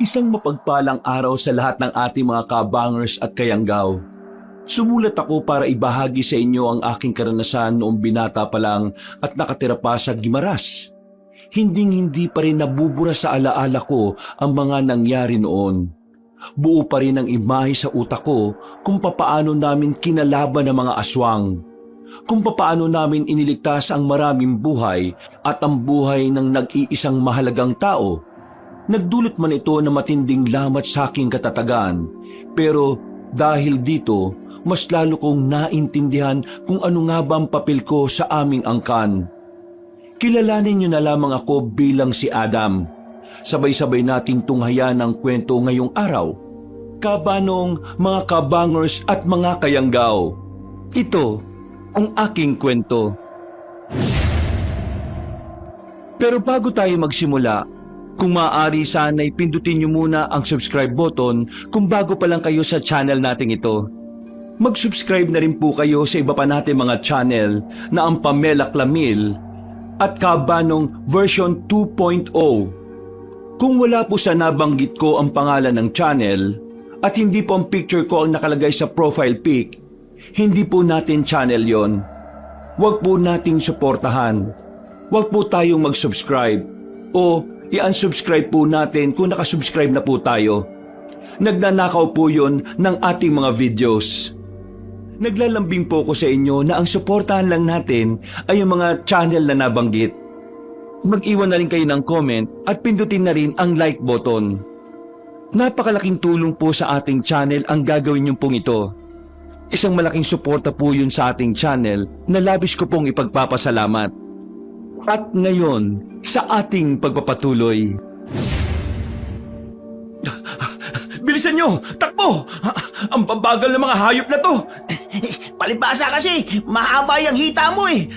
Isang mapagpalang araw sa lahat ng ating mga kabangers at kayanggaw. Sumulat ako para ibahagi sa inyo ang aking karanasan noong binata pa lang at nakatira pa sa Guimaras. Hinding-hindi pa rin nabubura sa alaala ko ang mga nangyari noon. Buo pa rin ang imahe sa utak ko kung papaano namin kinalaban ang mga aswang. Kung papaano namin iniligtas ang maraming buhay at ang buhay ng nag-iisang mahalagang tao. Nagdulot man ito na matinding lamat sa aking katatagan, pero dahil dito, mas lalo kong naintindihan kung ano nga ba ang papel ko sa aming angkan. Kilalanin niyo na lamang ako bilang si Adam. Sabay-sabay nating tunghayan ang kwento ngayong araw. Kabanong, mga kabangers at mga kayanggaw. Ito ang aking kwento. Pero bago tayo magsimula, kung maaari sana'y pindutin niyo muna ang subscribe button kung bago pa lang kayo sa channel nating ito. Mag-subscribe na rin po kayo sa iba pa nating mga channel na ang Pamela Clamil at Kabanong version 2.0. Kung wala po sa nabanggit ko ang pangalan ng channel at hindi po ang picture ko ang nakalagay sa profile pic, hindi po natin channel yon. Huwag po nating suportahan. Huwag po tayong mag-subscribe o i-unsubscribe po natin kung nakasubscribe na po tayo. Nagnanakaw po yun ng ating mga videos. Naglalambing po ko sa inyo na ang suportahan lang natin ay yung mga channel na nabanggit. Mag-iwan na rin kayo ng comment at pindutin na rin ang like button. Napakalaking tulong po sa ating channel ang gagawin niyong pong ito. Isang malaking suporta po yun sa ating channel na labis ko pong ipagpapasalamat. At ngayon, sa ating pagpapatuloy. Bilisan nyo! Takbo! Ang babagal ng mga hayop na to! Palibasa kasi, mahaba yung hita mo eh.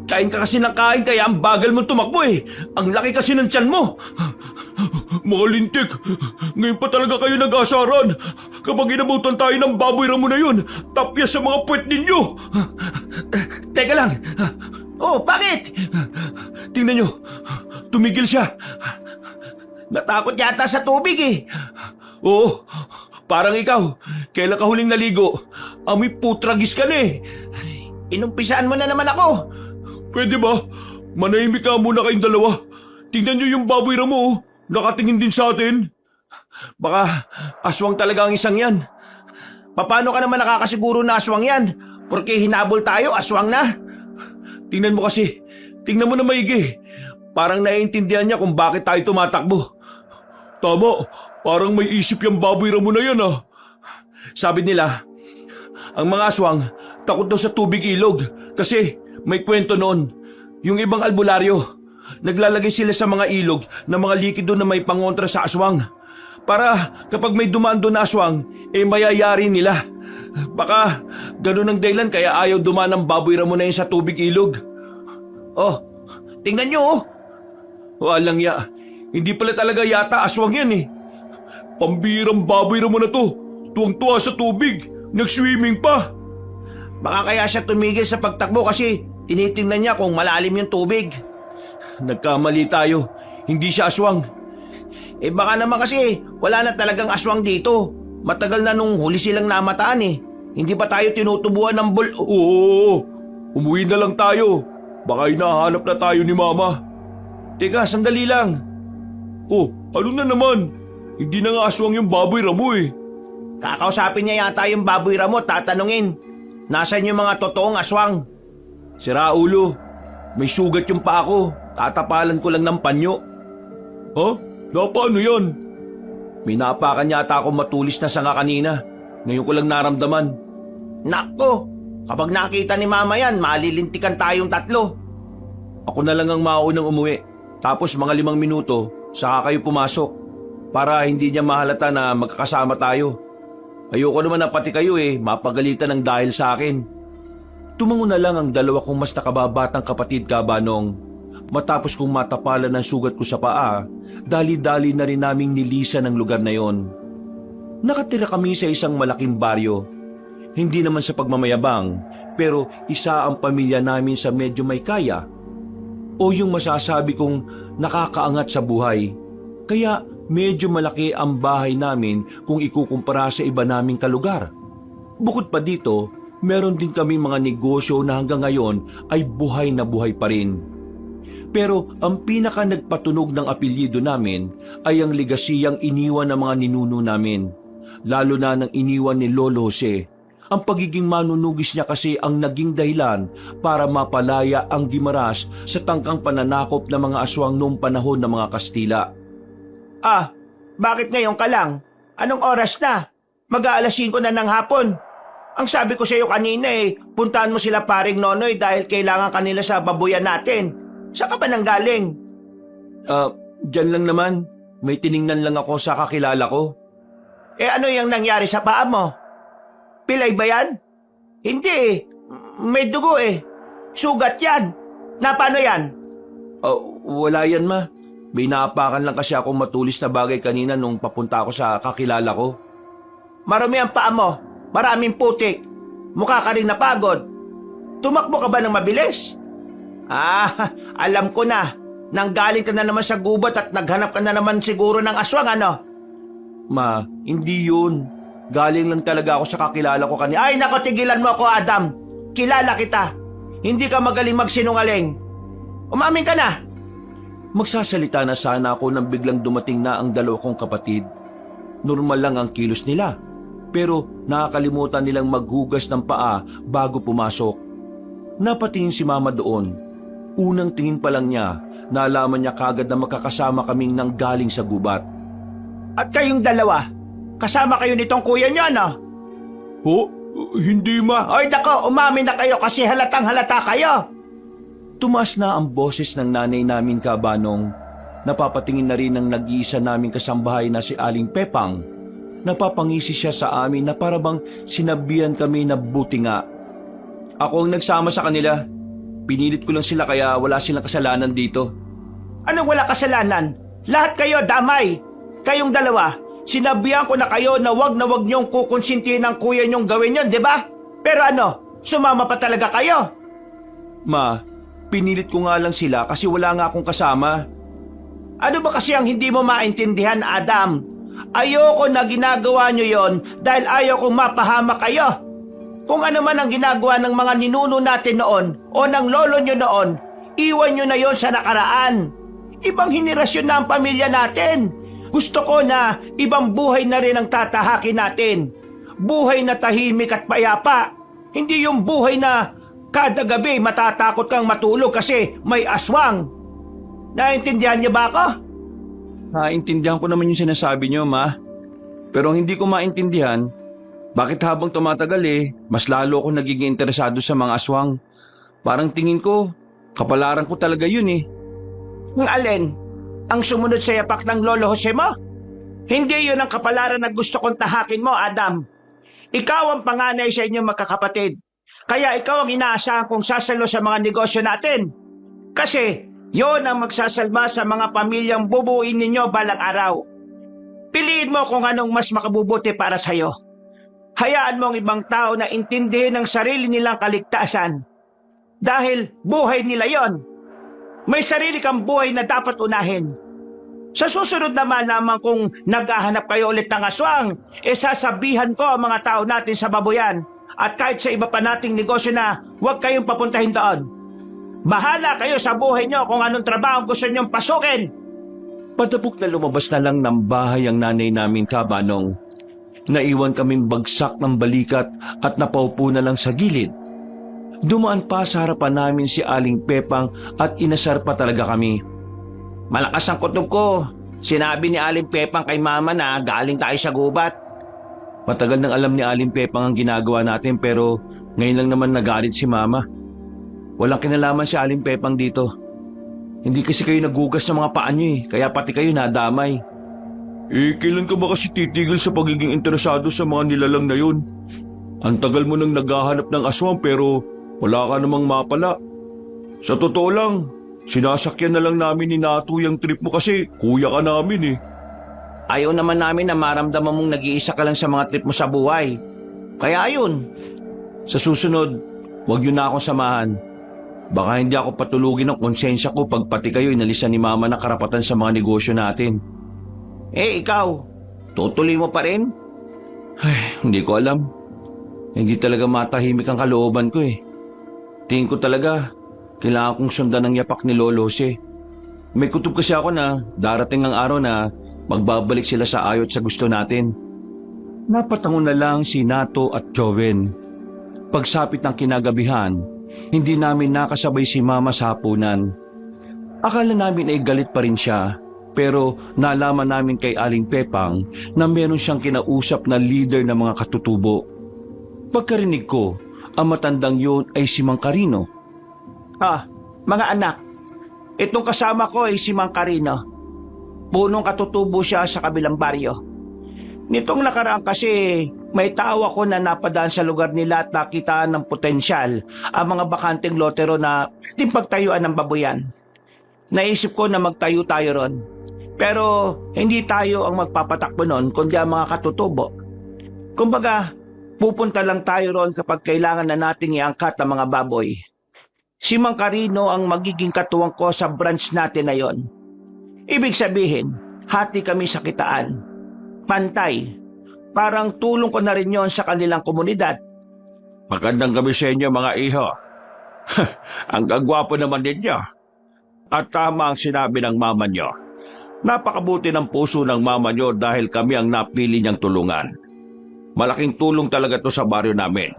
Kain ka kasi ng kain kaya ang bagal mo tumakbo eh. Ang laki kasi ng tiyan mo. Mga lintik, ngayon pa talaga kayo nag-asaran. Kapag inabutan tayo ng baboy ramo na yun, tapyas sa mga puwet ninyo. Teka lang. Oh, bakit? Tingnan nyo, tumigil siya. Natakot yata sa tubig eh. Oo, parang ikaw. Kailan ka huling naligo? Amoy putragis ka na eh. Inumpisaan mo na naman ako. Pwede ba? Manahimik ka muna kayong dalawa. Tingnan nyo yung baboy ramo oh. Nakatingin din sa atin. Baka aswang talaga ang isang yan. Paano ka naman nakakasiguro na aswang yan? Porque hinabol tayo, aswang na. Tingnan mo kasi. Tingnan mo na maigi. Parang naiintindihan niya kung bakit tayo tumatakbo. Tama. Parang may isip yung baboy ramo na yan ah. Sabi nila, ang mga aswang takot daw sa tubig ilog. Kasi may kwento noon. Yung ibang albularyo, naglalagay sila sa mga ilog ng mga likido na may pangontra sa aswang. Para kapag may dumaan doon na aswang, mayayari nila. Baka ganun ang dahilan kaya ayaw dumaan ng baboy ramo na yun sa tubig ilog. Oh, tingnan nyo oh. Walang ya. Hindi pala talaga yata aswang yan eh. Pambirang baboy ramo na to. Tuwang-tuwa sa tubig. Nag-swimming pa. Baka kaya siya tumigil sa pagtakbo kasi tinitingnan niya kung malalim yung tubig. Nagkamali tayo. Hindi siya aswang. Baka naman kasi wala na talagang aswang dito. Matagal na nung huli silang namataan eh. Hindi pa tayo tinutubuan ng Oo, umuwi na lang tayo. Baka hinahanap na tayo ni Mama. Teka, sandali lang. Oh, ano na naman? Hindi na nga aswang yung baboy ramo eh. Kakausapin niya yata yung baboy ramo, tatanungin. Nasaan yung mga totoong aswang? Sira ulo, may sugat yung paa ko. Tatapalan ko lang ng panyo. Ha? Paano yan? May napakan yata akong matulis na sanga kanina. Ngayon ko lang naramdaman. Nako, kapag nakita ni Mama yan, malilintikan tayong tatlo. Ako na lang ang maunang umuwi. Tapos mga 5 minuto, saka kayo pumasok. Para hindi niya mahalata na magkakasama tayo. Ayoko naman na pati kayo mapagalitan ng dahil sa akin. Tumango na lang ang dalawa kong mas nakababatang kapatid Kabanong. Matapos kong matapalan ng sugat ko sa paa, dali-dali na rin naming nilisan ang lugar na yon. Nakatira kami sa isang malaking baryo. Hindi naman sa pagmamayabang, pero isa ang pamilya namin sa medyo may kaya. O yung masasabi kong nakakaangat sa buhay. Kaya medyo malaki ang bahay namin kung ikukumpara sa iba naming kalugar. Bukod pa dito, meron din kami mga negosyo na hanggang ngayon ay buhay na buhay pa rin. Pero ang pinaka nagpatunog ng apelyido namin ay ang legasiyang iniwan ng mga ninuno namin, lalo na ng iniwan ni Lolo Jose. Ang pagiging manunugis niya kasi ang naging dahilan para mapalaya ang Guimaras sa tangkang pananakop ng mga aswang noong panahon ng mga Kastila. Bakit ngayon ka lang? Anong oras na? Mag-aalas 5 na ng hapon. Ang sabi ko sa iyo kanina puntahan mo sila paring Nonoy dahil kailangan kanila sa babuyan natin. Saan ka ba nanggaling? Diyan lang naman. May tiningnan lang ako sa kakilala ko. Ano yung nangyari sa paa mo? Pilay ba yan? Hindi May dugo Sugat yan. Paano yan? Wala yan, ma. May naapakan lang kasi akong matulis na bagay kanina nung papunta ako sa kakilala ko. Marami ang paa mo. Maraming putik. Mukha ka rin napagod. Tumakbo ka ba ng mabilis? Alam ko na. Nanggaling ka na naman sa gubat at naghanap ka na naman siguro ng aswang, ano? Ma, hindi yun. Galing lang talaga ako sa kakilala ko kanina. Ay, nako, tigilan mo ako, Adam. Kilala kita. Hindi ka magaling magsinungaling. Umamin ka na. Magsasalita na sana ako nang biglang dumating na ang dalawa kong kapatid. Normal lang ang kilos nila. Pero nakakalimutan nilang maghugas ng paa bago pumasok. Napatingin si Mama doon. Unang tingin pa lang niya, nalaman niya kagad na magkakasama kaming nanggaling sa gubat. At kayong dalawa, kasama kayo nitong kuya niyo, ano? Hindi, ma. Ay, nako, umamin na kayo kasi halatang halata kayo. Tumaas na ang boses ng nanay namin, Kabanong. Napapatingin na rin ang nag-iisa naming kasambahay na si Aling Pepang. Napapangisi siya sa amin na parabang sinabihan kami na buti nga. Ako ang nagsama sa kanila. Pinilit ko lang sila kaya wala silang kasalanan dito. Anong wala kasalanan? Lahat kayo damay. Kayong dalawa, sinabihan ko na kayo na wag niyong kukonsintihin ng kuya niyong gawin yun, di ba? Pero sumama pa talaga kayo. Ma, pinilit ko nga lang sila kasi wala nga akong kasama. Ano ba kasi ang hindi mo maintindihan, Adam? Ayoko na ginagawa niyo yon dahil ayaw kong mapahama kayo. Kung ano man ang ginagawa ng mga ninuno natin noon o ng lolo nyo noon, iwan nyo na yon sa nakaraan. Ibang henerasyon na ang pamilya natin. Gusto ko na ibang buhay na rin ang tatahakin natin. Buhay na tahimik at payapa. Hindi yung buhay na kada gabi matatakot kang matulog kasi may aswang. Naintindihan niyo ba ako? Naintindihan ko naman yung sinasabi niyo, ma. Pero ang hindi ko maintindihan, bakit habang tumatagal mas lalo ako nagiging interesado sa mga aswang. Parang tingin ko, kapalaran ko talaga yun Ang alin? Ang sumunod sa yapak ng Lolo Jose mo? Hindi yun ang kapalaran na gusto kong tahakin mo, Adam. Ikaw ang panganay sa inyong magkakapatid. Kaya ikaw ang inaasahan kong sasalo sa mga negosyo natin. Kasi yon ang magsasalba sa mga pamilyang bubuin ninyo balang araw. Piliin mo kung anong mas makabubuti para sa'yo. Hayaan mo ang ibang tao na intindihin ang sarili nilang kaligtasan. Dahil buhay nila yon. May sarili kang buhay na dapat unahin. Sa susunod naman lamang kung naghahanap kayo ulit ng aswang, sasabihan ko ang mga tao natin sa babuyan at kahit sa iba pa nating negosyo na huwag kayong papuntahin doon. Bahala kayo sa buhay nyo kung anong trabaho gusto nyong pasukin. Patapok na lumabas na lang ng bahay ang nanay namin, Kabanong. Naiwan kaming bagsak ng balikat at napaupo na lang sa gilid. Dumaan pa sa harapan namin si Aling Pepang at inasar pa talaga kami. Malakas ang kutob ko. Sinabi ni Aling Pepang kay Mama na galing tayo sa gubat. Matagal nang alam ni Aling Pepang ang ginagawa natin pero ngayon lang naman nagalit si Mama. Walang kinalaman si Aling Pepang dito. Hindi kasi kayo nagugas ng mga paa niyo kaya pati kayo nadamay. Kailan ka ba kasi titigil sa pagiging interesado sa mga nilalang na yun? Ang tagal mo nang naghahanap ng aswang pero wala ka namang mapala. Sa totoo lang, sinasakyan na lang namin ni Natu yung trip mo kasi kuya ka namin Ayaw naman namin na maramdaman mong nag-iisa ka lang sa mga trip mo sa buhay. Kaya ayun. Sa susunod, huwag yun na akong samahan. Baka hindi ako patulugin ng konsensya ko pag pati kayo inalisan ni Mama ng karapatan sa mga negosyo natin. Ikaw, tutuloy mo pa rin? Ay, hindi ko alam. Hindi talaga matahimik ang kalooban ko eh. Tingin ko talaga, kailangan kong sundan ng yapak ni Lolo Jose. May kutob kasi ako na darating ang araw na magbabalik sila sa ayot sa gusto natin. Napatango na lang si Nato at Joven. Pagsapit ng kinagabihan, hindi namin nakasabay si Mama sa hapunan. Akala namin ay galit pa rin siya, pero nalaman namin kay Aling Pepang na meron siyang kinausap na leader ng mga katutubo. Pagkarinig ko, ang matandang yun ay si Mang Carino. Mga anak, itong kasama ko ay si Mang Carino. Punong katutubo siya sa kabilang baryo. Nitong nakaraan kasi may tao ako na napadaan sa lugar nila at nakita ng potensyal ang mga bakanteng lotero na pwedeng pagtayuan ng babuyan. Naisip ko na magtayo tayo ron. Pero hindi tayo ang magpapatakbo nun kundi ang mga katutubo. Kumbaga, pupunta lang tayo ron kapag kailangan na nating iangkat ang mga baboy. Si Mang Carino ang magiging katuwang ko sa branch natin na yon. Ibig sabihin, hati kami sa kitaan. Pantay. Parang tulong ko na rin yon sa kanilang komunidad. Magandang gabi sa inyo mga iho. Ang gagwapo naman ninyo. At tama ang sinabi ng mama nyo. Napakabuti ng puso ng mama nyo dahil kami ang napili niyang tulungan. Malaking tulong talaga to sa baryo namin.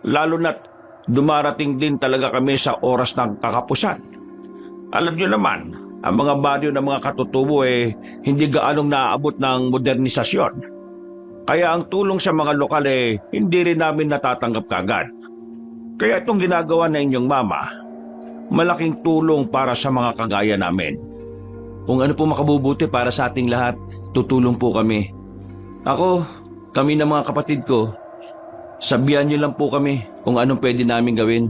Lalo na't dumarating din talaga kami sa oras ng kakapusan. Alam nyo naman, ang mga baryo ng mga katutubo hindi gaanong naaabot ng modernisasyon. Kaya ang tulong sa mga lokal hindi rin namin natatanggap kagad. Kaya itong ginagawa na inyong mama, malaking tulong para sa mga kagaya namin. Kung ano po makabubuti para sa ating lahat, tutulong po kami. Kami ng mga kapatid ko, sabihan niyo lang po kami kung anong pwede namin gawin.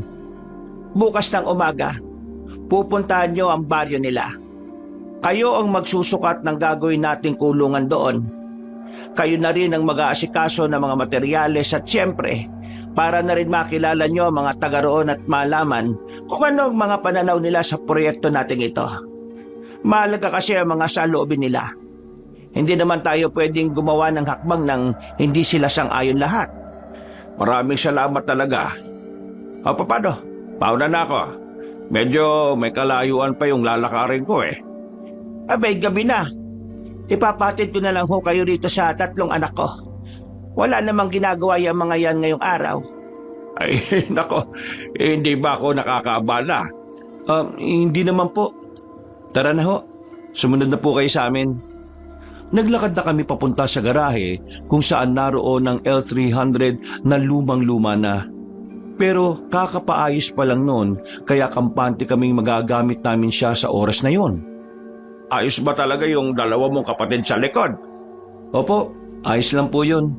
Bukas ng umaga, pupuntahan nyo ang baryo nila. Kayo ang magsusukat ng gagawin nating kulungan doon. Kayo na rin ang mag-aasikaso ng mga materyales at siyempre, para na rin makilala nyo mga taga roon at malaman kung ano ang mga pananaw nila sa proyekto nating ito. Mahalaga kasi ang mga saloobin nila. Hindi naman tayo pwedeng gumawa ng hakbang nang hindi sila sang-ayon lahat. Maraming salamat talaga. Paano? Pauna na ako. Medyo may kalayuan pa yung lalakarin ko Abay, gabi na. Ipapatid ko na lang ho kayo rito sa 3 anak ko. Wala namang ginagawa yung mga yan ngayong araw. Ay, nako, hindi ba ako nakakaabala? Hindi naman po. Tara na ho, sumunod na po kayo sa amin. Naglakad na kami papunta sa garahe kung saan naroon ang L300 na lumang-luma na. Pero kakapaayos pa lang noon kaya kampante kaming magagamit namin siya sa oras na yon. Ayos ba talaga yung dalawa mong kapatid sa likod? Opo, ayos lang po yun.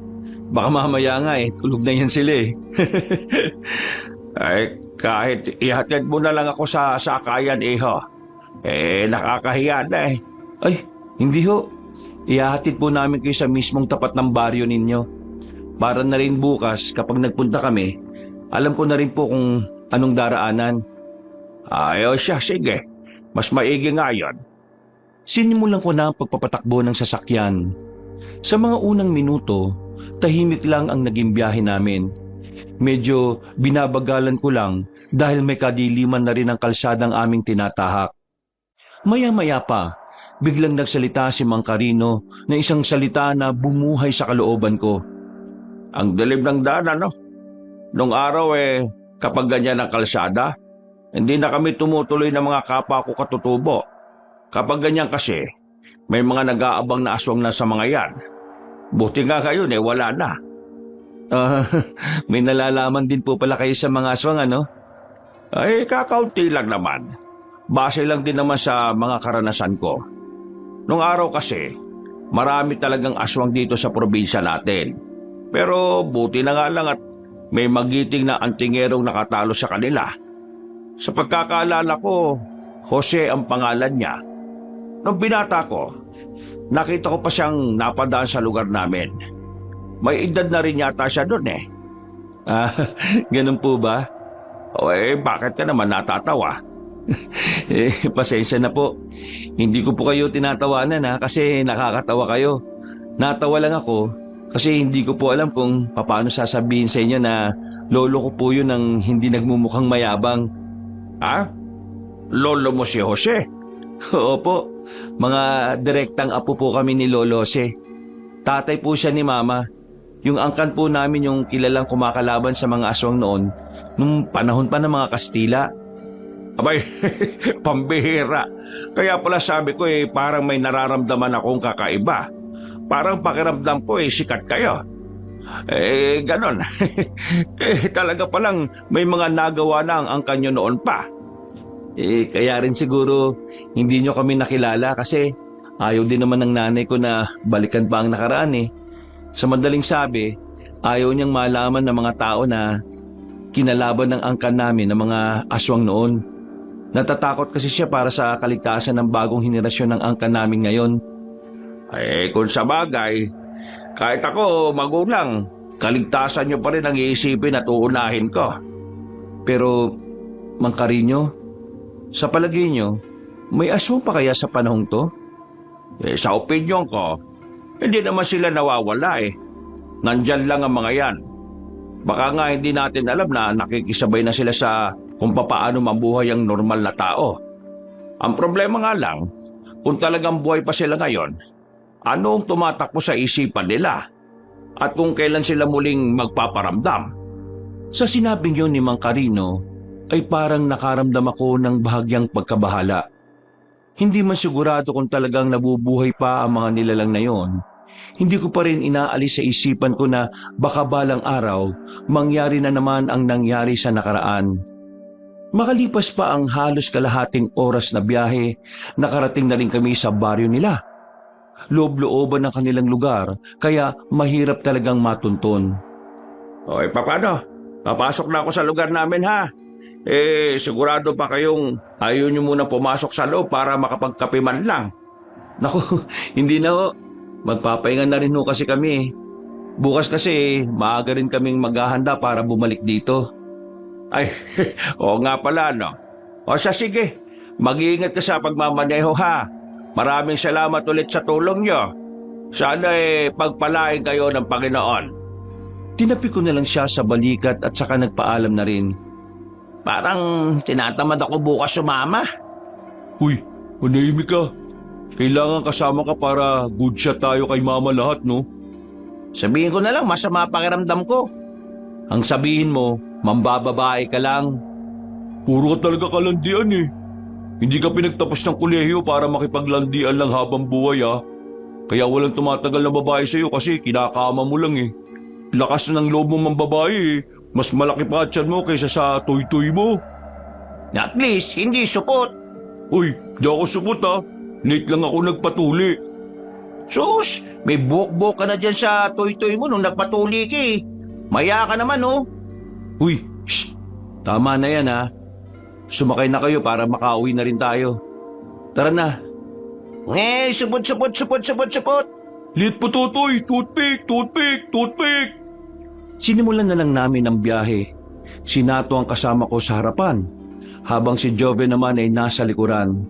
Baka mamaya nga tulog na yan sila Ay, kahit ihatid mo na lang ako sa sakayan iho. Nakakahiya na Ay, hindi ho. Ihahatid po namin kayo sa mismong tapat ng baryo ninyo. Para na rin bukas kapag nagpunta kami, alam ko na rin po kung anong daraanan. Ayos siya, sige. Mas maigi nga yun. Sinimulan ko na ang pagpapatakbo ng sasakyan. Sa mga unang minuto, tahimik lang ang naging biyahe namin. Medyo binabagalan ko lang dahil may kadiliman na rin ang kalsadang aming tinatahak. Maya-maya pa, biglang nagsalita si Mang Carino na isang salita na bumuhay sa kalooban ko. Ang dilim ng daan, ano? Nung araw kapag ganyan ang kalsada, hindi na kami tumutuloy ng mga kapwa ko katutubo. Kapag ganyan kasi, may mga nag-aabang na aswang na sa mga yan. Buti nga ngayon wala na. May nalalaman din po pala kayo sa mga aswang, ano? Ay, kakaunti lang naman. Base lang din naman sa mga karanasan ko. Nung araw kasi, marami talagang aswang dito sa probinsya natin. Pero buti na nga lang at may magiting na antingerong nakatalo sa kanila. Sa pagkakaalala ko, Jose ang pangalan niya. Nung binata ko, nakita ko pa siyang napadaan sa lugar namin. May edad na rin yata siya doon Ganun po ba? Bakit ka naman natatawa? Pasensya na po. Hindi ko po kayo tinatawanan kasi nakakatawa kayo. Natawa lang ako kasi hindi ko po alam kung paano sasabihin sa inyo na lolo ko po yun ng hindi nagmumukhang mayabang. Ha? Lolo mo si Jose? Opo, mga direktang apo po kami ni Lolo Jose. Tatay po siya ni Mama. Yung angkan po namin yung kilalang kumakalaban sa mga aswang noon, nung panahon pa ng mga Kastila. Abay, pambihira. Kaya pala sabi ko parang may nararamdaman akong kakaiba. Parang pakiramdam ko sikat kayo. Ganon. Talaga palang may mga nagawa na ang angkan nyo noon pa. Kaya rin siguro hindi nyo kami nakilala kasi ayaw din naman ng nanay ko na balikan pa ang nakaraan Sa madaling sabi, ayaw niyang malaman ng mga tao na kinalaban ng angkan namin ng mga aswang noon. Natatakot kasi siya para sa kaligtasan ng bagong henerasyon ng angkan namin ngayon. Kung sa bagay, kahit ako magulang, kaligtasan nyo pa rin ang iisipin at uunahin ko. Pero, Mang Carino, sa palagay niyo, may aswang pa kaya sa panahong to? Sa opinyon ko, hindi naman sila nawawala Nandyan lang ang mga yan. Baka nga hindi natin alam na nakikisabay na sila sa kung papaano mabuhay ang normal na tao. Ang problema nga lang, kung talagang buhay pa sila ngayon, ano ang tumatakbo sa isipan nila? At kung kailan sila muling magpaparamdam? Sa sinabing yun ni Mang Carino, ay parang nakaramdam ako ng bahagyang pagkabahala. Hindi man sigurado kung talagang nabubuhay pa ang mga nilalang na yon. Hindi ko pa rin inaalis sa isipan ko na baka balang araw, mangyari na naman ang nangyari sa nakaraan. Makalipas pa ang halos kalahating oras na biyahe, nakarating na rin kami sa baryo nila. Loob-looban ng kanilang lugar, kaya mahirap talagang matunton. Paano? Papasok na ako sa lugar namin ha? Sigurado pa kayong ayaw nyo muna pumasok sa loob para makapagkape man lang. Naku, hindi na ho. Magpapahinga na rin ho kasi kami. Bukas kasi maaga rin kaming maghahanda para bumalik dito. Ay, oo nga pala no. Sige, mag-iingat ka sa pagmamaneho ha. Maraming salamat ulit sa tulong nyo. Sana pagpalain kayo ng Panginoon. Tinapi ko na lang siya sa balikat at saka nagpaalam na rin. Parang tinatamad ako bukas sumama. Uy, manahimik ka. Kailangan kasama ka para good shot tayo kay Mama lahat, no? Sabihin ko na lang, masama pakiramdam ko. Ang sabihin mo, mambababae ka lang. Puro ka talaga kalandian Hindi ka pinagtapos ng kolehiyo para makipaglandian lang habang buhay Kaya walang tumatagal na babae sa'yo kasi kinakama mo lang Lakas na ng loob mo mambabae Mas malaki pa tiyan mo kaysa sa toy-toy mo. At least, hindi supot. Uy, di ako supot Late lang ako nagpatuli. Sus, may buhok-buhok ka na dyan sa toy-toy mo nung nagpatuli ka Maya ka naman Uy, shh, tama na yan Sumakay na kayo para makauwi na rin tayo. Tara na. Supot. Late po Totoy, toothpick. Sinimulan na lang namin ang biyahe. Si Nato ang kasama ko sa harapan, habang si Jove naman ay nasa likuran.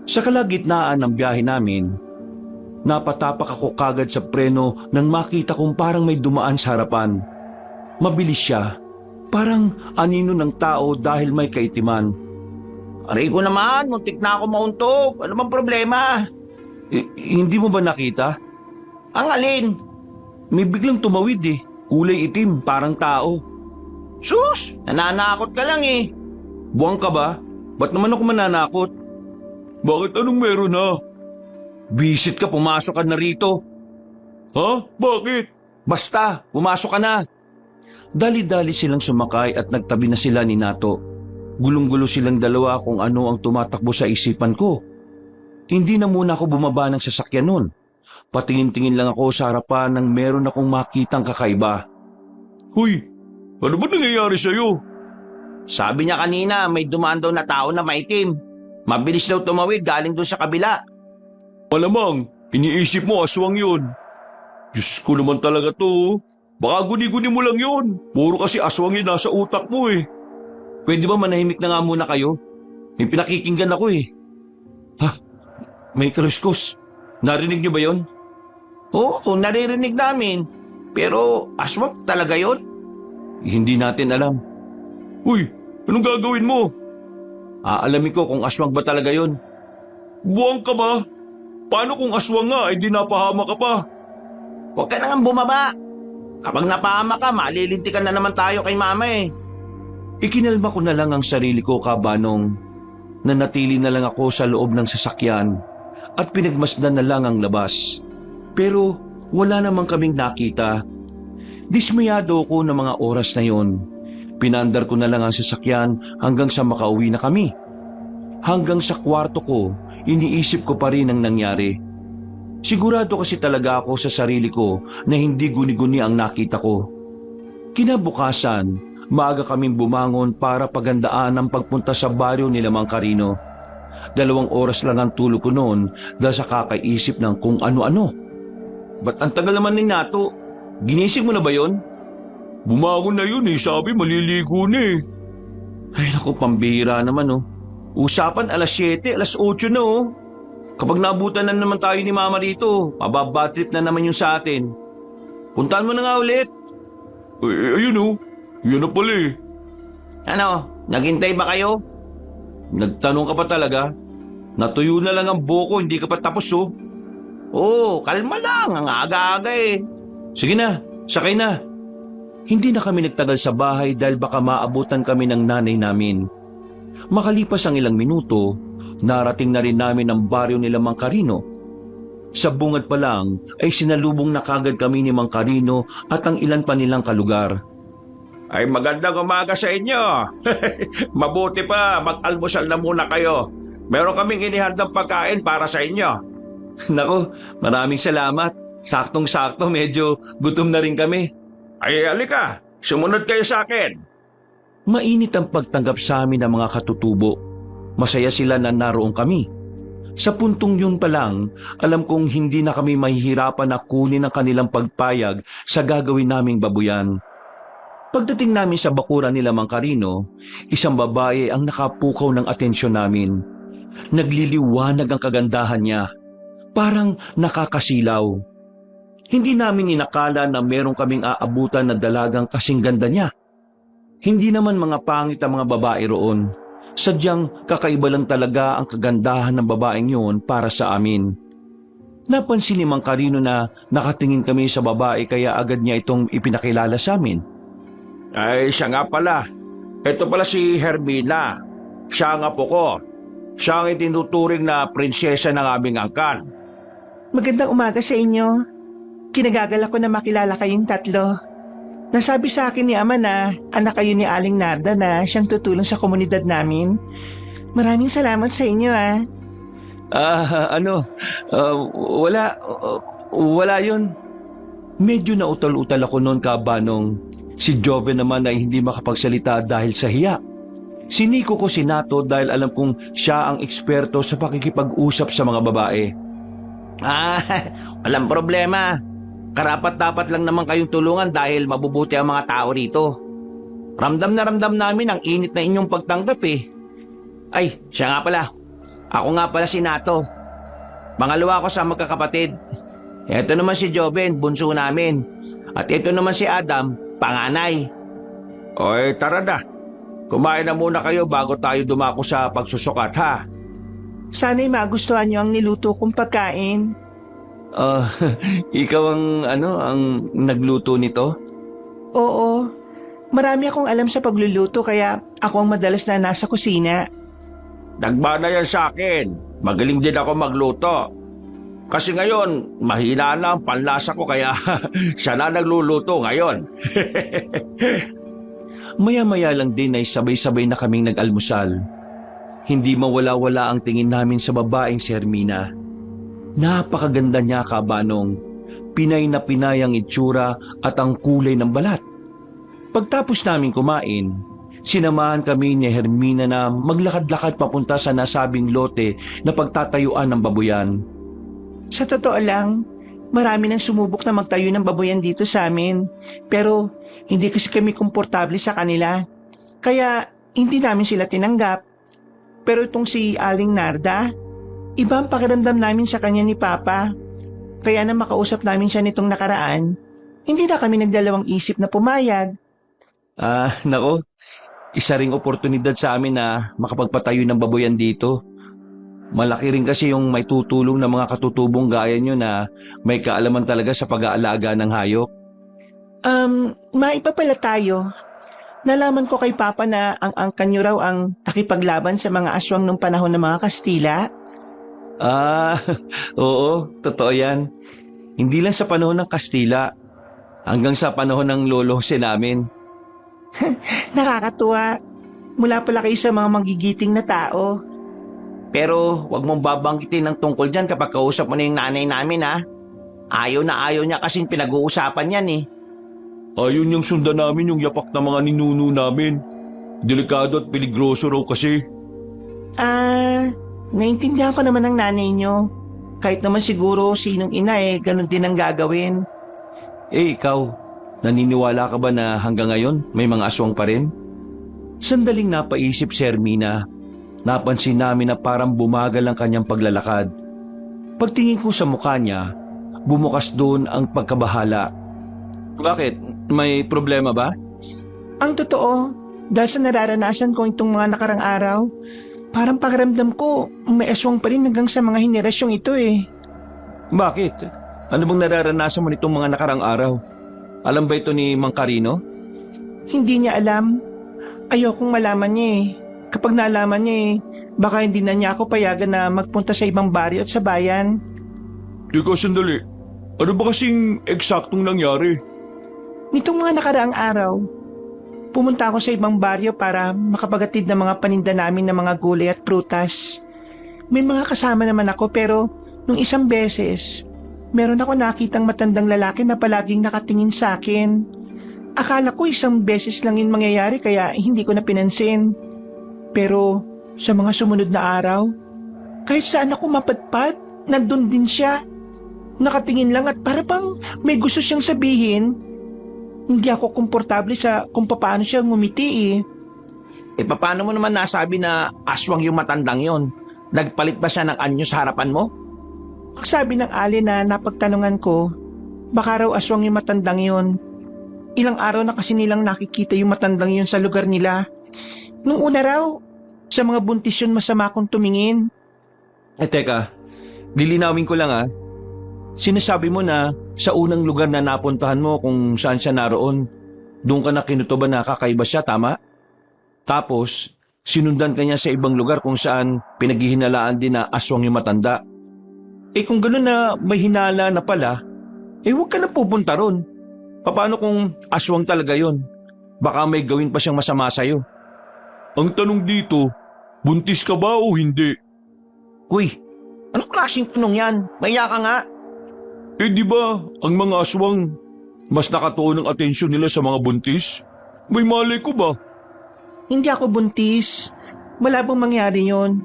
Sa kalagitnaan ng biyahe namin, napatapak ako kagad sa preno nang makita kong parang may dumaan sa harapan. Mabilis siya, parang anino ng tao dahil may kaitiman. Aray ko naman, muntik na ako mauntog. Ano bang problema? Hindi mo ba nakita? Ang alin? May biglang tumawid kulay itim, parang tao. Sus, nananakot ka lang Buwang ka ba? Ba't naman ako mananakot? Bakit anong meron Bisit ka, pumasok ka na rito. Ha? Bakit? Basta, pumasok ka na. Dali-dali silang sumakay at nagtabi na sila ni Nato. Gulong-gulo silang dalawa kung ano ang tumatakbo sa isipan ko. Hindi na muna ako bumaba ng sasakyan nun. Patingin-tingin lang ako sa harapan nang meron akong makitang kakaiba. Huy, ano ba nangyayari sa'yo? Sabi niya kanina may dumaan daw na tao na maitim. Mabilis daw tumawid galing doon sa kabila. Malamang, iniisip mo aswang yun. Diyos ko naman talaga to. Baka guni-guni mo lang yun. Puro kasi aswang yun nasa utak mo Pwede ba manahimik na nga muna kayo? May pinakikinggan ako eh. Ha? May kaluskos. Narinig niyo ba yon? Oo, naririnig namin. Pero aswang talaga yon? Hindi natin alam. Uy, anong gagawin mo? Aalamin ko kung aswang ba talaga yon. Buwang ka ba? Paano kung aswang nga ay di napahama ka pa? Huwag ka nang bumaba. Kapag napahama ka, malilintikan na naman tayo kay mama eh. Ikinalma ko na lang ang sarili ko, Kabanong. Nanatili na lang ako sa loob ng sasakyan at pinagmasdan na lang ang labas. Pero wala namang kaming nakita. Dismayado ko ng mga oras na yon. Pinandar ko na lang ang sasakyan hanggang sa makauwi na kami. Hanggang sa kwarto ko, iniisip ko pa rin ang nangyari. Sigurado kasi talaga ako sa sarili ko na hindi guni-guni ang nakita ko. Kinabukasan, maaga kaming bumangon para pagandaan ang pagpunta sa baryo nila Mang Carino. 2 oras lang ang tulog ko noon dahil sa kakaisip ng kung ano-ano. Ba't ang tagal naman ni Nato? Ginising mo na ba yon? Bumangon na yun eh, sabi maliligo na eh. Ay naku, pambihira naman oh. Usapan alas 7, alas 8 na oh. Kapag naabutan na naman tayo ni Mama rito, mababatrip na naman yung sa atin. Puntahan mo na nga ulit. Ayun oh, yun na pala eh. Ano, naghintay ba kayo? Nagtanong ka pa talaga? Natuyo na lang ang buko, hindi ka pa tapos oh. Oo, kalma lang, ang aga-aga eh. Sige na, sakay na. Hindi na kami nagtagal sa bahay dahil baka maabutan kami ng nanay namin. Makalipas ang ilang minuto, narating na rin namin ang baryo nila Mang Carino. Sa bungad pa lang ay sinalubong na kagad kami ni Mang Carino at ang ilan pa nilang kalugar. Ay magandang umaga sa inyo. Mabuti pa, mag-almusal na muna kayo. Meron kaming inihandang pagkain para sa inyo. Nako, maraming salamat. Saktong-sakto, medyo gutom na rin kami. Ay alika, sumunod kayo sa akin. Mainit ang pagtanggap sa amin ng mga katutubo. Masaya sila na naroon kami. Sa puntong yun pa lang, alam kong hindi na kami mahihirapan na kunin ang kanilang pagpayag sa gagawin naming babuyan. Pagdating namin sa bakuran nila Mang Carino, isang babae ang nakapukaw ng atensyon namin. Nagliliwanag ang kagandahan niya. Parang nakakasilaw. Hindi namin inakala na meron kaming aabutan na dalagang kasing ganda niya. Hindi naman mga pangit ang mga babae roon. Sadyang kakaiba lang talaga ang kagandahan ng babaeng yun para sa amin. Napansin ni Mang Carino na nakatingin kami sa babae kaya agad niya itong ipinakilala sa amin. Ay siya nga pala. Ito pala si Hermina. Siya ang apo ko. Siya ang itinuturing na prinsesa ng aming angkan. Magandang umaga sa inyo. Kinagagalak ko na makilala kayong tatlo. Nasabi sa akin ni Ama na anak kayo ni Aling Narda na siyang tutulong sa komunidad namin. Maraming salamat sa inyo Wala yun. Medyo nautal-utal ako noon, Kabanong. Si Joven naman ay hindi makapagsalita dahil sa hiya. Siniko ko si Nato dahil alam kong siya ang eksperto sa pakikipag-usap sa mga babae. Walang problema. Karapat-dapat lang naman kayong tulungan dahil mabubuti ang mga tao rito. Ramdam na ramdam namin ang init na inyong pagtanggap eh. Ay, siya nga pala. Ako nga pala si Nato. Pangalawa ko sa magkakapatid. Ito naman si Joven, bunso namin. At ito naman si Adam, panganay. Oy, tara na. Kumain na muna kayo bago tayo dumako sa pagsusukat ha. Sana'y magustuhan niyo ang niluto kong pagkain. Ikaw ang nagluto nito? Oo, marami akong alam sa pagluluto kaya ako ang madalas na nasa kusina. Nagmana yan sa akin. Magaling din ako magluto. Kasi ngayon, mahina na ang panlasa ko kaya siya na nagluluto ngayon. Maya-maya lang din ay sabay-sabay na kaming nag-almusal. Hindi mawala-wala ang tingin namin sa babaeng si Hermina. Napakaganda niya, Kabanong. Pinay na pinay ang itsura at ang kulay ng balat. Pagtapos namin kumain, sinamahan kami ni Hermina na maglakad-lakad papunta sa nasabing lote na pagtatayuan ng babuyan. Sa totoo lang, marami nang sumubok na magtayo ng baboyan dito sa amin. Pero hindi kasi kami komportable sa kanila. Kaya hindi namin sila tinanggap. Pero itong si Aling Narda, iba ang pakiramdam namin sa kanya ni Papa. Kaya na makausap namin siya nitong nakaraan, hindi na kami nagdalawang isip na pumayag. Nako, isa ring oportunidad sa amin na makapagpatayo ng baboyan dito. Malaki rin kasi yung may tutulong ng mga katutubong gaya nyo na may kaalaman talaga sa pag-aalaga ng hayop. Maiba pala tayo. Nalaman ko kay Papa na ang angkan nyo raw ang nakipaglaban sa mga aswang nung panahon ng mga Kastila. Oo, totoo yan. Hindi lang sa panahon ng Kastila, hanggang sa panahon ng lolo Jose namin. Nakakatuwa. Mula pala kayo sa mga magigiting na tao. Pero wag mong babanggitin ng tungkol dyan kapag kausap mo na yung nanay namin ha. Ayaw na ayaw niya kasing pinag-uusapan yan eh. Ayaw niyang sundan namin yung yapak na mga ninuno namin. Delikado at peligroso raw kasi. Naintindihan ko naman ng nanay nyo. Kahit naman siguro sinong ina ganun din ang gagawin. Ikaw, naniniwala ka ba na hanggang ngayon may mga aswang pa rin? Sandaling napaisip si Hermina. Napansin namin na parang bumagal ang kanyang paglalakad. Pagtingin ko sa mukha niya, bumukas doon ang pagkabahala. Bakit? May problema ba? Ang totoo, dahil sa nararanasan ko itong mga nakarang araw, parang pakiramdam ko may aswang pa rin hanggang sa mga henerasyong ito eh. Bakit? Ano bang nararanasan mo nitong mga nakarang araw? Alam ba ito ni Mang Carino? Hindi niya alam. Ayokong malaman niya eh. Kapag nalaman niya baka hindi na niya ako payagan na magpunta sa ibang baryo at sa bayan. Teka, sandali. Ano ba kasing eksaktong nangyari? Nitong mga nakaraang araw, pumunta ako sa ibang baryo para makapagatid ng mga paninda namin ng mga gulay at prutas. May mga kasama naman ako pero nung isang beses, meron ako nakitang matandang lalaki na palaging nakatingin sa akin. Akala ko isang beses lang yun mangyayari kaya hindi ko na pinansin. Pero sa mga sumunod na araw, kahit saan ako mapadpad, nandun din siya. Nakatingin lang at para bang may gusto siyang sabihin. Hindi ako komportable sa kung paano siya ngumiti eh. Paano mo naman nasabi na aswang yung matandang yon? Nagpalit ba siya ng anyo sa harapan mo? Ang sabi ng ali na napagtanungan ko, baka raw aswang yung matandang yon. Ilang araw na kasi nilang nakikita yung matandang yon sa lugar nila. Nung una raw, sa mga buntis yun masama akong tumingin. Teka, lilinawin ko lang Sinasabi mo na sa unang lugar na napuntahan mo kung saan siya naroon, doon ka na kinutuban na kakaiba siya, tama? Tapos, sinundan ka niya sa ibang lugar kung saan pinaghihinalaan din na aswang yung matanda. Kung gano'n na may hinala na pala, huwag ka na pupunta ron. Paano kung aswang talaga yon? Baka may gawin pa siyang masama sa'yo. Ang tanong dito, buntis ka ba o hindi? Uy, anong klaseng tanong yan? Maya ka nga. Di ba ang mga aswang mas nakatuon ng atensyon nila sa mga buntis? May malay ko ba? Hindi ako buntis. Malabong mangyari yon.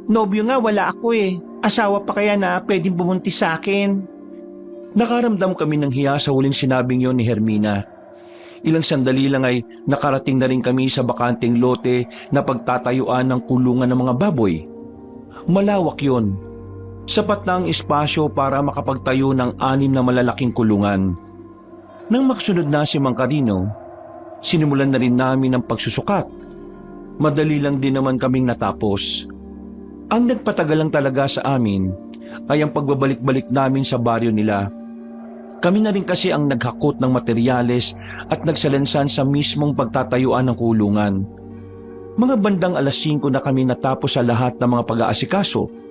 Nobyo nga wala ako eh. Asawa pa kaya na pwedeng bumuntis sa akin. Nakaramdam kami ng hiya sa huling sinabing yon ni Hermina. Ilang sandali lang ay nakarating na rin kami sa bakanting lote na pagtatayuan ng kulungan ng mga baboy. Malawak yon. Sapat na ang espasyo para makapagtayo ng 6 na malalaking kulungan. Nang makasunod na si Mang Carino, sinimulan na rin namin ang pagsusukat. Madali lang din naman kaming natapos. Ang nagpatagal lang talaga sa amin ay ang pagbabalik-balik namin sa baryo nila. Kami na rin kasi ang naghakot ng materyales at nagsalansan sa mismong pagtatayuan ng kulungan. Mga bandang 5:00 na kami natapos sa lahat ng mga pag-aasikaso.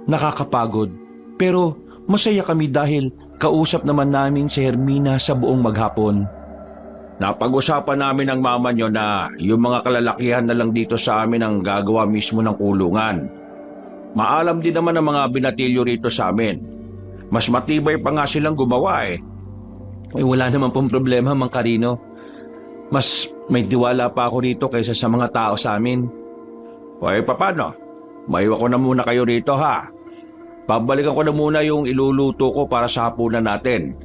Nakakapagod, pero masaya kami dahil kausap naman namin si Hermina sa buong maghapon. Napag-usapan namin ng mama nyo na yung mga kalalakihan na lang dito sa amin ang gagawa mismo ng kulungan. Maalam din naman ang mga binatilyo rito sa amin. Mas matibay pa nga silang gumawa Wala naman pong problema, Mang Carino. Mas may diwala pa ako rito kaysa sa mga tao sa amin. Paano? Maiwan ko na muna kayo rito ha. Pabalikan ko na muna yung iluluto ko para sa hapunan natin.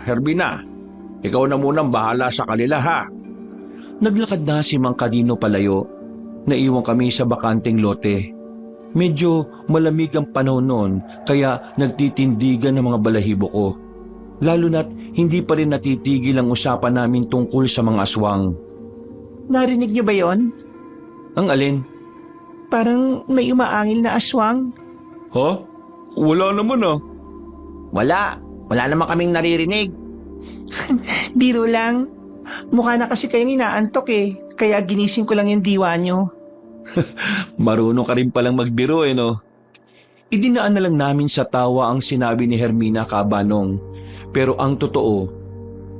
Hermina, ikaw na muna ang bahala sa kanila ha. Naglakad na si Mang Carino palayo. Naiwan kami sa bakanteng lote. Medyo malamig ang panahon noon kaya nagtitindigan ng mga balahibo ko. Lalo na't hindi pa rin natitigil ang usapan namin tungkol sa mga aswang. Narinig niyo ba yon? Ang alin? Parang may umaangil na aswang. Ha? Wala naman ah. Wala naman kaming naririnig. Biro lang. Mukha na kasi kayong inaantok eh. Kaya ginising ko lang yung diwa niyo. Marunong ka rin palang magbiro no? Idinaan na lang namin sa tawa ang sinabi ni Hermina Cabanong. Pero ang totoo,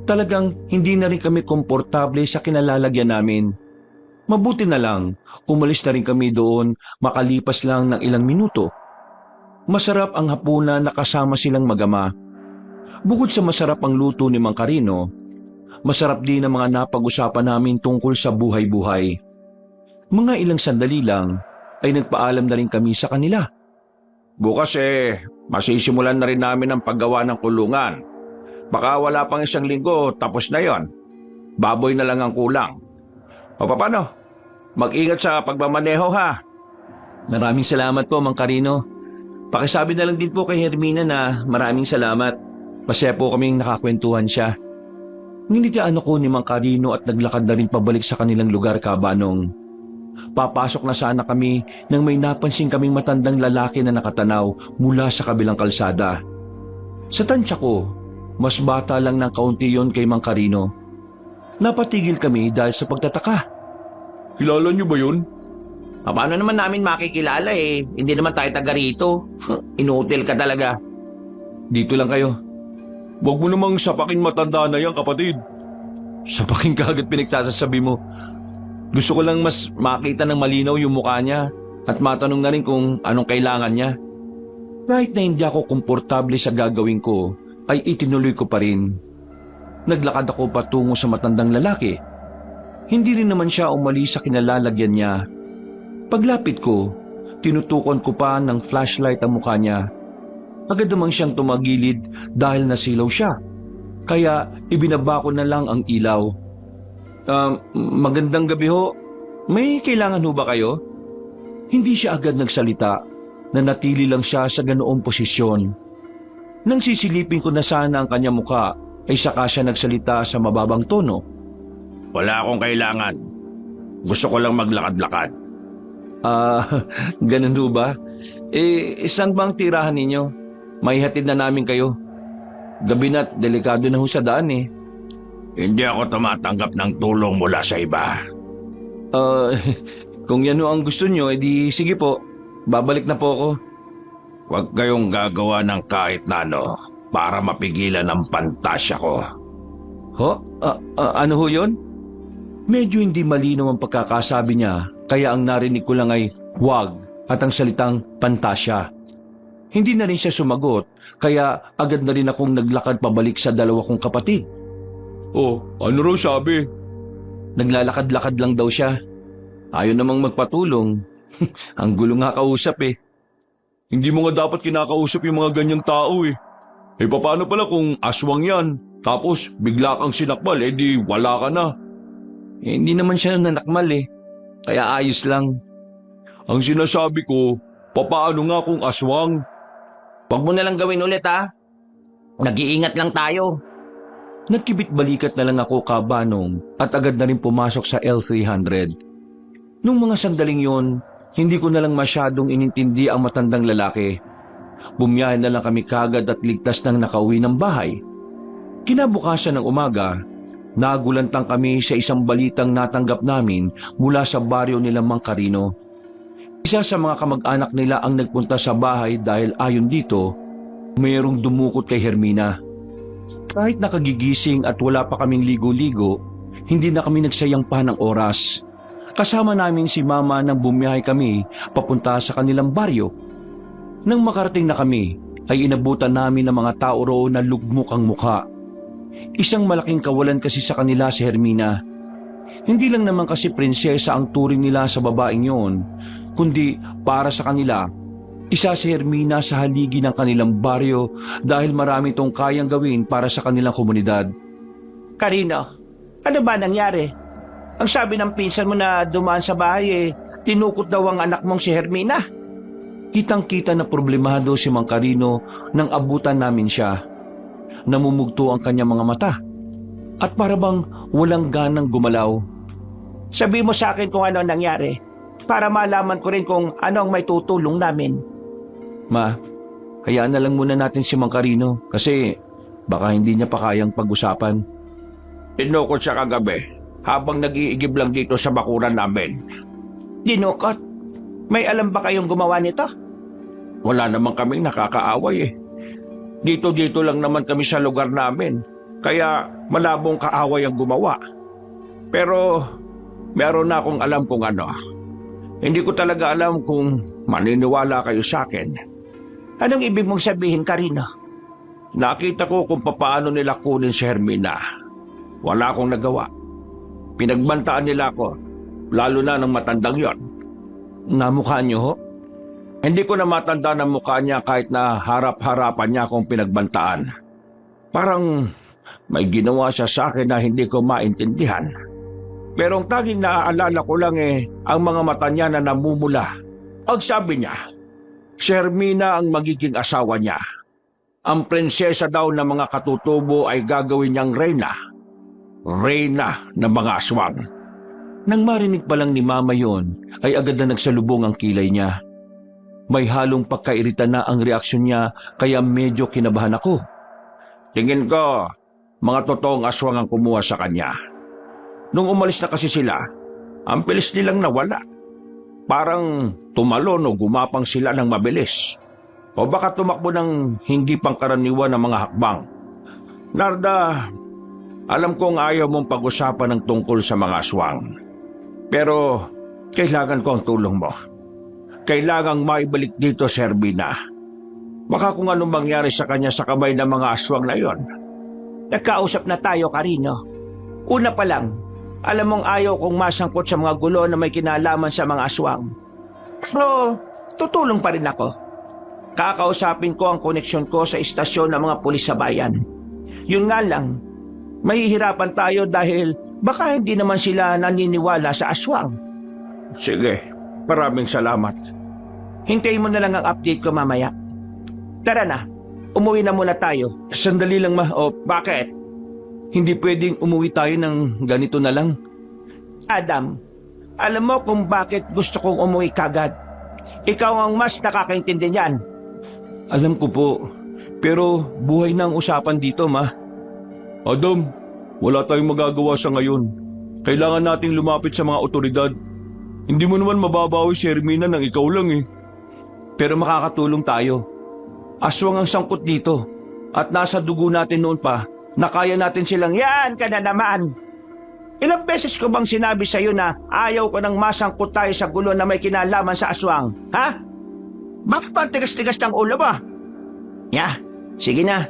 talagang hindi na rin kami komportable sa kinalalagyan namin. Mabuti na lang, umalis na rin kami doon makalipas lang ng ilang minuto. Masarap ang hapunan na kasama silang magama. Bukod sa masarap ang luto ni Mang Carino, masarap din ang mga napag-usapan namin tungkol sa buhay-buhay. Mga ilang sandali lang ay nagpaalam na rin kami sa kanila. Bukas masisimulan na rin namin ang paggawa ng kulungan. Baka wala pang 1 linggo, tapos na yon. Baboy na lang ang kulang. O paano? Mag-ingat sa pagmamaneho ha. Maraming salamat po, Mang Carino. Pakisabi na lang din po kay Hermina na maraming salamat. Masaya po kaming nakakwentuhan siya. Nginitian ako ni Mang Carino at naglakad na rin pabalik sa kanilang lugar, Cabanong. Papasok na sana kami nang may napansin kaming matandang lalaki na nakatanaw mula sa kabilang kalsada. Sa tansya ko, mas bata lang ng kaunti yon kay Mang Carino. Napatigil kami dahil sa pagtataka. Kilala niyo ba yun? Paano naman namin makikilala eh? Hindi naman tayo taga rito. Inutil ka talaga. Dito lang kayo. Huwag mo namang sapaking matanda na yan, kapatid. Sapaking kagad pinagsasasabi mo. Gusto ko lang mas makita ng malinaw yung mukha niya at matanong na rin kung anong kailangan niya. Kahit na hindi ako komportable sa gagawin ko, ay itinuloy ko pa rin. Naglakad ako patungo sa matandang lalaki. Hindi rin naman siya umalis sa kinalalagyan niya. Paglapit ko, tinutukan ko pa ng flashlight ang mukha niya. Agad namang siyang tumagilid dahil nasilaw siya. Kaya ibinaba ko na lang ang ilaw. Magandang gabi ho. May kailangan ho ba kayo? Hindi siya agad nagsalita. Nanatili lang siya sa ganoong posisyon. Nang sisilipin ko na sana ang kanyang muka, ay saka siya nagsalita sa mababang tono. Wala akong kailangan. Gusto ko lang maglakad-lakad. Ganun ho ba? Saan bang tirahan ninyo? May hatid na namin kayo. Gabi na't delikado na ho sa daan eh. Hindi ako tumatanggap ng tulong mula sa iba. Kung yan ho ang gusto nyo, edi sige po. Babalik na po ako. Huwag kayong gagawa ng kahit na ano para mapigilan ang pantasya ko. Ho? Ano ho yun? Medyo hindi malinaw ang pagkakasabi niya, kaya ang narinig ko lang ay huwag at ang salitang pantasya. Hindi na rin siya sumagot, kaya agad na rin akong naglakad pabalik sa dalawa kong kapatid. Oh, ano raw sabi? Naglalakad-lakad lang daw siya. Ayaw namang magpatulong. Ang gulo nga kausap eh. Hindi mo nga dapat kinakausap yung mga ganyang tao eh. Paano pala kung aswang yan, tapos bigla kang sinakmal, di wala ka na. Hindi naman siya nanakmal eh. Kaya ayos lang. Ang sinasabi ko, paano nga kung aswang? Huwag mo na lang gawin ulit ha. Nag-iingat lang tayo. Nagkibit-balikat na lang ako, Cabanong, at agad na rin pumasok sa L300. Nung mga sandaling yon, hindi ko na lang masyadong inintindi ang matandang lalaki. Bumiyahe na lang kami kagad at ligtas nang nakauwi ng bahay. Kinabukasan ng umaga, nagulantang kami sa isang balitang natanggap namin mula sa baryo nila Mang Carino. Isa sa mga kamag-anak nila ang nagpunta sa bahay dahil ayon dito, mayroong dumukot kay Hermina. Kahit nakagigising at wala pa kaming ligo-ligo, hindi na kami nagsayang pa ng oras. Kasama namin si Mama nang bumiyahe kami papunta sa kanilang baryo. Nang makarating na kami, ay inabutan namin ng mga tao roon na lugmok ang mukha. Isang malaking kawalan kasi sa kanila si Hermina. Hindi lang naman kasi prinsesa ang turing nila sa babaeng yon, kundi para sa kanila, isa si Hermina sa haligi ng kanilang baryo dahil marami itong kayang gawin para sa kanilang komunidad. Carino, ano ba nangyari? Ang sabi ng pinsan mo na dumaan sa bahay tinukot daw ang anak mong si Hermina. Kitang-kita na problemado si Mang Carino nang abutan namin siya. Namumugto ang kanyang mga mata at parabang walang ganang gumalaw. Sabi mo sa akin kung ano ang nangyari para malaman ko rin kung ano ang may tutulong namin. Ma, hayaan na lang muna natin si Mang Carino kasi baka hindi niya pa kayang pag-usapan. Tinukot siya kagabi habang nag-iigib lang dito sa bakuran namin. Dinukot? May alam ba kayong gumawa nito? Wala naman kaming nakakaaway eh. Dito-dito lang naman kami sa lugar namin, kaya malabong kaaway ang gumawa. Pero meron na akong alam kung ano. Hindi ko talaga alam kung maniniwala kayo sa akin. Anong ibig mong sabihin, Carino? Nakita ko kung paano nila kunin si Hermina. Wala akong nagawa. Pinagbantaan nila ako, lalo na ng matandang yon. Namukha niyo ho? Hindi ko na matanda ng mukha niya kahit na harap-harapan niya akong pinagbantaan. Parang may ginawa siya sa akin na hindi ko maintindihan. Pero ang tanging naaalala ko lang ang mga mata niya na namumula. Ang sabi niya, si Hermina ang magiging asawa niya. Ang prinsesa daw ng mga katutubo ay gagawin niyang reyna. Reyna ng mga aswang. Nang marinig pa lang ni Mama yon, ay agad na nagsalubong ang kilay niya. May halong pagkairita na ang reaksyon niya kaya medyo kinabahan ako. Tingin ko, mga totoong aswang ang kumuha sa kanya. Nung umalis na kasi sila, ang bilis nilang nawala. Parang tumalon o gumapang sila ng mabilis. O baka tumakbo ng hindi pangkaraniwan ng mga hakbang. Narda, alam kong ayaw mong pag-usapan ng tungkol sa mga aswang. Pero kailangan ko ang tulong mo. Kailangang maibalik dito si Hermina. Baka kung anong mangyari sa kanya sa kamay ng mga aswang na yon. Nagkausap na tayo, Carino. Una pa lang, alam mong ayaw kong masangkot sa mga gulo na may kinalaman sa mga aswang. So, tutulong pa rin ako. Kakausapin ko ang koneksyon ko sa istasyon ng mga pulis sa bayan. Yun nga lang, mahihirapan tayo dahil baka hindi naman sila naniniwala sa aswang. Sige, maraming salamat. Hintayin mo na lang ang update ko mamaya. Tara na, umuwi na muna tayo. Sandali lang ma, Bakit? hindi pwedeng umuwi tayo ng ganito na lang. Adam, alam mo kung bakit gusto kong umuwi kagad. Ikaw ang mas nakakaintindi niyan. Alam ko po, pero buhay na ang usapan dito ma. Adam, wala tayong magagawa sa ngayon. Kailangan nating lumapit sa mga otoridad. Hindi mo naman mababawi si Hermina nang ikaw lang eh. Pero makakatulong tayo. Aswang ang sangkot dito. At nasa dugo natin noon pa na kaya natin silang Yan ka na naman. Ilang beses ko bang sinabi sa'yo na ayaw ko nang masangkot tayo sa gulo na may kinalaman sa aswang? Ha? Bakit pa ang tigas-tigas ng ulo mo? Sige na.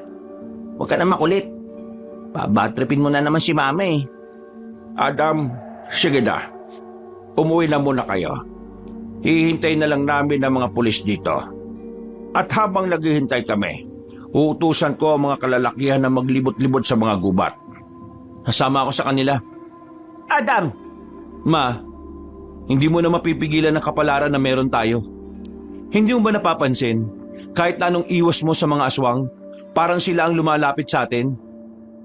Huwag ka na makulit. Babatripin mo na naman si Mama eh. Adam, sige na. Umuwi na muna kayo. Hihintay na lang namin ang mga pulis dito. At habang naghihintay kami, uutusan ko ang mga kalalakihan na maglibot-libot sa mga gubat. Kasama ako sa kanila. Adam! Ma, hindi mo na mapipigilan ang kapalaran na meron tayo. Hindi mo ba napapansin, kahit na anong iwas mo sa mga aswang, parang sila ang lumalapit sa atin?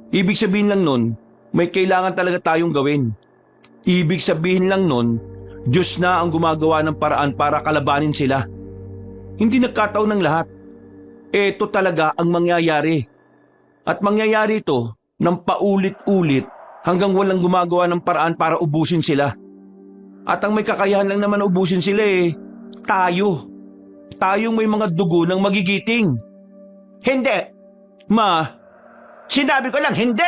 Ibig sabihin lang nun, may kailangan talaga tayong gawin. Ibig sabihin lang nun, Diyos na ang gumagawa ng paraan para kalabanin sila. Hindi nagkataon ng lahat. Ito talaga ang mangyayari. At mangyayari ito ng paulit-ulit hanggang walang gumagawa ng paraan para ubusin sila. At ang may kakayahan lang naman ubusin sila tayo. Tayong may mga dugo ng magigiting. Hindi! Ma, Sinabi ko lang, hindi!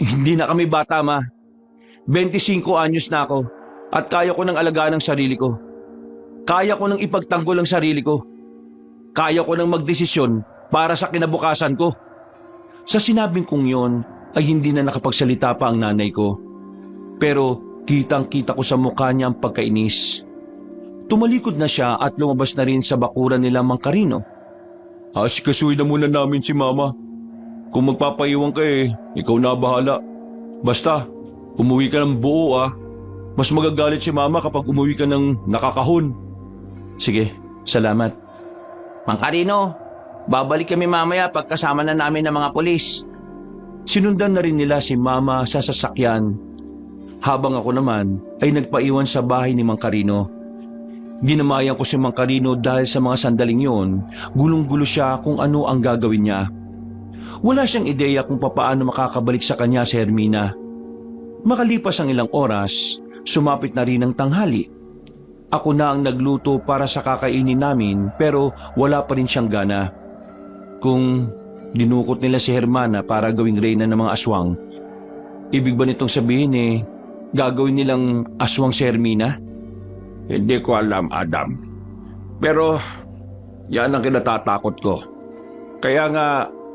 hindi na kami bata, ma. 25 anyos na ako at kaya ko nang alagaan ang sarili ko. Kaya ko nang ipagtanggol ang sarili ko. Kaya ko nang magdesisyon para sa kinabukasan ko. Sa sinabing kong yon ay hindi na nakapagsalita pa ang nanay ko. Pero kitang-kita ko sa mukha niya ang pagkainis. Tumalikod na siya at lumabas na rin sa bakuran nila Mang Carino. Asikasuhin na muna namin si Mama. Kung magpapaiwan ka ikaw na bahala. Basta, umuwi ka ng buo Mas magagalit si Mama kapag umuwi ka ng nakakahon. Sige, salamat. Mang Carino, babalik kami mamaya pagkasama na namin ng mga pulis. Sinundan na rin nila si Mama sa sasakyan, habang ako naman ay nagpaiwan sa bahay ni Mang Carino. Ginamayan ko si Mang Carino dahil sa mga sandaling yon, gulong-gulo siya kung ano ang gagawin niya. Wala siyang ideya kung papaano makakabalik sa kanya si Hermina. Makalipas ang ilang oras, sumapit na rin ang tanghali. Ako na ang nagluto para sa kakainin namin pero wala pa rin siyang gana. Kung dinukot nila si Hermana para gawing reyna ng mga aswang, ibig ba nitong sabihin gagawin nilang aswang si Hermina? Hindi ko alam, Adam. Pero yan ang kinatatakot ko. Kaya nga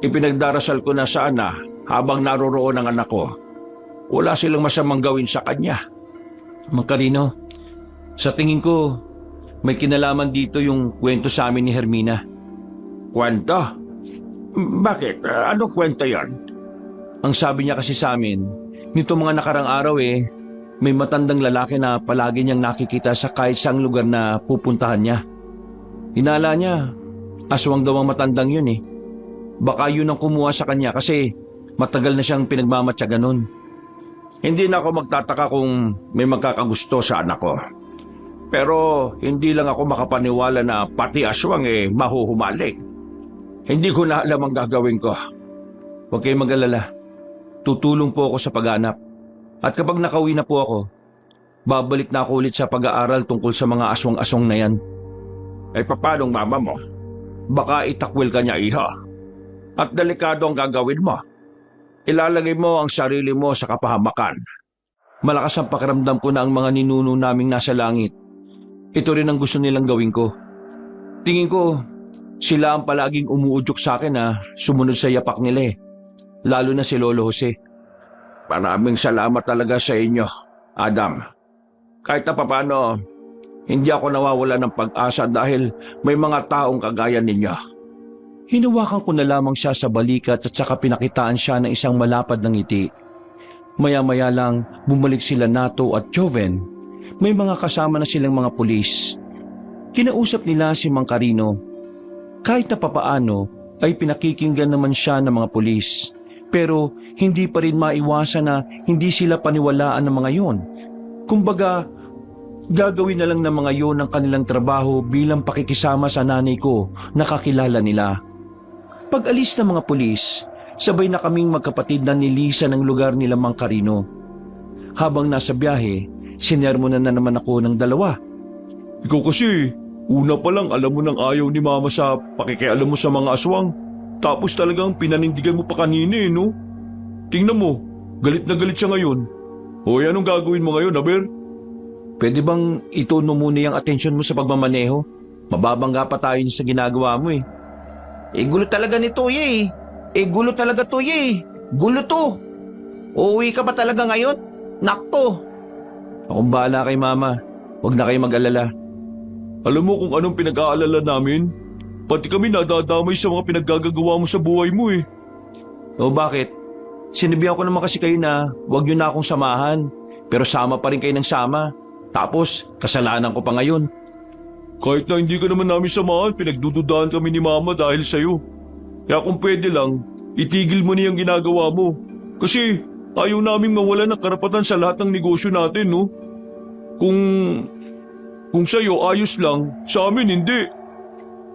ipinagdarasal ko na sana habang naroroon ang anak ko. Wala silang masamang gawin sa kanya. Mang Carino, sa tingin ko, may kinalaman dito yung kwento sa amin ni Hermina. Kwento? Bakit? Anong kwento yan? Ang sabi niya kasi sa amin, nito mga nakarang araw may matandang lalaki na palagi niyang nakikita sa kahit saang lugar na pupuntahan niya. Hinala niya, aswang daw ang matandang yun Baka yun ang kumuha sa kanya kasi matagal na siyang pinagmamatyaga nun. Hindi na ako magtataka kung may magkakagusto sa anak ko. Pero hindi lang ako makapaniwala na pati aswang mahuhumalik. Hindi ko na alam ang gagawin ko. Huwag kayong mag-alala. Tutulong po ako sa paghanap. At kapag nakauwi na po ako, babalik na ako ulit sa pag-aaral tungkol sa mga aswang-aswang na yan. Papanong mama mo? Baka itakwil ka niya, iha. At delikado ang gagawin mo. Ilalagay mo ang sarili mo sa kapahamakan. Malakas ang pakiramdam ko na ang mga ninuno naming nasa langit. Ito rin ang gusto nilang gawin ko. Tingin ko, sila ang palaging umuudyok sa akin na sumunod sa yapak nila Lalo na si Lolo Jose. Maraming salamat talaga sa inyo, Adam. Kahit na papano, hindi ako nawawala ng pag-asa dahil may mga taong kagaya ninyo. Hinawakan ko na lamang siya sa balikat at saka pinakitaan siya ng isang malapad na ngiti. Maya-maya lang bumalik sila Nato at Joven. May mga kasama na silang mga pulis. Kinausap nila si Mang Carino. Kahit na papaano ay pinakikinggan naman siya ng mga pulis. Pero hindi pa rin maiwasan na hindi sila paniwalaan ng mga yon. Kumbaga, gagawin na lang ng mga yon ang kanilang trabaho bilang pakikisama sa nanay ko na kakilala nila. Pag alis ng mga pulis, sabay na kaming magkapatid na nilisan ng lugar nila Mang Carino. Habang nasa biyahe, sinermonan na naman ako ng dalawa. Ikaw kasi, una pa lang alam mo nang ayaw ni Mama sa pakikialam mo sa mga aswang. Tapos talagang pinanindigan mo pa kanina no? Tingnan mo, galit na galit siya ngayon. Hoy, anong gagawin mo ngayon, Aber? Pwede bang itono muna yung atensyon mo sa pagmamaneho? Mababangga pa tayo sa ginagawa mo Gulo talaga ni Toye gulo talaga Toye Gulo to. Uuwi ka pa talaga ngayon? Nakto. Akong bahala kay Mama. Huwag na kayo mag-alala. Alam mo kung anong pinag-aalala namin? Pati kami nadadamay sa mga pinaggagawa mo sa buhay mo O bakit? Sinabihan ko naman kasi kayo na huwag niyo na akong samahan. Pero sama pa rin kayo ng sama. Tapos, kasalanan ko pa ngayon. Kahit na hindi ka naman namin samahan, pinagdududahan kami ni Mama dahil sa'yo. Kaya kung pwede lang, itigil mo niyang ginagawa mo. Kasi ayaw naming mawala ng karapatan sa lahat ng negosyo natin, no? Kung sa'yo ayos lang, sa amin hindi.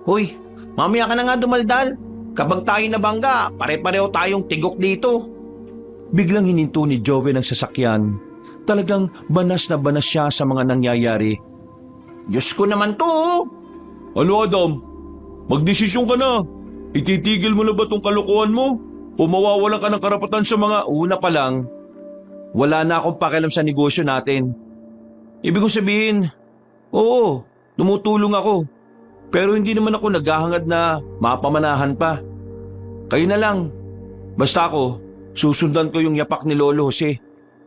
Hoy, mamaya ka na nga dumaldal. Kapag tayo nabangga, pare-pareho tayong tigok dito. Biglang hininto ni Joven ang sasakyan. Talagang banas na banas siya sa mga nangyayari. Diyos ko naman to. Ano Adam? Magdesisyon ka na. Ititigil mo na ba tong kalokohan mo? O mawawalan ka ng karapatan sa mga una pa lang? Wala na akong pakialam sa negosyo natin. Ibig kong sabihin, oo, tumutulong ako. Pero hindi naman ako naghahangad na mapamanahan pa. Kayo na lang. Basta ako, susundan ko yung yapak ni Lolo Jose.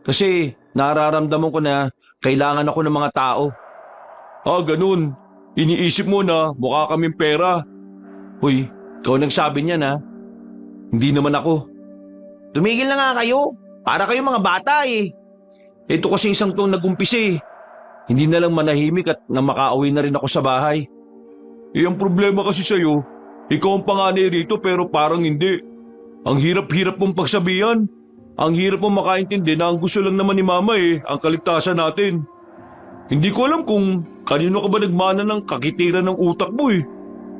Kasi nararamdaman ko na kailangan ako ng mga tao. Ganun. Iniisip mo na mukha kaming pera. Hoy, ikaw nagsabi niyan Hindi naman ako. Tumigil na nga kayo. Para kayo mga bata Ito kasi isang taon nagumpisi. Hindi na lang manahimik at na makauwi na rin ako sa bahay. Ang problema kasi sa'yo, ikaw ang panganay rito pero parang hindi. Ang hirap-hirap mong pagsabihan. Ang hirap mong makaintindi na ang gusto lang naman ni Mama ang kaligtasan natin. Hindi ko alam kung kanino ka ba nagmana ng kakitiran ng utak mo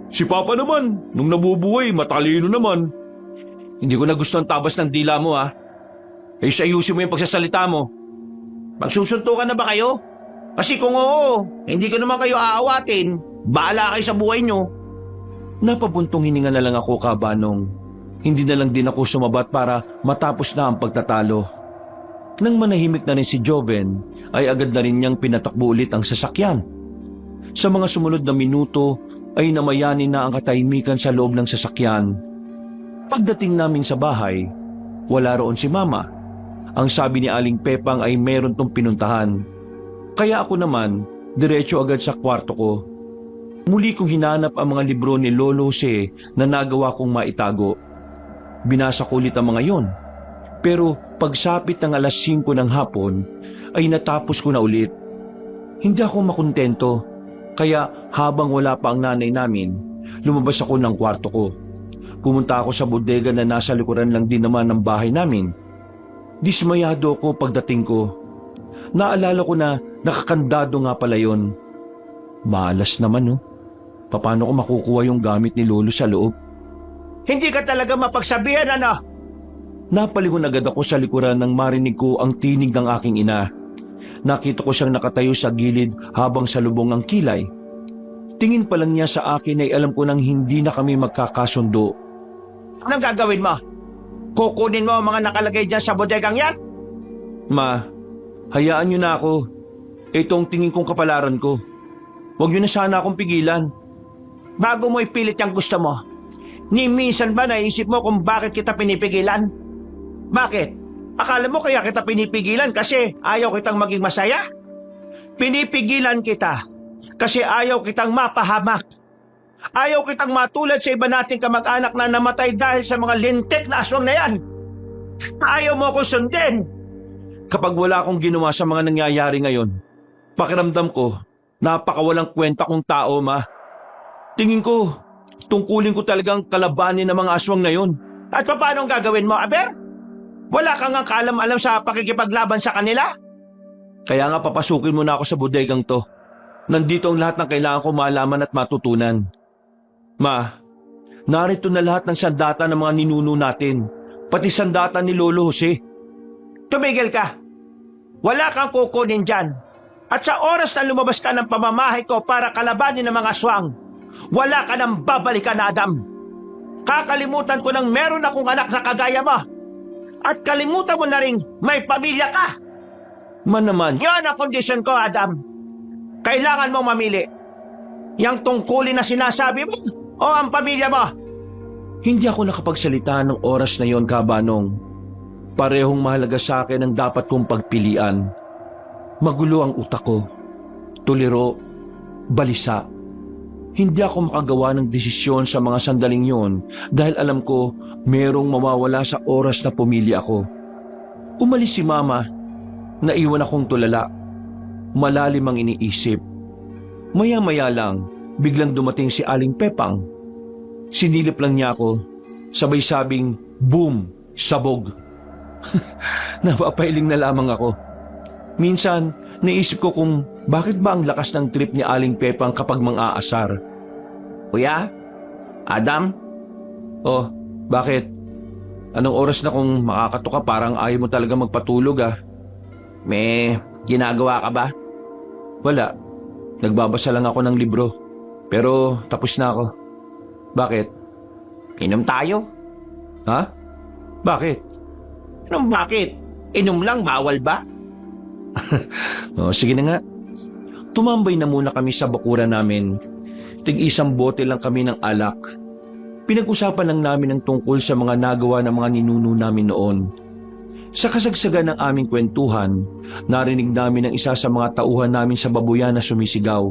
Si Papa naman, nung nabubuhay, matalino naman. Hindi ko na gusto ang tabas ng dila mo ayusin mo yung pagsasalita mo. Magsusuntukan na ba kayo? Kasi kung oo, hindi ko naman kayo aawatin. Bahala kayo sa buhay nyo. Napabuntong hininga na lang ako, Kabanong. Hindi na lang din ako sumabat para matapos na ang pagtatalo. Nang manahimik na rin si Joven, ay agad na rin niyang pinatakbo ulit ang sasakyan. Sa mga sumunod na minuto ay namayanin na ang katahimikan sa loob ng sasakyan. Pagdating namin sa bahay, wala roon si Mama. Ang sabi ni Aling Pepang ay meron tong pinuntahan. Kaya ako naman, diretso agad sa kwarto ko. Muli kong hinanap ang mga libro ni Lolo Jose na nagawa kong maitago. Binasa ko ulit ang mga yon. Pero pagsapit ng alas 5 ng hapon, ay natapos ko na ulit. Hindi ako makontento. Kaya habang wala pa ang nanay namin, lumabas ako ng kwarto ko. Pumunta ako sa bodega na nasa likuran lang din naman ng bahay namin. Dismayado ako pagdating ko. Naalala ko na nakakandado nga pala yon. Malas naman Paano ko makukuha yung gamit ni Lolo sa loob? Hindi ka talaga mapagsabihan, ano? Napalingon agad ako sa likuran nang marinig ko ang tinig ng aking ina. Nakita ko siyang nakatayo sa gilid habang salubong ang kilay. Tingin pa lang niya sa akin ay alam ko nang hindi na kami magkakasundo. Anong gagawin mo? Kukunin mo ang mga nakalagay dyan sa bodegang yan? Ma, hayaan niyo na ako. Ito ang tingin kong kapalaran ko. Huwag niyo na sana akong pigilan. Bago mo ipilit ang gusto mo, ni minsan ba naisip mo kung bakit kita pinipigilan? Bakit? Akala mo kaya kita pinipigilan kasi ayaw kitang maging masaya? Pinipigilan kita kasi ayaw kitang mapahamak. Ayaw kitang matulad sa iba nating kamag-anak na namatay dahil sa mga lintik na aswang na yan. Ayaw mo akong sundin. Kapag wala akong ginawa sa mga nangyayari ngayon, pakiramdam ko, napakawalang kwenta kong tao, Ma. Tingin ko, tungkulin ko talagang kalabanin ng mga aswang na yon. At paano ang gagawin mo, Aber? Wala kang ang kaalam-alam sa pakikipaglaban sa kanila? Kaya nga papasukin mo na ako sa bodegang to. Nandito ang lahat ng kailangan ko malaman at matutunan. Ma, narito na lahat ng sandata ng mga ninuno natin, pati sandata ni Lolo Jose. Tumigil ka. Wala kang kukunin dyan. At sa oras na lumabas ka ng pamamahay ko para kalabanin ng mga aswang, wala ka nang babalikan, Adam. Kakalimutan ko nang meron akong anak na kagaya mo. At kalimutan mo na rin may pamilya ka. Man naman, Yan ang kondisyon ko, Adam. Kailangan mong mamili. Yang tungkulin na sinasabi mo o ang pamilya mo? hindi ako nakapagsalita ng oras na yon, Kabanong. Parehong mahalaga sa akin ang dapat kong pagpilian. Magulo ang utak ko. Tuliro, balisa. Hindi ako makagawa ng desisyon sa mga sandaling yon dahil alam ko merong mawawala sa oras na pumili ako. Umalis si Mama. Naiwan akong tulala. Malalim ang iniisip. Maya-maya lang, biglang dumating si Aling Pepang. Sinilip lang niya ako. Sabay sabing, boom, sabog. Napapailing na lamang ako. Minsan, naisip ko kung bakit ba ang lakas ng trip ni Aling Pepang kapag mang-aasar. Kuya? Adam? Oh, bakit? Anong oras na kung makakatuka parang ayaw mo talaga magpatulog May ginagawa ka ba? Wala. Nagbabasa lang ako ng libro. Pero tapos na ako. Bakit? Inom tayo. Ha? Bakit? Anong bakit? Inom lang, bawal ba? Oh, sige na nga. Tumambay na muna kami sa bakuran namin. Tig-isang bote lang kami ng alak. Pinag-usapan lang namin ang tungkol sa mga nagawa ng mga ninuno namin noon. Sa kasagsagan ng aming kwentuhan, narinig namin ang isa sa mga tauhan namin sa babuyan na sumisigaw.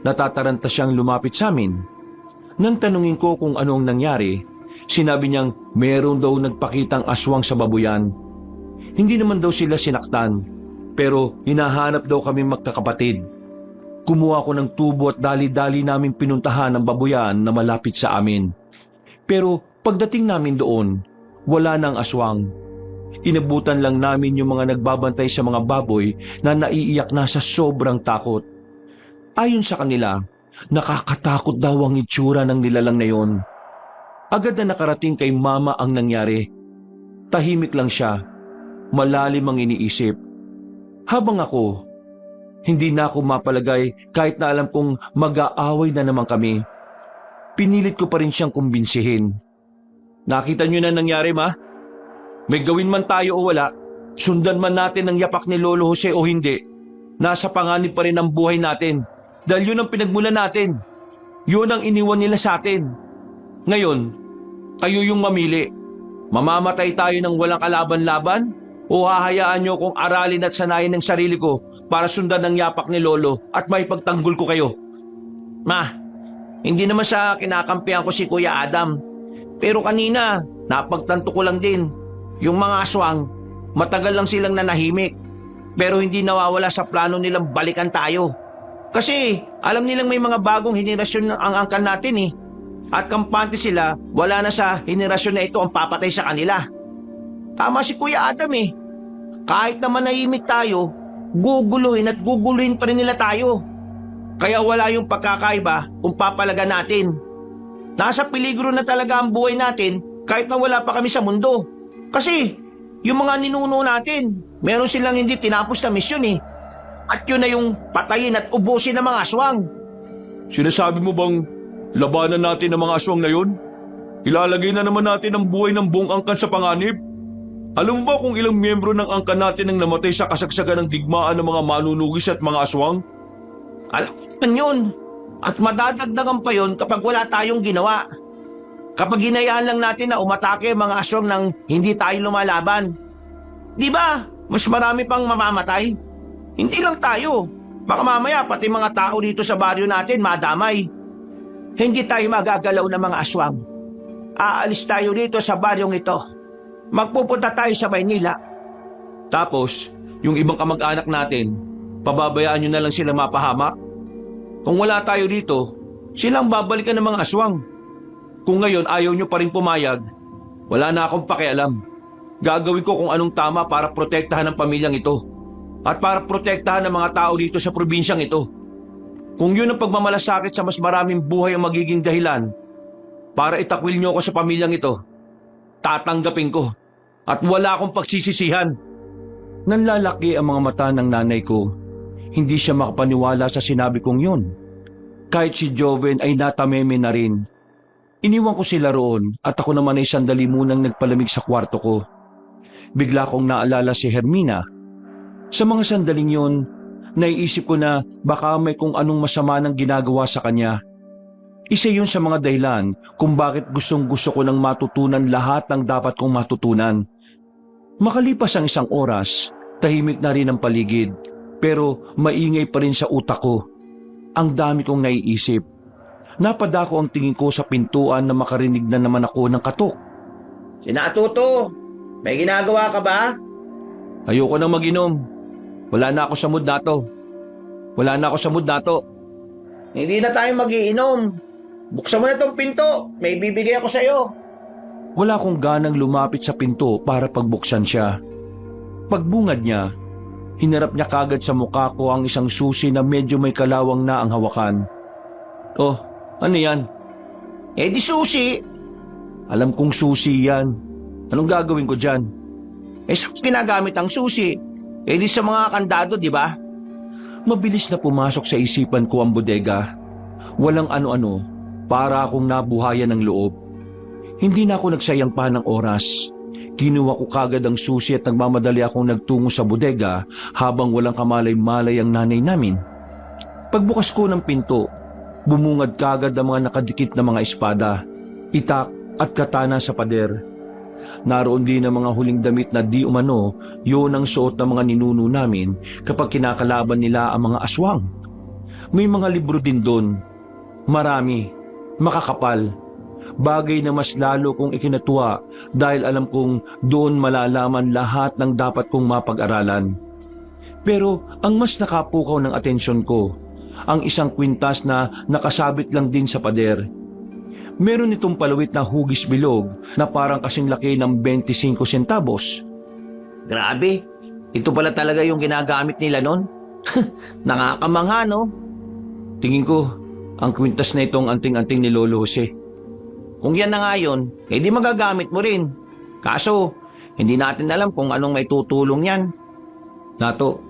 Natataranta siyang lumapit sa amin. Nang tanungin ko kung ano ang nangyari, sinabi niyang meron daw nagpakitang aswang sa babuyan. Hindi naman daw sila sinaktan, Pero hinahanap daw kami magkakapatid. Kumuha ko ng tubo at dali-dali namin pinuntahan ang babuyan na malapit sa amin. Pero pagdating namin doon, wala nang aswang. Inabutan lang namin yung mga nagbabantay sa mga baboy na naiiyak na sa sobrang takot. Ayon sa kanila, nakakatakot daw ang itsura ng nilalang na yon. Agad na nakarating kay Mama ang nangyari. Tahimik lang siya, malalim ang iniisip. Habang ako, hindi na ako mapalagay kahit na alam kong mag-aaway na naman kami. Pinilit ko pa rin siyang kumbinsihin. Nakita niyo na nangyari, Ma? May gawin man tayo o wala, sundan man natin ang yapak ni Lolo Jose o hindi, nasa panganib pa rin ang buhay natin dahil yun ang pinagmulan natin. Yun ang iniwan nila sa atin. Ngayon, kayo yung mamili. Mamamatay tayo ng walang kalaban-laban o hahayaan nyo kong aralin at sanayin ng sarili ko para sundan ang yapak ni Lolo at may pagtanggol ko kayo? Ma, hindi naman sa kinakampihan ko si Kuya Adam. Pero kanina, napagtanto ko lang din. Yung mga aswang, matagal lang silang nanahimik. Pero hindi nawawala sa plano nilang balikan tayo. Kasi alam nilang may mga bagong henerasyon ang angkan natin eh. At kampante sila, wala na sa henerasyon na ito ang papatay sa kanila. Tama si Kuya Adam eh. Kahit na manahimik tayo, guguluhin at guguluhin pa rin nila tayo. Kaya wala yung pagkakaiba kung papalagan natin. Nasa peligro na talaga ang buhay natin kahit na wala pa kami sa mundo. Kasi yung mga ninuno natin, meron silang hindi tinapos na misyon eh. At yun na yung patayin at ubusin ng mga aswang. Sinasabi mo bang labanan natin ang mga aswang na yun? Ilalagay na naman natin ang buhay ng buong angkan sa panganib? Alam mo ba kung ilang miyembro ng angkan natin ang namatay sa kasagsagan ng digmaan ng mga manunugis at mga aswang? Alam naman yun. At madadagdagan pa yun kapag wala tayong ginawa. Kapag hinayaan lang natin na umatake ang mga aswang nang hindi tayo lumalaban. Di ba? Mas marami pang mamamatay. Hindi lang tayo. Baka mamaya pati mga tao dito sa baryo natin madamay. Hindi tayo magagalaw ng mga aswang. Aalis tayo dito sa baryong ito. Magpupunta tayo sa Maynila. Tapos, yung ibang kamag-anak natin, pababayaan nyo na lang sila mapahamak? Kung wala tayo dito, silang babalikan ng mga aswang. Kung ngayon ayaw nyo pa rin pumayag, wala na akong pakialam. Gagawin ko kung anong tama para protektahan ang pamilyang ito at para protektahan ang mga tao dito sa probinsyang ito. Kung yun ang pagmamalasakit sa mas maraming buhay ang magiging dahilan para itakwil nyo ako sa pamilyang ito, tatanggapin ko at wala akong pagsisisihan. Nanlalaki ang mga mata ng nanay ko. Hindi siya makapaniwala sa sinabi kong yun. Kahit si Joven ay natameme na rin. Iniwan ko sila roon at ako naman ay sandali munang nagpalamig sa kwarto ko. Bigla kong naalala si Hermina. Sa mga sandaling yun, naiisip ko na baka may kung anong masama nang ginagawa sa kanya. Isa yun sa mga dahilan kung bakit gustong-gusto ko nang matutunan lahat ng dapat kong matutunan. Makalipas ang isang oras, tahimik na rin ang paligid, pero maingay pa rin sa utak ko. Ang dami kong naiisip. Napadako ang tingin ko sa pintuan na makarinig na naman ako ng katok. Sinatuto, may ginagawa ka ba? Ayoko nang mag-inom. Wala na ako sa mood nato. Hindi na tayo mag-iinom. Buksan mo na tong pinto, may bibigay ako sa'yo. Wala akong ganang lumapit sa pinto para pagbuksan siya. Pagbungad niya, hinarap niya kagad sa mukha ko ang isang susi na medyo may kalawang na ang hawakan. Oh, ano yan? Eh di susi. Alam kong susi yan. Anong gagawin ko dyan? Eh saan ginagamit ang susi? Eh di sa mga kandado, di ba? Mabilis na pumasok sa isipan ko ang bodega. Walang ano-ano, para akong nabuhayan ng loob. Hindi na ako nagsayang pa ng oras. Kinuha ko kagad ang susi at nagmamadali akong nagtungo sa bodega habang walang kamalay-malay ang nanay namin. Pagbukas ko ng pinto, bumungad kagad ang mga nakadikit na mga espada, itak at katana sa pader. Naroon din ang mga huling damit na di umano yun ang suot ng mga ninuno namin kapag kinakalaban nila ang mga aswang. May mga libro din doon. Marami, makakapal. Bagay na mas lalo kong ikinatuwa dahil alam kong doon malalaman lahat ng dapat kong mapag-aralan. Pero ang mas nakapukaw ng atensyon ko, ang isang kwintas na nakasabit lang din sa pader. Meron itong palawit na hugis bilog na parang kasing laki ng 25 centavos. Grabe, ito pala talaga yung ginagamit nila nun. Nakakamangha, no? Tingin ko, ang kwintas na itong anting-anting ni Lolo Jose. Kung yan na nga yun, di magagamit mo rin. Kaso, hindi natin alam kung anong may tutulong yan. Nato,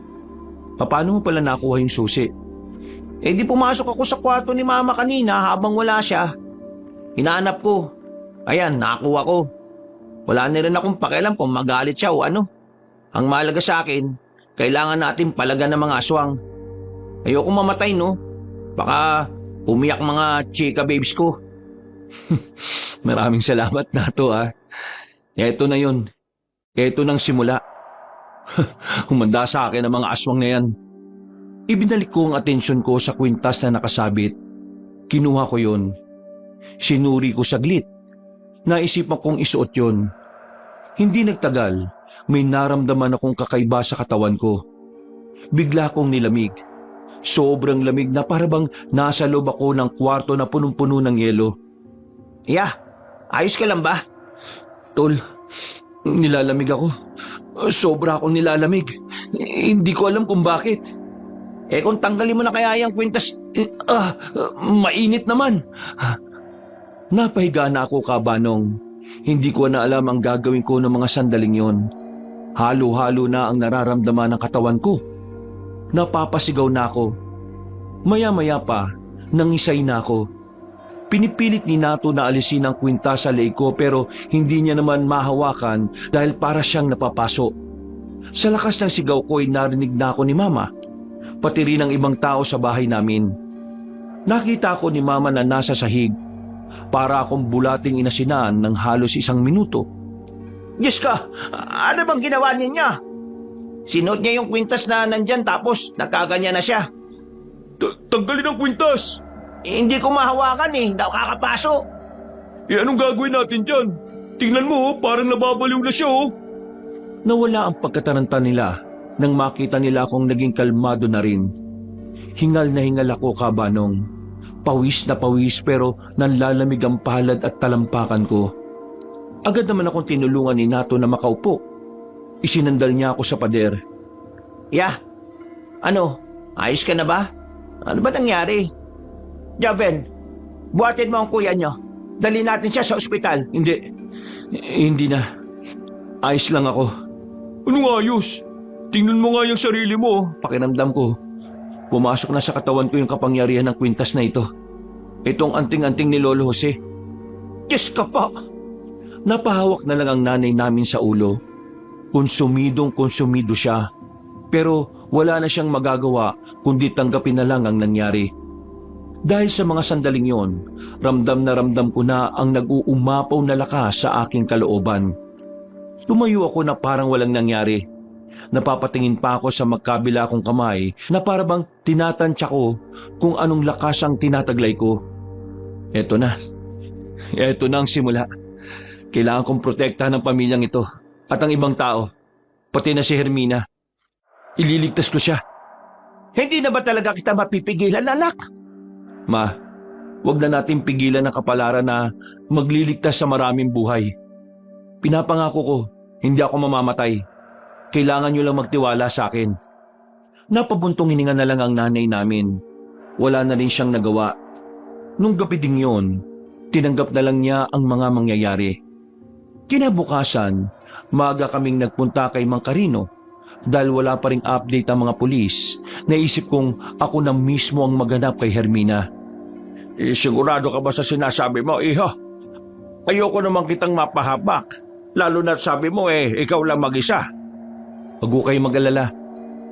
paano mo pala nakuha yung susi? Di pumasok ako sa kwarto ni Mama kanina habang wala siya. Hinahanap ko. Ayan, nakakuha ko. Wala na rin akong pakialam kung magalit siya o ano. Ang mahalaga sa akin, kailangan natin palagan ng mga aswang. Ayoko mamatay, no? Baka umiyak mga chika babes ko. Maraming salamat, Nato, ha. Eto na yun. Eto nang simula. Humanda sa akin ang mga aswang na yan. Ibinalik ko ang atensyon ko sa kwintas na nakasabit. Kinuha ko yun. Sinuri ko saglit. Naisipan kong isuot yun. Hindi nagtagal, may naramdaman akong kakaiba sa katawan ko. Bigla kong nilamig. Sobrang lamig na parabang nasa loob ako ng kwarto na punong-puno ng yelo. Ayos ka lang ba? Tol, nilalamig ako. Sobra akong nilalamig. Hindi ko alam kung bakit. Kung tanggalin mo na kaya yung kwintas. Mainit naman. Napahiga na ako, Kabanong. Hindi ko na alam ang gagawin ko ng mga sandaling yon. Halo-halo na ang nararamdaman ng katawan ko. Napapasigaw na ako. Maya-maya pa, nangisay na ako. Pinipilit ni Nato na alisin ang kwintas sa leeg ko pero hindi niya naman mahawakan dahil para siyang napapaso. Sa lakas ng sigaw ko ay narinig na ako ni Mama. Pati rin ang ibang tao sa bahay namin. Nakita ko ni Mama na nasa sahig. Para akong bulating inasinan ng halos 1 minuto. Diyos ka, ano bang ginawa niya? Sinuot niya yung kwintas na nandyan tapos nagkaganya na siya. Tanggalin ang kwintas! Hindi ko mahawakan nakakapaso. Anong gagawin natin dyan? Tingnan mo, parang nababaliw na siya Nawala ang pagkataranta nila nang makita nila akong naging kalmado na rin. Hingal na hingal ako, Kabanong. Pawis na pawis pero nanlalamig ang palad at talampakan ko. Agad naman akong tinulungan ni Nato na makaupo. Isinandal niya ako sa pader. Ano? Ayos ka na ba? Ano ba nangyari? Javen, buhatin mo ang kuya niyo. Dali natin siya sa ospital. Hindi na. Ayos lang ako. Anong ayos? Tingnan mo nga yung sarili mo. Pakiramdam ko. Pumasok na sa katawan ko yung kapangyarihan ng kwintas na ito. Itong anting-anting ni Lolo Jose. Diyos ka po! Napahawak na lang ang nanay namin sa ulo. Konsumido siya. Pero wala na siyang magagawa kundi tanggapin na lang ang nangyari. Dahil sa mga sandaling yon, ramdam na ramdam ko na ang nag-uumapaw na lakas sa aking kalooban. Tumayo ako na parang walang nangyari. Napapatingin pa ako sa magkabila kong kamay na parabang tinatansya ko kung anong lakas ang tinataglay ko. Eto na ang simula. Kailangan kong protektahan ang pamilyang ito at ang ibang tao, pati na si Hermina. Ililigtas ko siya. Hindi na ba talaga kita mapipigilan, anak? Ma, wag na natin pigilan ang kapalaran na magliligtas sa maraming buhay. Pinapangako ko, hindi ako mamamatay. Kailangan niyo lang magtiwala sa akin. Napabuntong hininga na lang ang nanay namin. Wala na rin siyang nagawa. Nung gabi ding yun, tinanggap na lang niya ang mga mangyayari. Kinabukasan, maaga kaming nagpunta kay Mang Carino. Dahil wala pa ring update ang mga pulis, naisip kong ako na mismo ang maghanap kay Hermina. Sigurado ka ba sa sinasabi mo, iho? Ayoko naman kitang mapahabak. Lalo na sabi mo ikaw lang mag-isa. Huwag ko kayo mag-alala.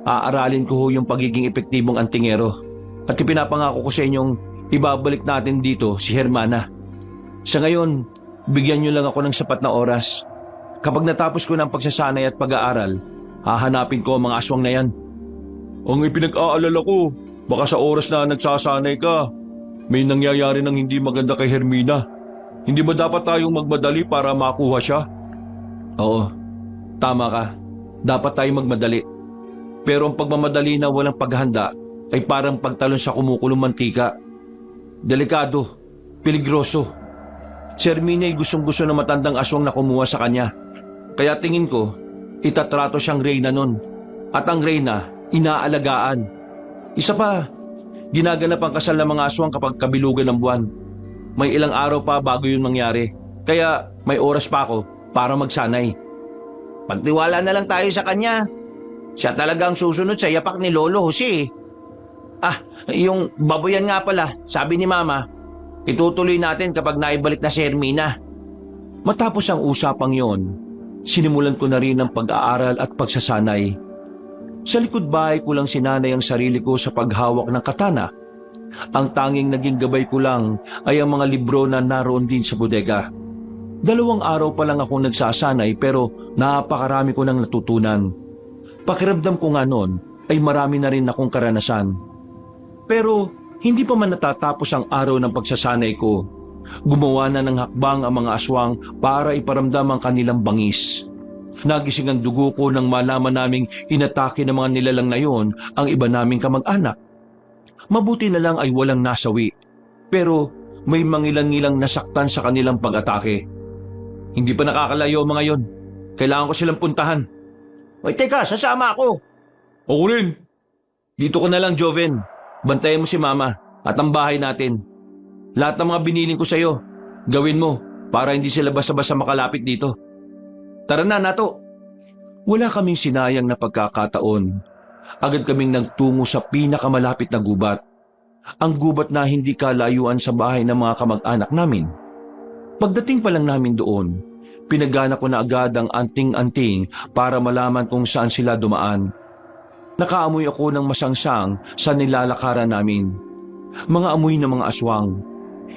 Aaralin ko yung pagiging epektibong antingero. At ipinapangako ko sa inyong ibabalik natin dito si Hermana. Sa ngayon, bigyan niyo lang ako ng sapat na oras. Kapag natapos ko ng pagsasanay at pag-aaral, hahanapin ko ang mga aswang na yan. Ang ipinag-aalala ko, baka sa oras na nagsasanay ka, may nangyayari ng hindi maganda kay Hermina. Hindi ba dapat tayong magmadali para makuha siya? Oo, tama ka. Dapat tayong magmadali. Pero ang pagmamadali na walang paghahanda ay parang pagtalon sa kumukulong mantika. Delikado, peligroso. Si Herminia ay gustong-gusto ng matandang aswang na kumuha sa kanya. Kaya tingin ko, itatrato siyang reyna nun. At ang reyna, inaalagaan. Isa pa, ginaganap ang kasal ng mga aswang kapag kabilugan ng buwan. May ilang araw pa bago yun mangyari. Kaya may oras pa ako para magsanay. Pagtiwala na lang tayo sa kanya. Siya talaga ang susunod sa yapak ni Lolo Jose. Yung baboyan nga pala, sabi ni Mama, itutuloy natin kapag naibalik na si Hermina. Matapos ang usapang yon, sinimulan ko na rin ang pag-aaral at pagsasanay. Sa likod bahay ko lang sinanay ang sarili ko sa paghawak ng katana. Ang tanging naging gabay ko lang ay ang mga libro na naroon din sa bodega. 2 araw pa lang akong nagsasanay pero napakarami ko nang natutunan. Pakiramdam ko nga noon ay marami na rin akong karanasan. Pero hindi pa man natatapos ang araw ng pagsasanay ko. Gumawa na ng hakbang ang mga aswang para iparamdam ang kanilang bangis. Nagising ang dugo ko nang malaman naming inatake ng mga nilalang na yon ang iba naming kamag-anak. Mabuti na lang ay walang nasawi, pero may mangilang-ilang nasaktan sa kanilang pag-atake. Hindi pa nakakalayo mga yon. Kailangan ko silang puntahan. Hoy, teka, sasama ako. Ako rin. Dito ko na lang, Joven. Bantayan mo si Mama at ang bahay natin. Lahat ng mga biniling ko sa'yo, gawin mo para hindi sila basta-basta makalapit dito. Tara na, Nato. Wala kaming sinayang na pagkakataon. Agad kaming nagtungo sa pinakamalapit na gubat. Ang gubat na hindi kalayuan sa bahay ng mga kamag-anak namin. Pagdating pa lang namin doon, pinagana ko na agad ang anting-anting para malaman kung saan sila dumaan. Nakaamoy ako ng masangsang sa nilalakaran namin. Mga amoy ng mga aswang.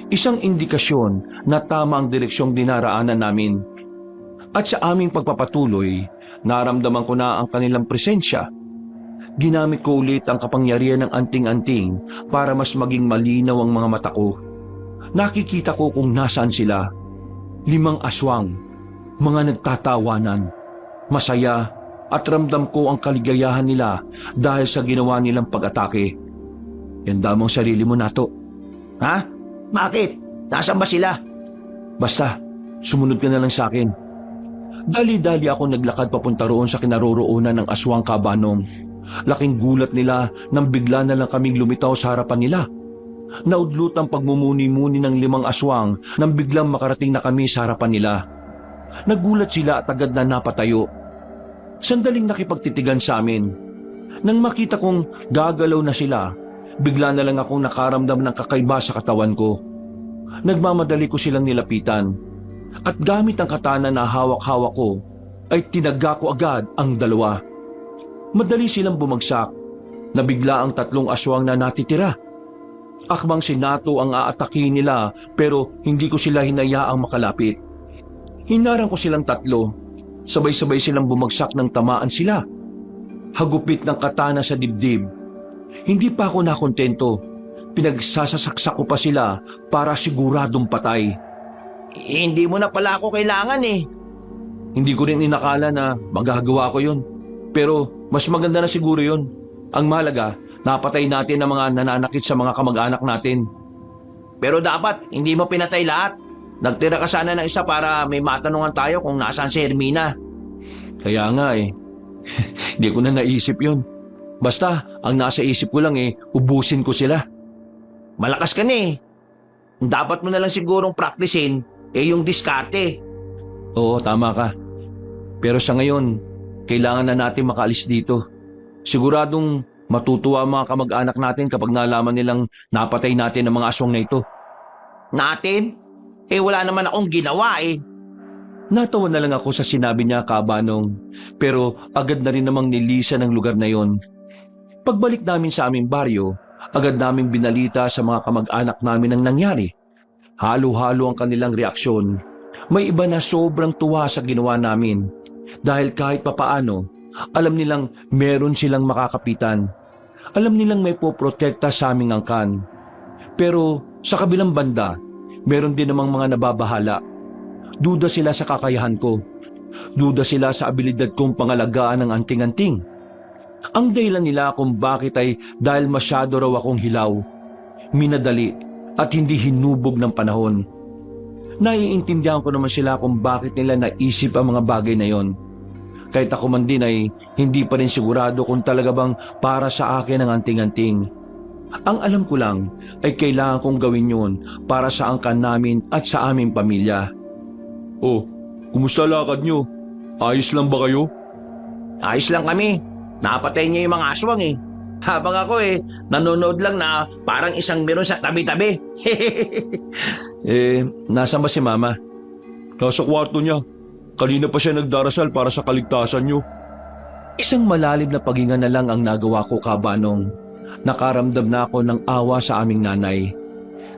Isang indikasyon na tama ang direksyong dinaraanan namin. At sa aming pagpapatuloy, naramdaman ko na ang kanilang presensya. Ginamit ko ulit ang kapangyarihan ng anting-anting para mas maging malinaw ang mga mata ko. Nakikita ko kung nasaan sila. 5 aswang, mga nagtatawanan, masaya at ramdam ko ang kaligayahan nila dahil sa ginawa nilang pag-atake. Yanda mo ang sarili mo, Nato. Ha? Bakit? Nasaan ba sila? Basta, sumunod ka na lang sa akin. Dali-dali ako naglakad papunta roon sa kinaroroonan ng aswang kabanong. Laking gulat nila nang bigla na lang kaming lumitaw sa harapan nila. Naudlot ang pagmumuni-muni ng 5 aswang nang biglang makarating na kami sa harapan nila. Nagulat sila at agad na napatayo. Sandaling nakipagtitigan sa amin. Nang makita kong gagalaw na sila, bigla na lang akong nakaramdam ng kakaiba sa katawan ko. Nagmamadali ko silang nilapitan. At gamit ang katana na hawak-hawak ko, ay tinaga ko agad ang 2. Madali silang bumagsak. Nabigla ang 3 aswang na natitira. Akmang si Nato ang aatakihin nila pero hindi ko sila hinayaang makalapit. Hinarang ko silang 3. Sabay-sabay silang bumagsak ng tamaan sila. Hagupit ng katana sa dibdib. Hindi pa ako nakontento. Pinagsasasaksak ko pa sila para siguradong patay. Hindi mo na pala ako kailangan eh. Hindi ko rin inakala na magagawa ko yun. Pero mas maganda na siguro yun. Ang mahalaga, napatay natin ang mga nananakit sa mga kamag-anak natin. Pero dapat, hindi mo pinatay lahat. Nagtira ka sana ng isa para may matanungan tayo kung nasaan si Hermina. Kaya nga eh. Hindi ko na naisip yun. Basta, ang nasa isip ko lang ubusin ko sila. Malakas ka na eh. Dapat mo na lang sigurong praktisin yung diskarte. Oo, tama ka. Pero sa ngayon, kailangan na natin makaalis dito. Siguradong matutuwa ang mga kamag-anak natin kapag nalaman nilang napatay natin ang mga aswang na ito. Natin? Wala naman akong ginawa eh. Natawa na lang ako sa sinabi niya, Kabanong. Pero agad na rin namang nilisan ang lugar na yon. Pagbalik namin sa aming baryo, agad naming binalita sa mga kamag-anak namin ang nangyari. Halo-halo ang kanilang reaksyon. May iba na sobrang tuwa sa ginawa namin. Dahil kahit papaano, alam nilang meron silang makakapitan. Alam nilang may poprotekta sa aming angkan. Pero sa kabilang banda, meron din namang mga nababahala. Duda sila sa kakayahan ko. Duda sila sa abilidad kong pangalagaan ng anting-anting. Ang dahilan nila kung bakit ay dahil masyado raw akong hilaw, minadali at hindi hinubog ng panahon. Naiintindihan ko naman sila kung bakit nila naisip ang mga bagay na yon. Kahit ako man din ay hindi pa rin sigurado kung talaga bang para sa akin ang anting-anting. Ang alam ko lang ay kailangan kong gawin yun para sa angkan namin at sa aming pamilya. Oh, kumusta lakad nyo? Ayos lang ba kayo? Ayos lang kami. Napatay niya yung mga aswang eh. Habang ako nanonood lang na parang isang meron sa tabi-tabi. Nasaan ba si Mama? Nasa kwarto niya. Kanina pa siya nagdarasal para sa kaligtasan nyo. Isang malalim na paghinga na lang ang nagawa ko, Kabanong. Nakaramdam na ako ng awa sa aming nanay.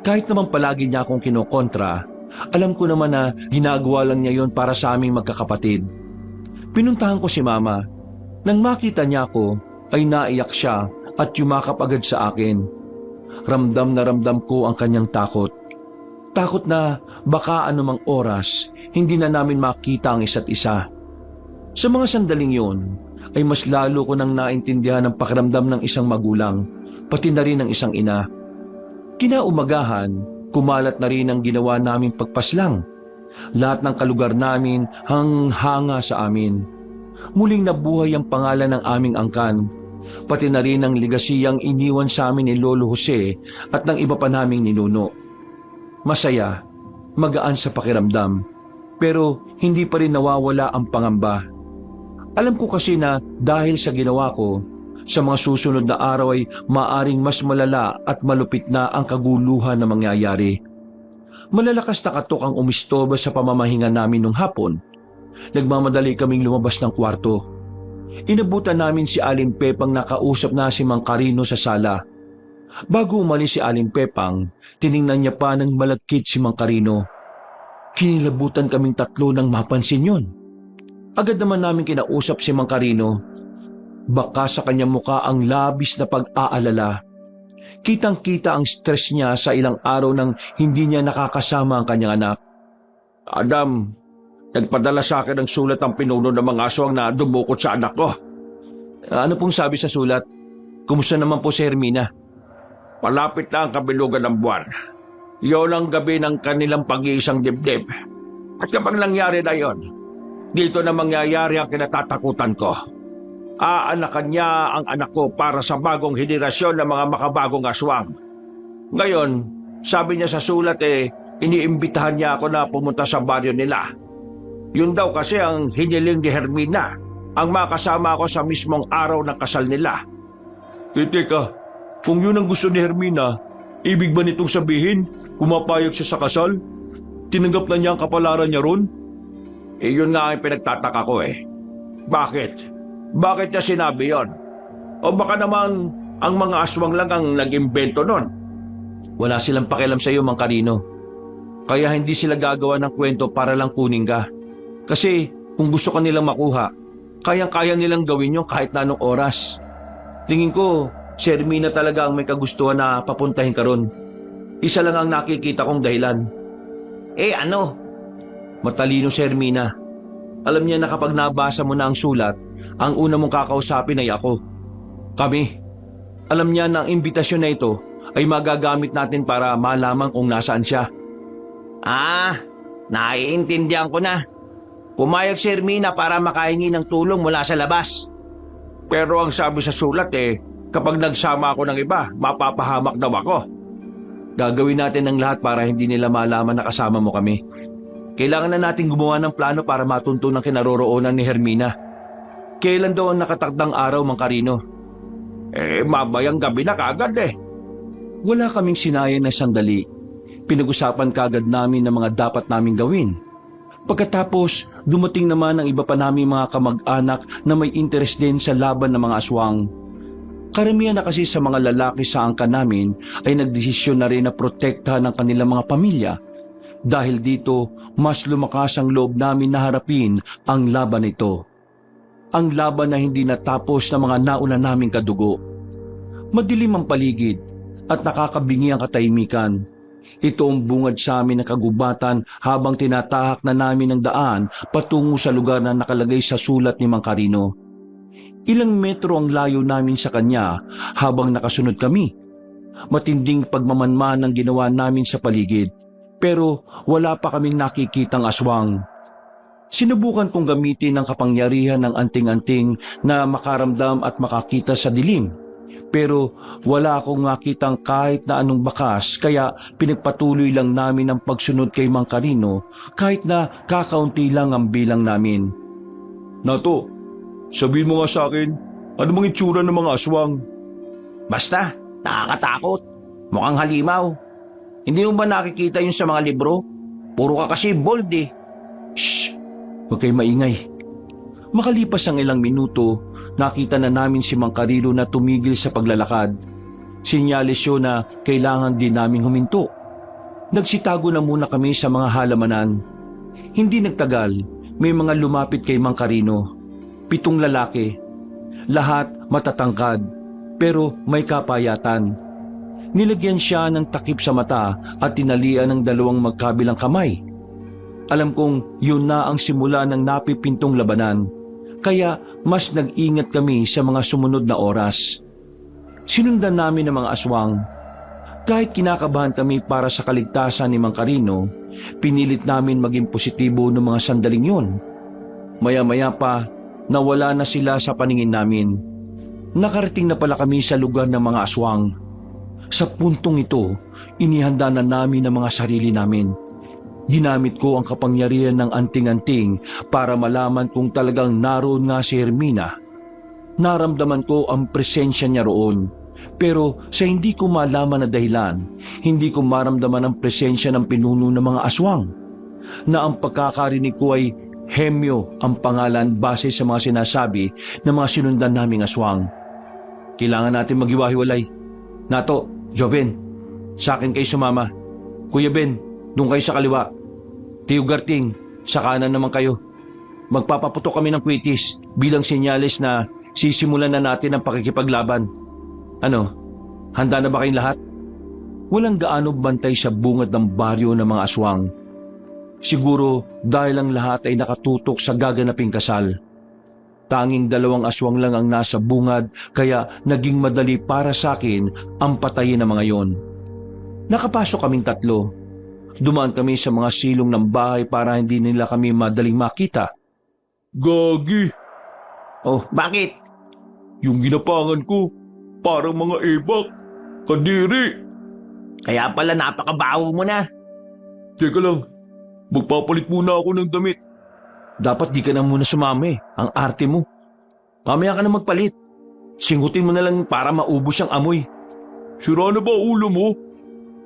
Kahit naman palagi niya akong kinokontra, alam ko naman na ginagawa lang niya yon para sa aming magkakapatid. Pinuntahan ko si Mama. Nang makita niya ako, ay naiyak siya at yumakap agad sa akin. Ramdam na ramdam ko ang kanyang takot. Takot na baka anumang oras, hindi na namin makita ang isa't isa. Sa mga sandaling yun, ay mas lalo ko nang naintindihan ang pakiramdam ng isang magulang, pati na rin ng isang ina. Kinaumagahan, kumalat na rin ang ginawa naming pagpaslang. Lahat ng kalugar namin hanga sa amin. Muling nabuhay ang pangalan ng aming angkan, pati na rin ang legasiyang iniwan sa amin ni Lolo Jose at ng iba pa naming ninuno. Masaya, magaan sa pakiramdam, pero hindi pa rin nawawala ang pangamba. Alam ko kasi na dahil sa ginawa ko, sa mga susunod na araw ay maaring mas malala at malupit na ang kaguluhan na mangyayari. Malalakas na katok ang umistorbo sa pamamahinga namin nung hapon. Nagmamadali kaming lumabas ng kwarto. Inabutan namin si Aling Pepang na kausap na si Mang Carino sa sala. Bago umalis si Aling Pepang, tiningnan niya pa ng malagkit si Mang Carino. Kinilabutan kaming tatlo nang mapansin yun. Agad naman namin kinausap si Mang Carino. Baka sa kanyang muka ang labis na pag-aalala. Kitang-kita ang stress niya sa ilang araw nang hindi niya nakakasama ang kanyang anak. Adam, nagpadala sa akin ng sulat ang pinuno ng mga aswang na dumukot sa anak ko. Ano pong sabi sa sulat? Kumusta naman po si Hermina? Palapit na ang kabilugan ng buwan. Iyon ang gabi ng kanilang pag-iisang dibdib. At kapag nangyari na yon, dito na mangyayari ang kinatatakutan ko. Aanakan niya ang anak ko para sa bagong henerasyon ng mga makabagong aswang. Ngayon, sabi niya sa sulat iniimbitahan niya ako na pumunta sa baryo nila. Yun daw kasi ang hiniling ni Hermina, ang makasama ako sa mismong araw ng kasal nila. Teka, kung yun ang gusto ni Hermina, ibig ba nitong sabihin, pumapayag siya sa kasal? Tinanggap na niya ang kapalaran niya ron? Yun nga ang pinagtataka ko Bakit? Bakit niya sinabi yon? O baka naman ang mga aswang lang ang nag-imbento nun? Wala silang pakialam sa iyo, Mang Carino. Kaya hindi sila gagawa ng kwento para lang kunin ka. Kasi kung gusto ka nilang makuha, kayang-kaya nilang gawin yun kahit na anong oras. Tingin ko, si Hermina talaga ang may kagustuhan na papuntahin ka ron. Isa lang ang nakikita kong dahilan. Ano? Matalino si Hermina. Alam niya na kapag nabasa mo na ang sulat, ang una mong kakausapin ay ako. Kami. Alam niya na ang imbitasyon na ito ay magagamit natin para malaman kung nasaan siya. Naiintindihan ko na. Pumayag si Hermina para makahingi ng tulong mula sa labas. Pero ang sabi sa sulat kapag nagsama ako ng iba, mapapahamak daw ako. Gagawin natin ang lahat para hindi nila malaman na kasama mo kami. Kailangan na natin gumawa ng plano para matunto ng kinaroroonan ni Hermina. Kailan daw ang nakatakdang araw, Mang Carino? Mamayang gabi na kagad Wala kaming sinayang na sandali. Pinag-usapan kagad namin ang mga dapat naming gawin. Pagkatapos, dumating naman ang iba pa naming mga kamag-anak na may interes din sa laban ng mga aswang. Karamihan na kasi sa mga lalaki sa angkan namin ay nagdesisyon na rin na protektahan ang kanilang mga pamilya. Dahil dito, mas lumakas ang loob namin na harapin ang laban ito. Ang laban na hindi natapos ng mga nauna naming kadugo. Madilim ang paligid at nakakabingi ang katahimikan. Ito ang bungad sa amin ng kagubatan habang tinatahak na namin ang daan patungo sa lugar na nakalagay sa sulat ni Mang Carino. Ilang metro ang layo namin sa kanya habang nakasunod kami. Matinding pagmamanman ang ginawa namin sa paligid, pero wala pa kaming nakikitang aswang. Sinubukan kong gamitin ang kapangyarihan ng anting-anting na makaramdam at makakita sa dilim. Pero wala akong nakitang kahit na anong bakas, kaya pinagpatuloy lang namin ang pagsunod kay Mang Carino kahit na kakaunti lang ang bilang namin. Nato, sabihin mo nga sa akin, ano mang itsura ng mga aswang? Basta, nakakatakot. Mukhang halimaw. Hindi mo ba nakikita yun sa mga libro? Puro ka kasi bold eh. Shh! Huwag kayo maingay. Makalipas ang ilang minuto, nakita na namin si Mang Carino na tumigil sa paglalakad. Sinyalis yun na kailangan din naming huminto. Nagsitago na muna kami sa mga halamanan. Hindi nagtagal, may mga lumapit kay Mang Carino. 7 lalaki. Lahat matatangkad, pero may kapayatan. Nilagyan siya ng takip sa mata at tinalian ng 2 magkabilang kamay. Alam kong yun na ang simula ng napipintong labanan, kaya mas nag-ingat kami sa mga sumunod na oras. Sinundan namin ang mga aswang. Kahit kinakabahan kami para sa kaligtasan ni Mang Carino, pinilit namin maging positibo noong mga sandaling yun. Maya-maya pa, nawala na sila sa paningin namin. Nakarating na pala kami sa lugar ng mga aswang. Sa puntong ito, inihanda na namin ang mga sarili namin. Ginamit ko ang kapangyarihan ng anting-anting para malaman kung talagang naroon nga si Hermina. Naramdaman ko ang presensya niya roon. Pero sa hindi ko malaman na dahilan, hindi ko maramdaman ang presensya ng pinuno ng mga aswang. Na ang pagkakarinig ko ay Hemyo ang pangalan base sa mga sinasabi ng mga sinundan naming aswang. Kailangan natin maghiwa-hiwalay. Nato, Joven, sa akin kayo sumama. Kuya Ben, doon kayo sa kaliwa. Tiyo Garting, sa kanan naman kayo. Magpapaputok kami ng kwitis bilang senyales na sisimulan na natin ang pakikipaglaban. Ano, handa na ba kayong lahat? Walang gaano bantay sa bungad ng baryo ng mga aswang. Siguro dahil ang lahat ay nakatutok sa gaganaping kasal. Tanging 2 aswang lang ang nasa bungad, kaya naging madali para sa akin ang patayin ng mga yon. Nakapasok kaming 3. Dumaan kami sa mga silong ng bahay para hindi nila kami madaling makita. Gagi, Oh, bakit? yung ginapangan ko, parang mga ebak. Kadiri. Kaya pala napakabaho mo na. Teka lang, magpapalit muna ako ng damit. Dapat di ka na muna sumama ang arte mo. Mamaya ka na magpalit. Singutin mo na lang para maubos ang amoy. Sira na ba ulo mo?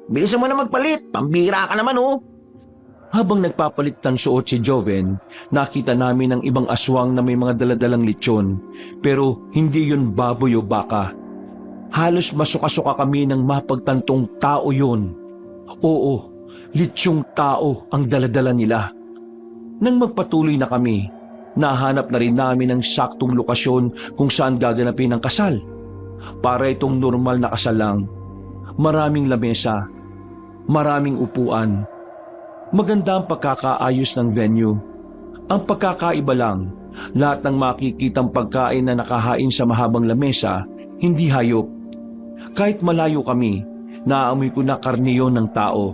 Bilisan mo na magpalit. Pambira ka naman oh. Habang nagpapalit ng suot si Joven, nakita namin ang ibang aswang na may mga daladalang lechon. Pero hindi yun baboy o baka. Halos masuka-suka kami ng mapagtantong tao yun. Oo, litsyong tao ang daladala nila. Nang magpatuloy na kami, nahanap na rin namin ang saktong lokasyon kung saan gaganapin ang kasal. Para itong normal na kasal lang. Maraming lamesa, maraming upuan. Maganda ang pagkakaayos ng venue. Ang pagkakaiba lang, lahat ng makikitang pagkain na nakahain sa mahabang lamesa, hindi hayop. Kahit malayo kami, naaamoy ko na karniyon ng tao.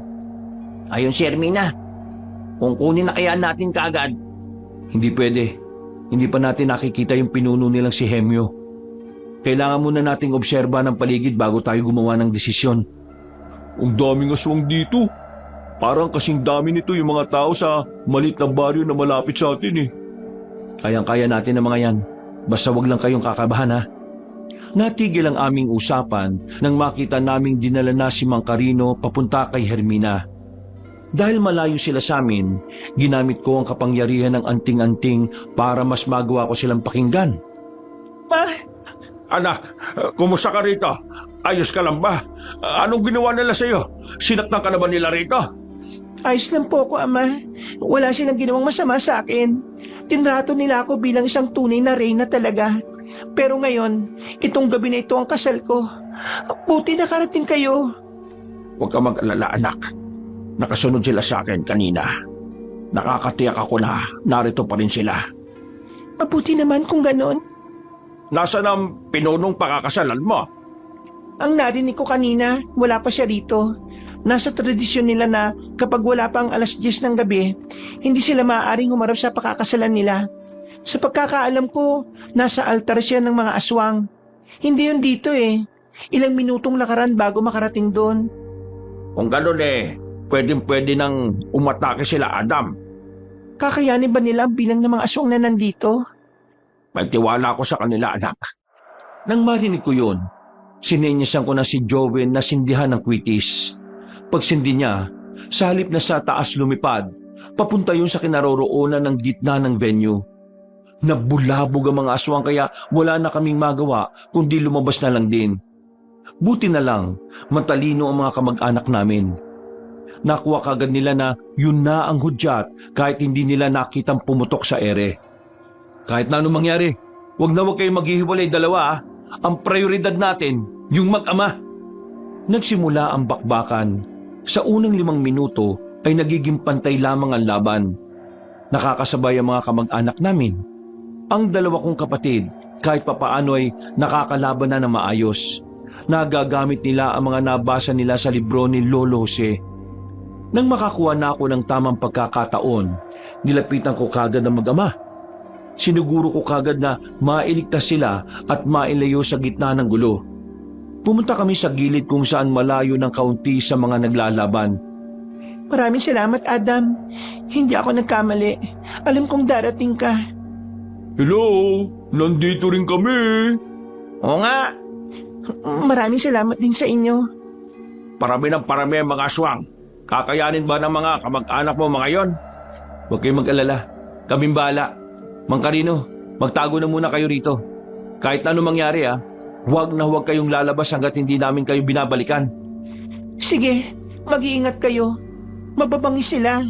Ayun si Hermina. Kung kunin na kaya natin kaagad. Hindi pwede. Hindi pa natin nakikita yung pinuno nilang si Hemyo. Kailangan muna nating obserba ng paligid bago tayo gumawa ng desisyon. Ang daming aswang dito. Parang kasing dami nito yung mga tao sa maliit na baryo na malapit sa atin eh. Kayang-kaya natin ang mga yan. Basta wag lang kayong kakabahan ha. Natigil ang aming usapan nang makita naming dinala na si Mang Carino papunta kay Hermina. Dahil malayo sila sa amin, ginamit ko ang kapangyarihan ng anting-anting para mas magawa ko silang pakinggan. Ma, Anak, kumusta ka rito? Ayos ka lang ba? Anong ginawa nila sa'yo? Sinaktan ka na ba nila rito? Ayos lang po ako, Ama. Wala silang ginawang masama sa akin. Tinrato nila ako bilang isang tunay na reyna talaga. Pero ngayon, itong gabi na ito ang kasal ko. Buti nakarating kayo. Huwag ka mag-alala, anak. Nakasunod sila sa akin kanina. Nakakatiyak ako na narito pa rin sila. Mabuti naman kung ganon. Nasaan ang pinunong pakakasalan mo? Ang narinig ko kanina, wala pa siya rito. Nasa tradisyon nila na kapag wala pang 10:00 ng gabi, hindi sila maaaring humarap sa pakakasalan nila. Sa pagkakaalam ko, nasa altar siya ng mga aswang. Hindi yun dito eh. Ilang minutong lakaran bago makarating doon. Kung gano'n pwede nang umatake sila, Adam. Kakayanin ba nila ang bilang ng mga aswang na nandito? May tiwala ko sa kanila, anak. Nang marinig ko yun, sinenyasan ko na si Joven na sindihan ng kwitis. Pagsindi niya, sa halip na sa taas lumipad, papunta yun sa kinaroroonan ng gitna ng venue. Nabulabog ang mga aswang kaya wala na kaming magawa kundi lumabas na lang din. Buti na lang, matalino ang mga kamag-anak namin. Nakuha kagad nila na yun na ang hudyat kahit hindi nila nakitang pumutok sa ere. Kahit na anong mangyari, wag kayong maghihiwalay dalawa ah. Ang prioridad natin, yung mag-ama. Nagsimula ang bakbakan. Sa unang 5 minuto ay nagiging pantay lamang ang laban. Nakakasabay ang mga kamag-anak namin. Ang 2 kong kapatid, kahit papaano ay nakakalaban na maayos. Nagagamit nila ang mga nabasa nila sa libro ni Lolo Jose. Nang makakuha na ako ng tamang pagkakataon, nilapitan ko kagad ang mag-ama. Siniguro ko kagad na mailigtas sila at mailayo sa gitna ng gulo. Pumunta kami sa gilid kung saan malayo ng kaunti sa mga naglalaban. Maraming salamat, Adam. Hindi ako nagkamali. Alam kong darating ka. Hello, nandito rin kami. Oo nga, Maraming salamat din sa inyo. Parami ang mga aswang. Kakayanin ba ng mga kamag-anak mo mga yon? Huwag kayong mag-alala. Kaming bahala. Mang Carino, magtago na muna kayo rito. Kahit na anong mangyari huwag kayong lalabas hanggat hindi namin kayo binabalikan. Sige, mag-iingat kayo. Mababangis sila.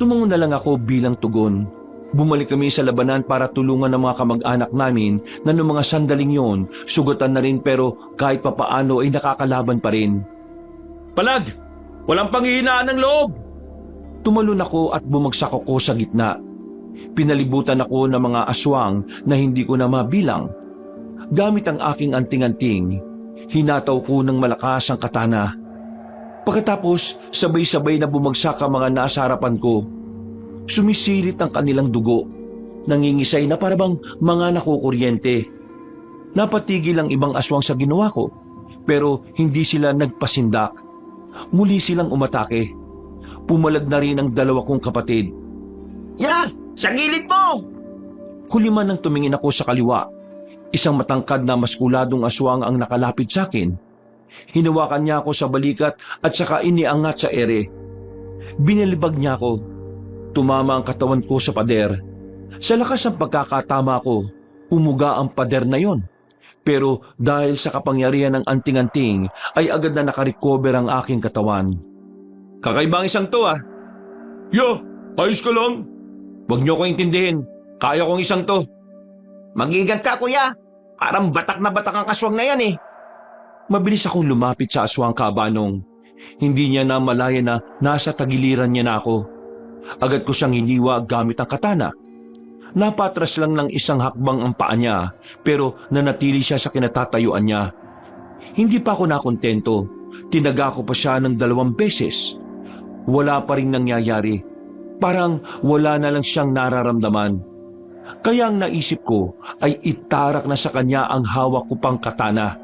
Tumango na lang ako bilang tugon. Bumalik kami sa labanan para tulungan ng mga kamag-anak namin na noong mga sandaling yon, sugatan na rin pero kahit papaano ay nakakalaban pa rin. Palag! Walang panghihinaan ng loob! Tumalon ako at bumagsak ako sa gitna. Pinalibutan ako ng mga aswang na hindi ko na mabilang. Gamit ang aking anting-anting, hinataw ko ng malakas ang katana. Pagkatapos, sabay-sabay na bumagsak ang mga nasa harapan ko. Sumisirit ang kanilang dugo. Nangingisay na parabang mga nakukuryente. Napatigil ang ibang aswang sa ginawa ko, pero hindi sila nagpasindak. Muli silang umatake. Pumalag na rin ang 2 kong kapatid. yan, sa gilid mo! Huli man nang tumingin ako sa kaliwa. Isang matangkad na maskuladong aswang ang nakalapit sa akin. Hinawakan niya ako sa balikat at saka iniangat sa ere. Binalibag niya ako. Tumama ang katawan ko sa pader. Sa lakas ng pagkakatama ko, umuga ang pader na yon. Pero dahil sa kapangyarihan ng anting-anting, ay agad na nakarecover ang aking katawan. Kakaibang isang to Yo, ayos ka lang. Huwag niyo ko intindihin. Kaya kong isang to. Mag-ingat ka, kuya. Parang batak na batak ang aswang na yan eh. Mabilis akong lumapit sa aswang kabanong. Hindi niya na malaya na nasa tagiliran niya na ako. Agad ko siyang hiniwa gamit ang katana. Napatras lang ng isang hakbang ang paa niya, pero nanatili siya sa kinatatayuan niya. Hindi pa ako nakontento. Tinaga ko pa siya ng 2 beses. Wala pa rin nangyayari. Parang wala na lang siyang nararamdaman. Kaya ang naisip ko ay itarak na sa kanya ang hawak ko pang katana.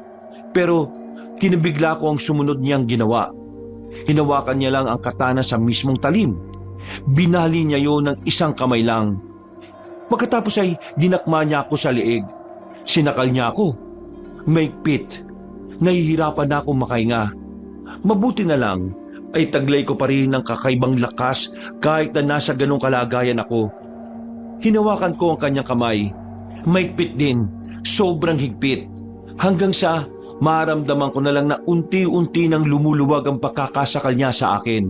Pero kinabigla ko ang sumunod niyang ginawa. Hinawakan niya lang ang katana sa mismong talim. Binali niya yon ng isang kamay lang. Pagkatapos ay dinakma niya ako sa liig. Sinakal niya ako. Maigpit. Nahihirapan na akong makahinga. Mabuti na lang ay taglay ko pa rin ng kakaibang lakas kahit na nasa ganong kalagayan ako. Hinawakan ko ang kanyang kamay. Maigpit din. Sobrang higpit. Hanggang sa maramdaman ko na lang na unti-unti nang lumuluwag ang pagkakasakal niya sa akin.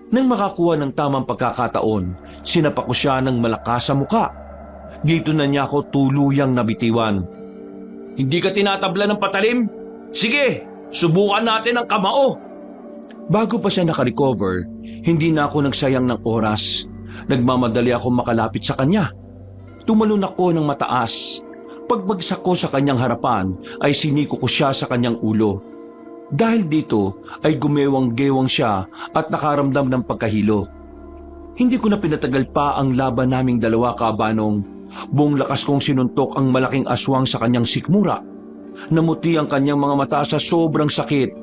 Nang makakuha ng tamang pagkakataon, sinapak ko siya ng malakas sa muka. Dito na niya ako tuluyang nabitiwan. Hindi ka tinatabla ng patalim? Sige, subukan natin ang kamao. Bago pa siya nakarecover, hindi na ako nagsayang ng oras. Nagmamadali ako makalapit sa kanya. Tumalon ako ng mataas. Pagbagsak ko sa kanyang harapan ay siniko ko siya sa kanyang ulo. Dahil dito ay gumewang-gewang siya at nakaramdam ng pagkahilo. Hindi ko na pinatagal pa ang laban naming dalawa, Kabanong. Buong lakas kong sinuntok ang malaking aswang sa kanyang sikmura. Namuti ang kanyang mga mata sa sobrang sakit.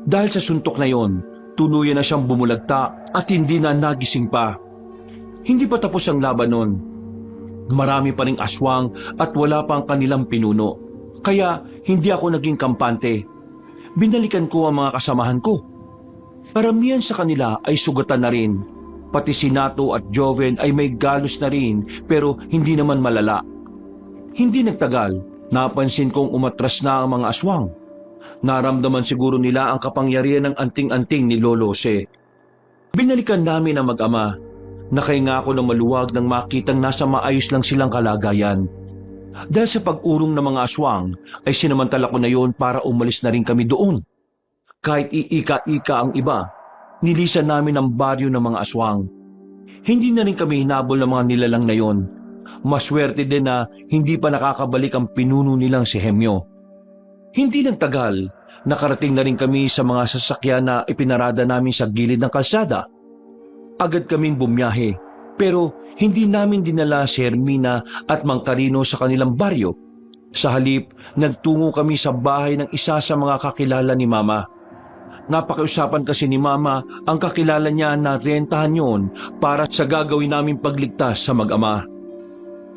Dahil sa suntok na yon, tuluyan na siyang bumulagta at hindi na nagising pa. Hindi pa tapos ang laban nun. Marami pa ring aswang at wala pa ang kanilang pinuno. Kaya hindi ako naging kampante. Binalikan ko ang mga kasamahan ko. Karamihan sa kanila ay sugatan na rin. Pati si Nato at Joven ay may galos na rin pero hindi naman malala. Hindi nagtagal, napansin kong umatras na ang mga aswang. Naramdaman siguro nila ang kapangyarihan ng anting-anting ni Lolo Jose. Binalikan namin ang mag-ama. Nakahinga ako ng maluwag nang makitang nasa maayos lang silang kalagayan. Dahil sa pag-urong ng mga aswang, ay sinamantala ko na yon para umalis na rin kami doon. Kahit iika-ika ang iba, nilisan namin ang baryo ng mga aswang. Hindi na rin kami hinabol ng mga nilalang na yon. Maswerte din na hindi pa nakakabalik ang pinuno nilang si Hemyo. Hindi nagtagal, nakarating na rin kami sa mga sasakyan na ipinarada namin sa gilid ng kalsada. Agad kaming bumiyahe, pero hindi namin dinala si Hermina at Mang Carino sa kanilang baryo. Sa halip, nagtungo kami sa bahay ng isa sa mga kakilala ni Mama. Napakiusapan kasi ni Mama ang kakilala niya na rentahan yon para sa gagawin naming pagligtas sa mag-ama.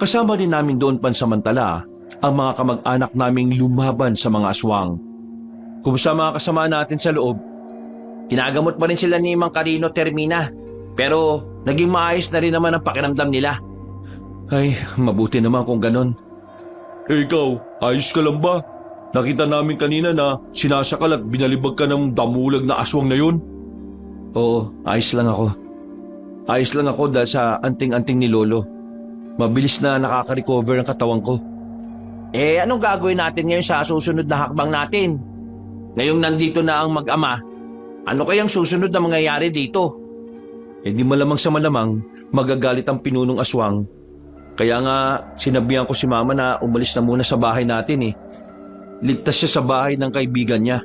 Kasama din namin doon pansamantala ang mga kamag-anak naming lumaban sa mga aswang. Kumusta mga kasama natin sa loob? Kinagamot pa rin sila ni Mang Carino at Hermina. Pero naging maayos na rin naman ang pakiramdam nila. Ay, mabuti naman kung ganon. Ikaw, ayos ka lang ba? Nakita namin kanina na sinasakal at binalibag ka ng damulag na aswang na yun. Oo, ayos lang ako. Ayos lang ako dahil sa anting-anting ni Lolo. Mabilis na nakaka-recover ang katawan ko. Anong gagawin natin ngayon sa susunod na hakbang natin? Ngayong nandito na ang mag-ama, ano kayang susunod na mangyayari dito? Di malamang sa malamang magagalit ang pinunong aswang. Kaya nga sinabihan ko si Mama na umalis na muna sa bahay natin. Ligtas siya sa bahay ng kaibigan niya.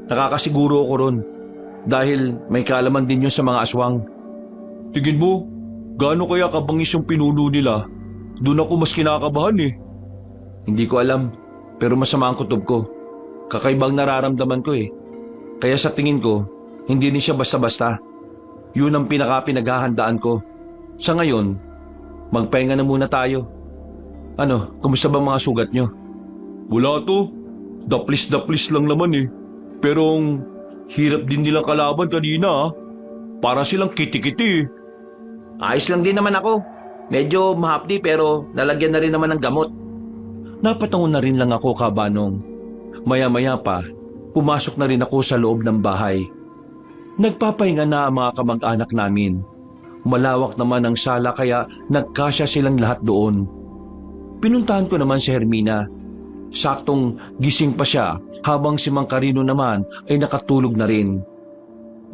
Nakakasiguro ako ron dahil may kaalaman din yun sa mga aswang. Tingin mo, gaano kaya kabangis yung pinuno nila? Doon ako mas kinakabahan Hindi ko alam, pero masama ang kutob ko. Kakaibang nararamdaman ko Kaya sa tingin ko, hindi rin siya basta-basta. Yun ang pinaghahandaan ko. Sa ngayon, magpahinga na muna tayo. Ano, kumusta ba mga sugat nyo? Wala to. Daplis-daplis lang naman Pero ang hirap din nilang kalaban kanina Para silang kiti-kiti Ayos lang din naman ako. Medyo mahapdi pero nalagyan na rin naman ng gamot. Napatangon na rin lang ako, Kabanong. Maya-maya pa, pumasok na rin ako sa loob ng bahay. Nagpapahinga na ang mga kamag-anak namin. Malawak naman ang sala kaya nagkasya silang lahat doon. Pinuntahan ko naman si Hermina. Saktong gising pa siya habang si Mang Carino naman ay nakatulog na rin.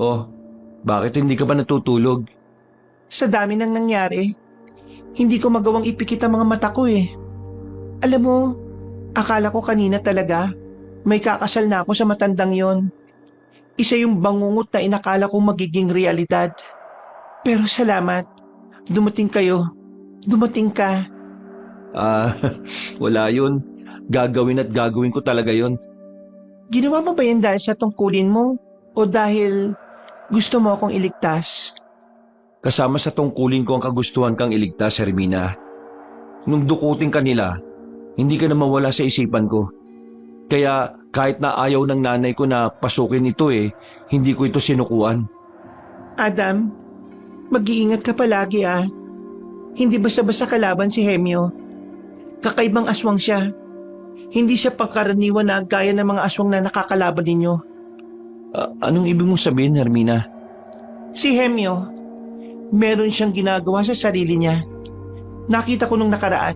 Oh, bakit hindi ka pa natutulog? Sa dami nang nangyari, hindi ko magawang ipikit ang mga mata ko Alam mo, akala ko kanina talaga may kakasal na ako sa matandang yon. Isa yung bangungot na inakala kong magiging realidad. Pero salamat, dumating kayo. Dumating ka. Wala yun. Gagawin at gagawin ko talaga yun. Ginawa mo ba yan dahil sa tungkulin mo? O dahil gusto mo akong iligtas? Kasama sa tungkulin ko ang kagustuhan kang iligtas, Hermina. Nung dukutin ka nila, hindi ka na mawala sa isipan ko. Kaya kahit na ayaw ng nanay ko na pasukin ito hindi ko ito sinukuan. Adam, mag-iingat ka palagi Hindi basta-basta kalaban si Hemyo. Kakaibang aswang siya. Hindi siya pangkaraniwan na gaya ng mga aswang na nakakalaban ninyo. Anong ibig mong sabihin, Hermina? Si Hemyo, meron siyang ginagawa sa sarili niya. Nakita ko nung nakaraan.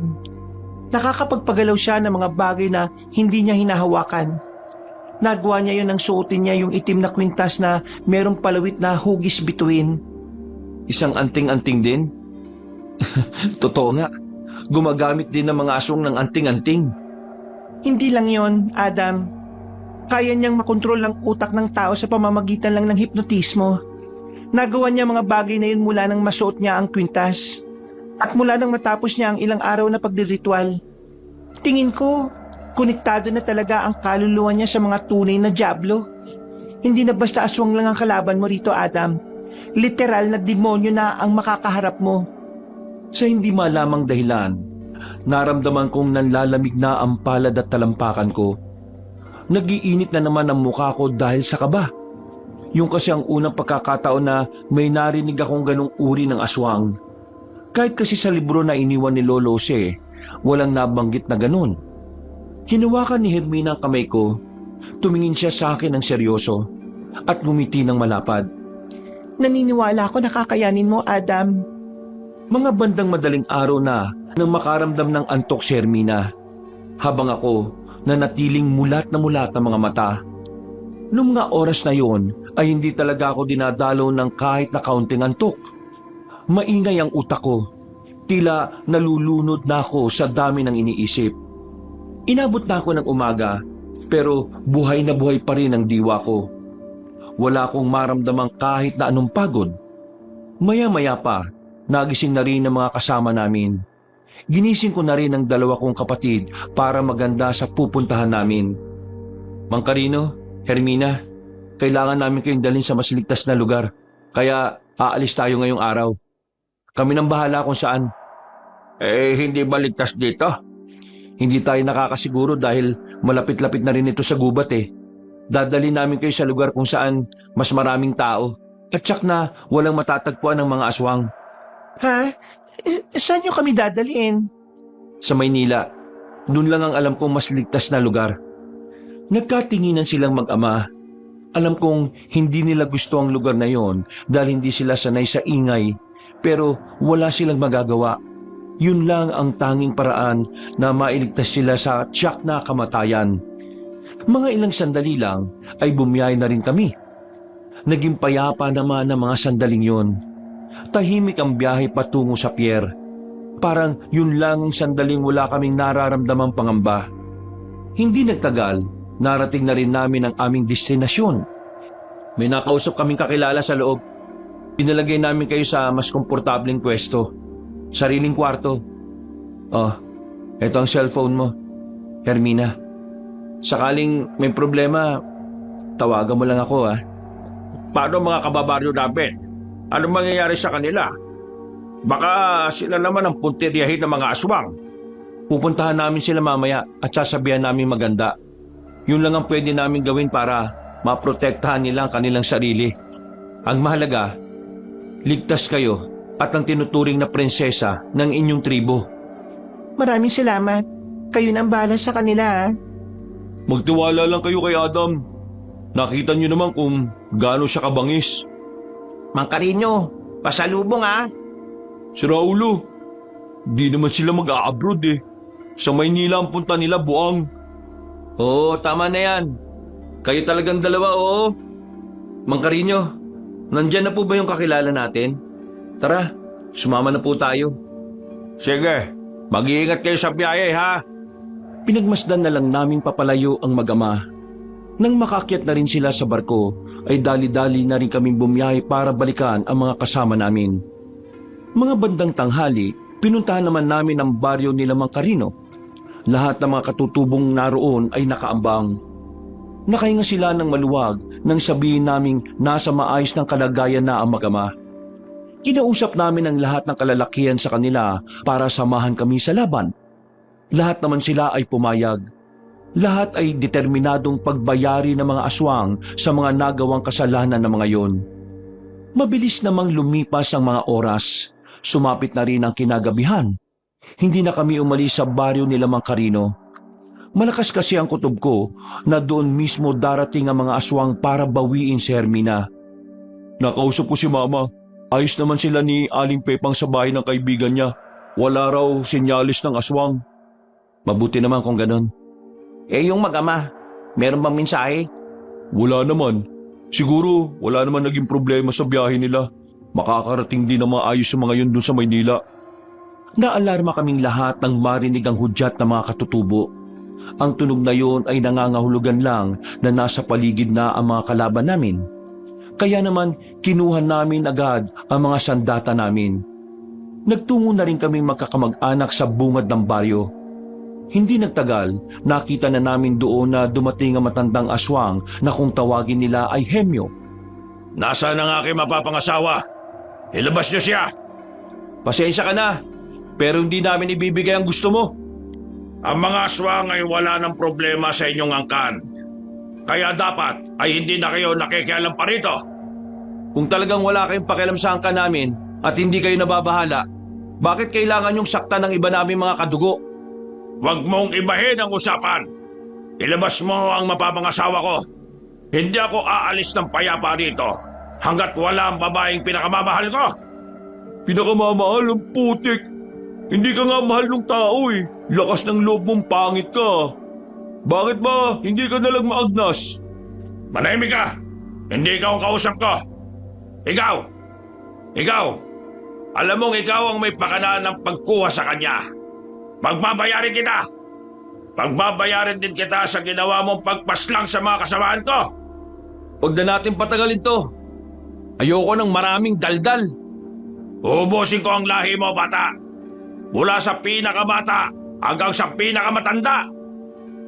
Nakakapagpagalaw siya ng mga bagay na hindi niya hinahawakan. Nagawa niya yun ng suotin niya yung itim na kwintas na merong palawit na hugis bituin. Isang anting-anting din? Totoo nga. gumagamit din ng mga aswang ng anting-anting. Hindi lang yon, Adam. Kaya niyang makontrol ang utak ng tao sa pamamagitan lang ng hipnotismo. Nagawa niya mga bagay na yun mula nang masuot niya ang kwintas. At mula nang matapos niya ang ilang araw na pagdiritual. Tingin ko, konektado na talaga ang kaluluwa niya sa mga tunay na dyablo. Hindi na basta aswang lang ang kalaban mo rito, Adam. Literal na demonyo na ang makakaharap mo. Sa hindi malamang dahilan, naramdaman kong nanlalamig na ang palad at talampakan ko. Nagiinit na naman ang mukha ko dahil sa kaba. Yung kasi ang unang pagkakataon na may narinig akong ganong uri ng aswang. Kahit kasi sa libro na iniwan ni Lolo Jose, walang nabanggit na ganon. Hinawakan ni Hermina ang kamay ko, tumingin siya sa akin ng seryoso at ngumiti ng malapad. Naniniwala ako na kakayanin mo, Adam. Mga bandang madaling araw na nang makaramdam ng antok si Hermina, habang ako nanatiling mulat na mulat ang mga mata. Noong mga oras na yon ay hindi talaga ako dinadalo ng kahit na kaunting antok. Maingay ang utak ko, tila nalulunod na ako sa dami ng iniisip. Inabot na ako ng umaga, pero buhay na buhay pa rin ang diwa ko. Wala akong maramdamang kahit na anong pagod. Maya-maya pa, nagising na rin ang mga kasama namin. Ginising ko na rin ang dalawa kong kapatid para maganda sa pupuntahan namin. Mang Carino, Hermina, kailangan namin kayong dalhin sa mas ligtas na lugar. Kaya aalis tayo ngayong araw. Kami nang bahala kung saan. Hindi ba ligtas dito? Hindi tayo nakakasiguro dahil malapit-lapit na rin ito sa gubat eh. Dadalhin namin kayo sa lugar kung saan mas maraming tao. At tsak na walang matatagpuan ng mga aswang. Ha? Saan niyo kami dadalhin? Sa Maynila, noon lang ang alam kong mas ligtas na lugar. Nagkatinginan silang mag-ama. Alam kong hindi nila gusto ang lugar na yon dahil hindi sila sanay sa ingay, pero wala silang magagawa. Yun lang ang tanging paraan na mailigtas sila sa tiyak na kamatayan. Mga ilang sandali lang ay bumiyay na rin kami. Naging payapa naman ang mga sandaling yon. Tahimik ang biyahe patungo sa pier. Parang yun lang ang sandaling wala kaming nararamdamang pangamba. Hindi nagtagal, narating na rin namin ang aming destinasyon. May nakausap kaming kakilala sa loob. Pinalagay namin kayo sa mas komportableng pwesto. Sariling kwarto. Oh, eto ang cellphone mo, Hermina. Sakaling may problema, tawagan mo lang ako ah. Paano mga kababaryo namin? Ano mangyayari sa kanila? Baka sila naman ang puntiryahin ng mga aswang. Pupuntahan namin sila mamaya at sasabihan namin maganda. Yun lang ang pwede namin gawin para maprotektahan nila ang kanilang sarili. Ang mahalaga, ligtas kayo at ang tinuturing na prinsesa ng inyong tribo. Maraming salamat. Kayo nang bahala sa kanila. Magtiwala lang kayo kay Adam. Nakita niyo naman kung gaano siya kabangis. Mang Carino, pasalubong ah. Si Raulo, di naman sila mag-a-abroad eh. Sa Maynila ang punta nila, buang. Oo, tama na yan. Kayo talagang dalawa, oo. Mang Carino, nandyan na po ba yung kakilala natin? Tara, sumama na po tayo. Sige, mag-iingat kayo sa biyahe ha. Pinagmasdan na lang naming papalayo ang mag-ama. Nang makakyat na rin sila sa barko, ay dali-dali na rin kaming bumiyahe para balikan ang mga kasama namin. Mga bandang tanghali, pinuntahan naman namin ang baryo nila Mang Carino. Lahat ng mga katutubong naroon ay nakaambang. Nakahinga sila ng maluwag nang sabihin naming nasa maayos ng kalagayan na ang mag-ama. Kinausap namin ang lahat ng kalalakihan sa kanila para samahan kami sa laban. Lahat naman sila ay pumayag. Lahat ay determinadong pagbayari ng mga aswang sa mga nagawang kasalanan ng mga yon. Mabilis namang lumipas ang mga oras. Sumapit na rin ang kinagabihan. Hindi na kami umalis sa baryo nila Mang Carino. Malakas kasi ang kutob ko na doon mismo darating ang mga aswang para bawiin si Hermina. Nakausap ko si Mama. Ayos naman sila ni Aling Pepang sa bahay ng kaibigan niya. Wala raw sinyalis ng aswang. Mabuti naman kung ganon. Yung mag-ama, meron bang mensahe? Wala naman. Siguro wala naman naging problema sa biyahe nila. Makakarating din na maayos sa mga yun doon sa Maynila. Naalarma kaming lahat nang marinig ang hudyat ng mga katutubo. Ang tunog na yon ay nangangahulugan lang na nasa paligid na ang mga kalaban namin. Kaya naman kinuha namin agad ang mga sandata namin. Nagtungo na rin kaming magkakamag-anak sa bungad ng baryo. Hindi nagtagal, nakita na namin doon na dumating ang matandang aswang na kung tawagin nila ay Hemyo. Nasaan ang aking mapapangasawa? Ilabas niyo siya! Pasensya ka na, pero hindi namin ibibigay ang gusto mo. Ang mga aswang ay wala ng problema sa inyong angkan. Kaya dapat ay hindi na kayo nakikialam pa rito. Kung talagang wala kayong pakialam sa angka namin at hindi kayo nababahala, bakit kailangan yung sakta ng iba namin mga kadugo? Huwag mong ibahin ang usapan. Ilabas mo ang mapapangasawa ko. Hindi ako aalis ng payapa dito hanggat wala ang babaeng pinakamamahal ko. Pinakamamahal ang putik. Hindi ka nga mahal ng tao eh. Lakas ng loob mong pangit ka. Bakit ba hindi ka nalang maagnas? Manahimik ka. Hindi ikaw ang kausap ko. Ikaw. Alam mong ikaw ang may pakana ng pagkuha sa kanya. Pagbabayarin kita. Pagbabayarin din kita sa ginawa mong pagpaslang sa mga kasamahan ko. Huwag na natin patagalin to. Ayoko ng maraming daldal. Ubusin ko ang lahi mo, bata. Mula sa pinakamata hanggang sa pinakamatanda.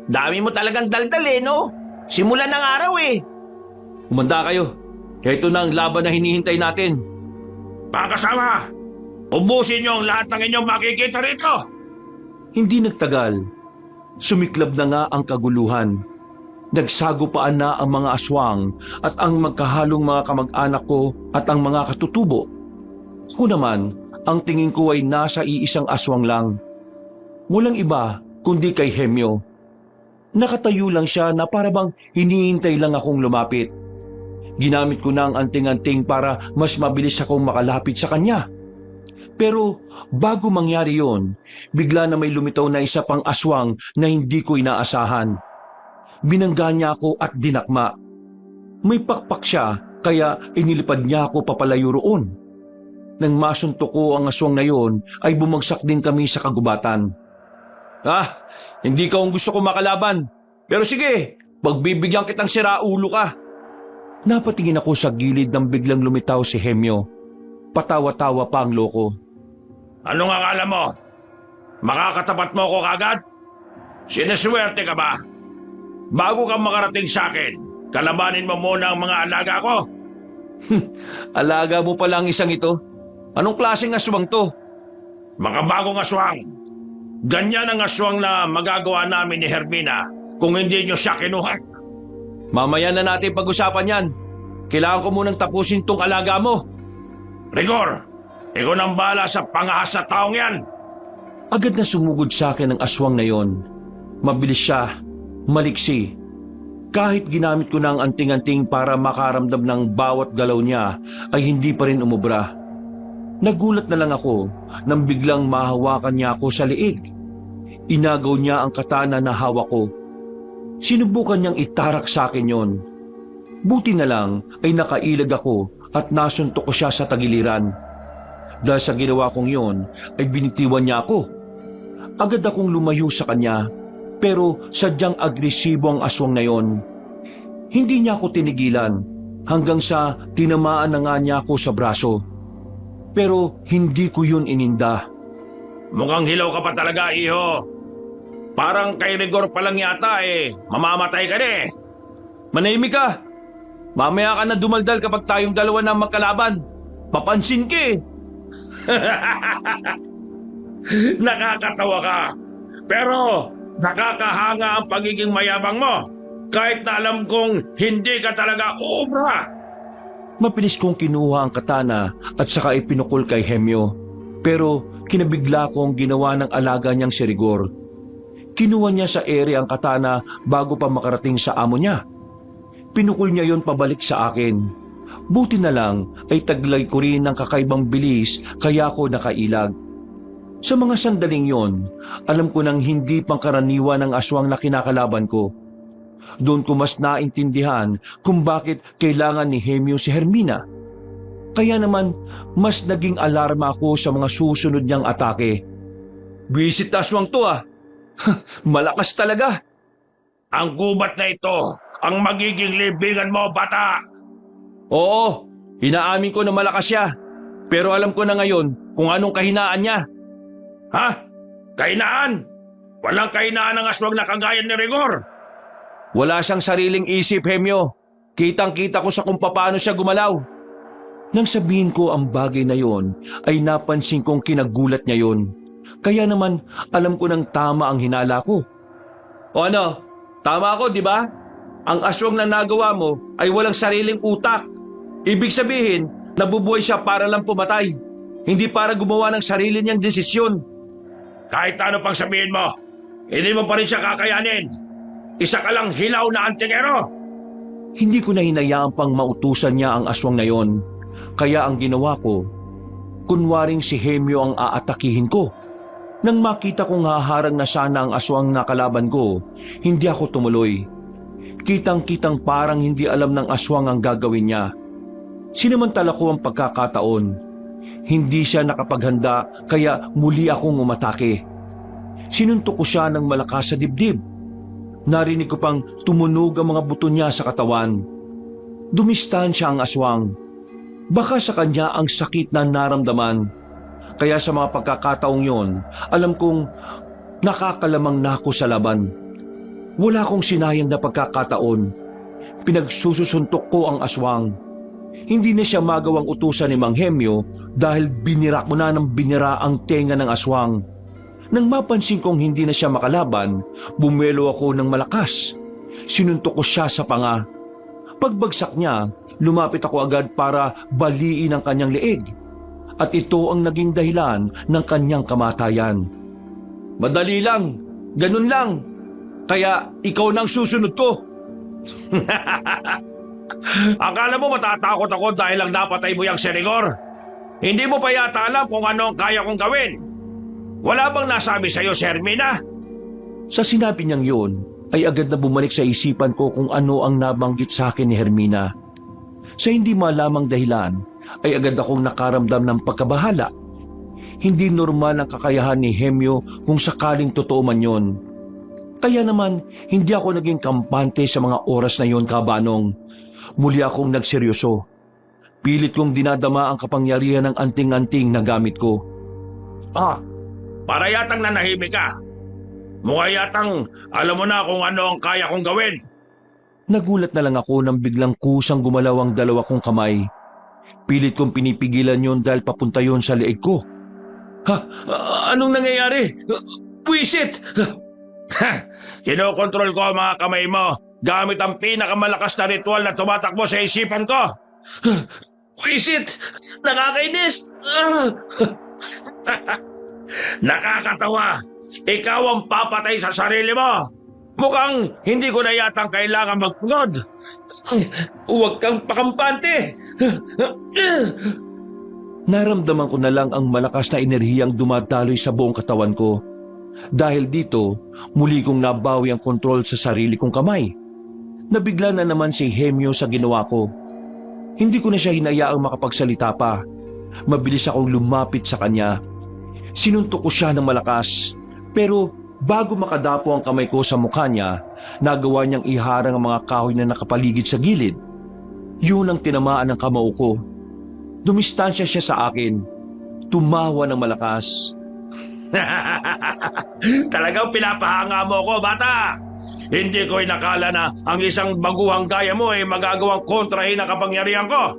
Dami mo talagang daldal eh, no? Simula ng araw eh. Humanda kayo. Ito na ang laban na hinihintay natin. Mga kasama, ubusin niyo ang lahat ng inyong makikita rito. Hindi nagtagal. Sumiklab na nga ang kaguluhan. Nagsagupaan na ang mga aswang at ang magkahalong mga kamag-anak ko at ang mga katutubo. Ako naman, ang tingin ko ay nasa iisang aswang lang. Walang iba kundi kay Hemyo. Nakatayo lang siya na parabang hinihintay lang akong lumapit. Ginamit ko na ang anting-anting para mas mabilis akong makalapit sa kanya. Pero bago mangyari yon, bigla na may lumitaw na isa pang aswang na hindi ko inaasahan. Binangga niya ako at dinakma. May pakpak siya kaya inilipad niya ako papalayo roon. Nang masuntok ko ang aswang na yon ay bumagsak din kami sa kagubatan. Hindi ka ang gusto ko makalaban. Pero sige, pagbibigyan kitang siraulo ka. Napatingin ako sa gilid nang biglang lumitaw si Hemyo. Patawa-tawa pa ang loko. Anong akala mo? Makakatapat mo ko kagad? Sineswerte ka ba? Bago ka makarating sa akin, kalabanin mo muna ang mga alaga ko. Alaga mo pala ang isang ito? Anong klaseng aswang to? Mga bagong aswang. Ganyan ang aswang na magagawa namin ni Hermina kung hindi nyo siya kinuha. Mamaya na natin pag-usapan yan. Kailangan ko munang tapusin tong alaga mo. Rigor, ikaw nang bahala sa pangahas sa taong yan. Agad na sumugod sa akin ang aswang na yon. Mabilis siya, maliksi. Kahit ginamit ko na ang anting-anting para makaramdam ng bawat galaw niya, ay hindi pa rin umubra. Nagulat na lang ako nang biglang mahawakan niya ako sa liig. Inagaw niya ang katana na hawak ko. Sinubukan niyang itarak sa akin yon. Buti na lang ay nakailag ako at nasuntok ko siya sa tagiliran. Dahil sa ginawa kong yon ay binitiwan niya ako. Agad akong lumayo sa kanya, pero sadyang agresibo ang aswang na yon. Hindi niya ako tinigilan hanggang sa tinamaan na nga niya ako sa braso. Pero hindi ko yun ininda. Mukhang hilaw ka pa talaga, iho. Parang kay Rigor pa lang yata mamamatay ka na eh. Manahimik ka! Mamaya ka na dumaldal kapag tayong dalawa na magkalaban. Papansin ka eh. Nakakatawa ka. Pero nakakahanga ang pagiging mayabang mo. Kahit na alam kong hindi ka talaga obra. Mapilis kong kinuha ang katana at saka ipinukol kay Hemyo. Pero kinabigla kong ginawa ng alaga niyang si Rigor. Kinuha niya sa ere ang katana bago pa makarating sa amo niya. Pinukol niya yon pabalik sa akin. Buti na lang ay taglay ko rin ng kakaibang bilis kaya ako nakailag. Sa mga sandaling yon, alam ko nang hindi pangkaraniwan ang aswang na kinakalaban ko. Doon ko mas naintindihan kung bakit kailangan ni Hemyo si Hermina. Kaya naman mas naging alarma ako sa mga susunod niyang atake. Visit na aswang to ah. Malakas talaga. Ang gubat na ito ang magiging libingan mo, bata! Oo, inaamin ko na malakas siya. Pero alam ko na ngayon kung anong kahinaan niya. Ha? Kahinaan? Walang kahinaan ng aswang na kagaya ni Rigor. Wala siyang sariling isip, Hemyo. Kitang-kita ko sa kung paano siya gumalaw. Nang sabihin ko ang bagay na yon, ay napansin kong kinagulat niya yon. Kaya naman alam ko ng tama ang hinala ko. O ano? Tama ako, di ba? Ang aswang na nagawa mo ay walang sariling utak. Ibig sabihin, nabubuhay siya para lang pumatay. Hindi para gumawa ng sarili niyang desisyon. Kahit ano pang sabihin mo, hindi mo pa rin siya kakayanin. Isa ka lang hilaw na antingero. Hindi ko na hinayaan pang mautusan niya ang aswang na yon. Kaya ang ginawa ko, kunwaring si Hemyo ang aatakihin ko. Nang makita kong haharang na sana ang aswang na kalaban ko, hindi ako tumuloy. Kitang-kitang parang hindi alam ng aswang ang gagawin niya. Sinamantala ko ang pagkakataon. Hindi siya nakapaghanda kaya muli akong umatake. Sinuntok ko siya ng malakas sa dibdib. Narinig ko pang tumunog ang mga buto niya sa katawan. Dumistansya ang aswang. Baka sa kanya ang sakit na naramdaman. Kaya sa mga pagkakataong yon, alam kong nakakalamang na ako sa laban. Wala akong sinayang na pagkakataon. Pinagsusuntok ko ang aswang. Hindi na siya magawang utusan ni Mang Hemyo dahil binira ko na ng binira ang tenga ng aswang. Nang mapansin kong hindi na siya makalaban, bumelo ako ng malakas. Sinuntok ko siya sa panga. Pagbagsak niya, lumapit ako agad para baliin ang kanyang leeg. At ito ang naging dahilan ng kanyang kamatayan. Madali lang, ganun lang. Kaya ikaw nang susunod ko. Akala mo matatakot ako dahil lang napatay mo yung si Rigor? Hindi mo pa yata alam kung ano ang kaya kong gawin. Wala bang nasabi sa'yo si Hermina? Sa sinabi niyang yun, ay agad na bumalik sa isipan ko kung ano ang nabanggit sa akin ni Hermina. Sa hindi malamang dahilan, ay agad akong nakaramdam ng pagkabahala. Hindi normal ang kakayahan ni Hemyo kung sakaling totoo man yun. Kaya naman, hindi ako naging kampante sa mga oras na yun, Kabanong. Muli akong nagseryoso. Pilit kong dinadama ang kapangyarihan ng anting-anting na gamit ko. Para yatang nanahimik ka. Mukha yatang alam mo na kung ano ang kaya kong gawin. Nagulat na lang ako nang biglang kusang gumalaw ang dalawa kong kamay. Pilit kong pinipigilan yon dahil papunta yon sa leeg ko. Anong nangyayari? Puwisit! Kinokontrol ko ang mga kamay mo gamit ang pinakamalakas na ritual na tumatakbo sa isipan ko. Puwisit! Nakakainis! Nakakatawa! Ikaw ang papatay sa sarili mo! Mukhang hindi ko na yatang kailangan magpungod. Huwag kang pakampante! Naramdaman ko na lang ang malakas na enerhiyang dumadaloy sa buong katawan ko. Dahil dito, muli kong nabawi ang kontrol sa sarili kong kamay. Nabigla na naman si Hemyo sa ginawa ko. Hindi ko na siya hinayaang makapagsalita pa. Mabilis akong lumapit sa kanya. Sinuntok ko siya ng malakas. Pero bago makadapo ang kamay ko sa mukha niya, nagawa niyang iharang ang mga kahoy na nakapaligid sa gilid. Yun ang tinamaan ng kamao ko. Dumistansya siya sa akin. Tumawa ng malakas. Talagang pinapahanga mo ko, bata! Hindi ko inakala na ang isang baguhang gaya mo ay magagawang kontrahin ang kapangyarihan ko.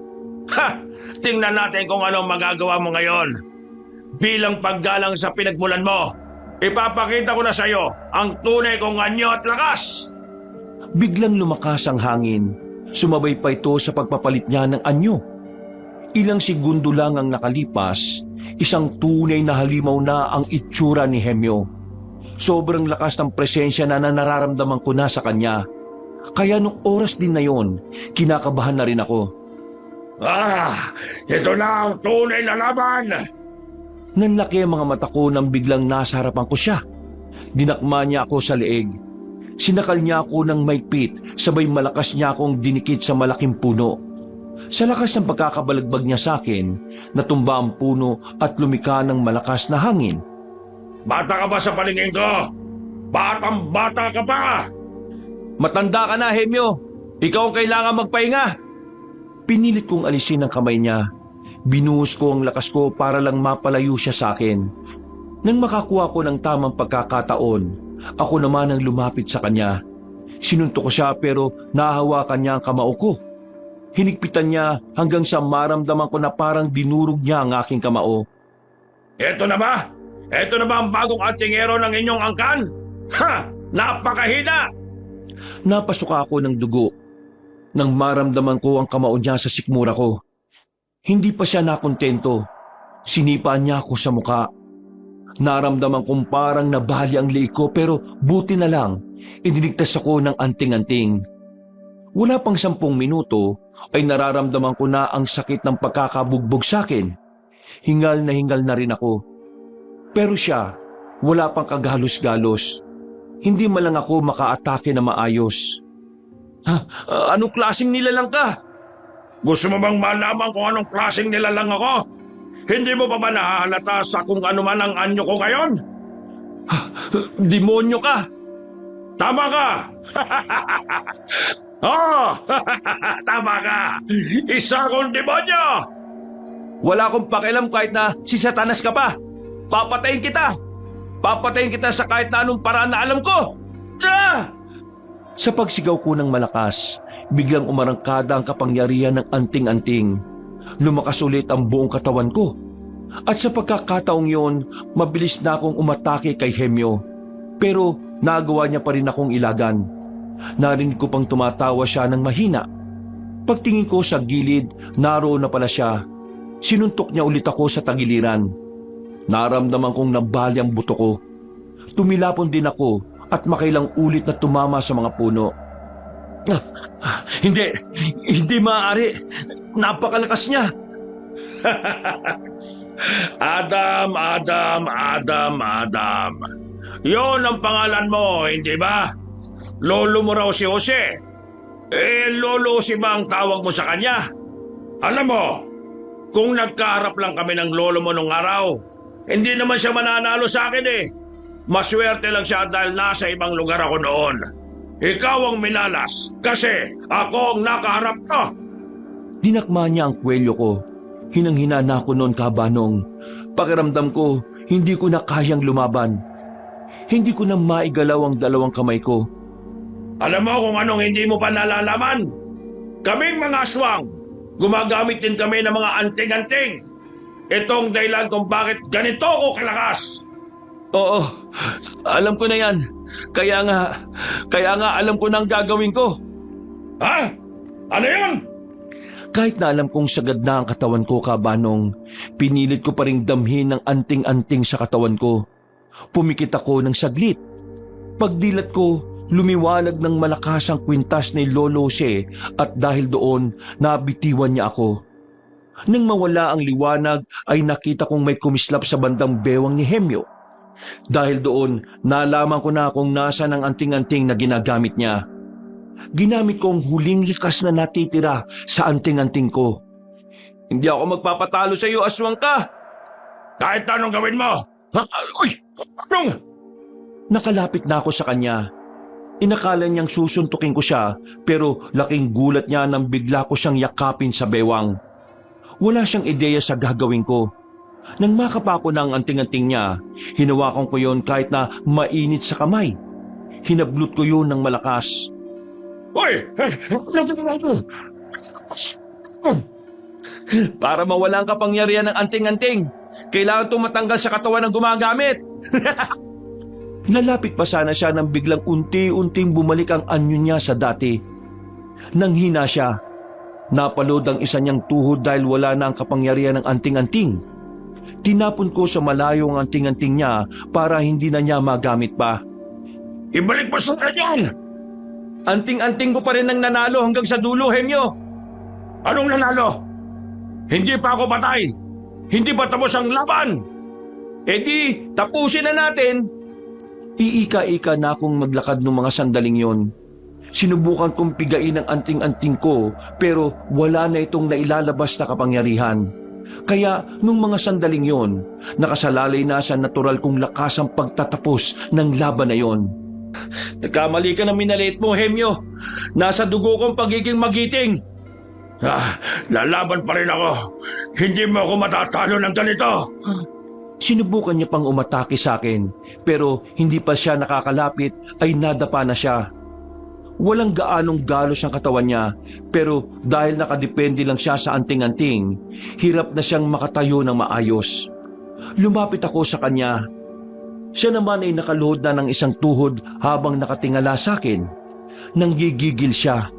Tingnan natin kung anong magagawa mo ngayon. Bilang paggalang sa pinagmulan mo, ipapakita ko na sa iyo ang tunay kong anyo at lakas. Biglang lumakas ang hangin. Sumabay pa ito sa pagpapalit niya ng anyo. Ilang segundo lang ang nakalipas, isang tunay na halimaw na ang itsura ni Hemyo. Sobrang lakas ng presensya na nararamdaman ko na sa kanya. Kaya nung oras din na yon, kinakabahan na rin ako. Ito na ang tunay na laban! Nanlaki ang mga mata ko nang biglang nasa harapan ko siya. Dinakma niya ako sa leeg. Sinakal niya ako ng maigpit, sabay malakas niya akong dinikit sa malaking puno. Sa lakas ng pagkakabalagbag niya sa akin, natumba ang puno at lumika ng malakas na hangin. Bata ka ba sa palingin ko? Batang bata ka pa! Matanda ka na, Hemyo. Ikaw ang kailangan magpahinga. Pinilit kong alisin ang kamay niya. Binuhos ko ang lakas ko para lang mapalayo siya sa akin. Nang makakuha ko ng tamang pagkakataon, ako naman ang lumapit sa kanya. Sinuntok ko siya pero nahawakan niya ang kamao ko. Hinigpitan niya hanggang sa maramdaman ko na parang dinurog niya ang aking kamao. Eto na ba? Eto na ba ang bagong antingero ng inyong angkan? Ha! Napakahina! Napasuka ako ng dugo. Nang maramdaman ko ang kamao niya sa sikmura ko. Hindi pa siya nakontento. Sinipa niya ako sa muka. Naramdaman kong parang nabali ang liig ko pero buti na lang, iniligtas ako ng anting-anting. Wala pang 10 minuto ay nararamdaman ko na ang sakit ng pagkakabugbog sa akin. Hingal na rin ako. Pero siya, wala pang kagalos-galos. Hindi man lang ako makaatake na maayos. Anong klaseng nilalang ka? Gusto mo bang malaman kung anong klaseng nilalang ako? Hindi mo pa ba nahahalata sa kung ano man ang anyo ko ngayon? Demonyo ka! Tama ka! Oh, tama ka! Isa akong demonyo! Wala akong pakialam kahit na si Satanas ka pa. Papatayin kita! Papatayin kita sa kahit na anong paraan na alam ko! Tsa! Sa pagsigaw ko ng malakas, biglang umarangkada ang kapangyarihan ng anting-anting. Lumakas ulit ang buong katawan ko. At sa pagkakataong yun, mabilis na akong umatake kay Hemyo. Pero nagawa niya pa rin akong ilagan. Narinig ko pang tumatawa siya ng mahina. Pagtingin ko sa gilid, naroon na pala siya. Sinuntok niya ulit ako sa tagiliran. Naramdaman kong nabali ang buto ko. Tumilapon din ako at makailang ulit na tumama sa mga puno. Hindi maaari. Napakalakas niya. Adam. Yon ang pangalan mo, hindi ba? Lolo mo raw si Jose. Lolo si ba ang tawag mo sa kanya? Alam mo, kung nagkaharap lang kami ng lolo mo nung araw, hindi naman siya mananalo sa akin eh. Maswerte lang siya dahil nasa ibang lugar ako noon. Ikaw ang minalas kasi ako ang nakaharap ko. Dinakma niya ang kwelyo ko. Hinang-hina na ako noon, Kabanong. Pakiramdam ko, hindi ko na kayang lumaban. Hindi ko na maigalaw ang 2 kamay ko. Alam mo kung anong hindi mo pa nalalaman? Kaming mga aswang, gumagamit din kami ng mga anting-anting. Itong dahilan kung bakit ganito ako kalakas. Oo, alam ko na yan. Kaya nga alam ko na ang gagawin ko. Ha? Ano yun? Kahit na alam kong sagad na ang katawan ko, Kabanong, pinilit ko pa ring damhin ng anting-anting sa katawan ko. Pumikit ako ng saglit. Pagdilat ko, lumiwanag ng malakas ang kwintas ni Lolo Jose at dahil doon, nabitiwan niya ako. Nang mawala ang liwanag ay nakita kong may kumislap sa bandang bewang ni Hemyo. Dahil doon, nalaman ko na kung nasa ng anting-anting na ginagamit niya. Ginamit ko ang huling likas na natitira sa anting-anting ko. Hindi ako magpapatalo sa iyo, aswang ka! Kahit anong gawin mo! Uy! Anong? Nakalapit na ako sa kanya. Inakala niyang susuntukin ko siya pero laking gulat niya nang bigla ko siyang yakapin sa bewang. Wala siyang ideya sa gagawin ko. Nang makapa ko ng anting-anting niya, hinawakan ko yon kahit na mainit sa kamay. Hinablot ko yun ng malakas. Uy! Para mawala ang kapangyarihan ng anting-anting, kailangan itong matanggal sa katawan ng gumagamit. Nalapit pa sana siya nang biglang unti-unting bumalik ang anyo niya sa dati. Nang hina siya, napalod ang isa niyang tuhod dahil wala na ang kapangyarihan ng anting-anting. Tinapon ko sa malayo ang anting-anting niya para hindi na niya magamit pa. Ibalik mo sa kanya! Anting-anting ko pa rin ang nanalo hanggang sa dulo, Hemyo. Anong nanalo? Hindi pa ako patay. Hindi pa tapos ang laban. Di, tapusin na natin. Iika-ika na akong maglakad ng mga sandaling yon. Sinubukan kong pigain ang anting-anting ko pero wala na itong nailalabas na kapangyarihan. Kaya nung mga sandaling yon, nakasalalay na sa natural kong lakas ang pagtatapos ng laban na yon. Nagkamali ka na minaliit mo, Hemyo. Nasa dugo kong pagiging magiting. Lalaban pa rin ako. Hindi mo ako matatalo ng ganito. Sinubukan niya pang umatake sa akin, pero hindi pa siya nakakalapit ay nadapa na siya. Walang gaanong galos ang katawan niya, pero dahil nakadepende lang siya sa anting-anting, hirap na siyang makatayo ng maayos. Lumapit ako sa kanya. Siya naman ay nakaluhod na ng isang tuhod habang nakatingala sa akin. Nanggigigil siya.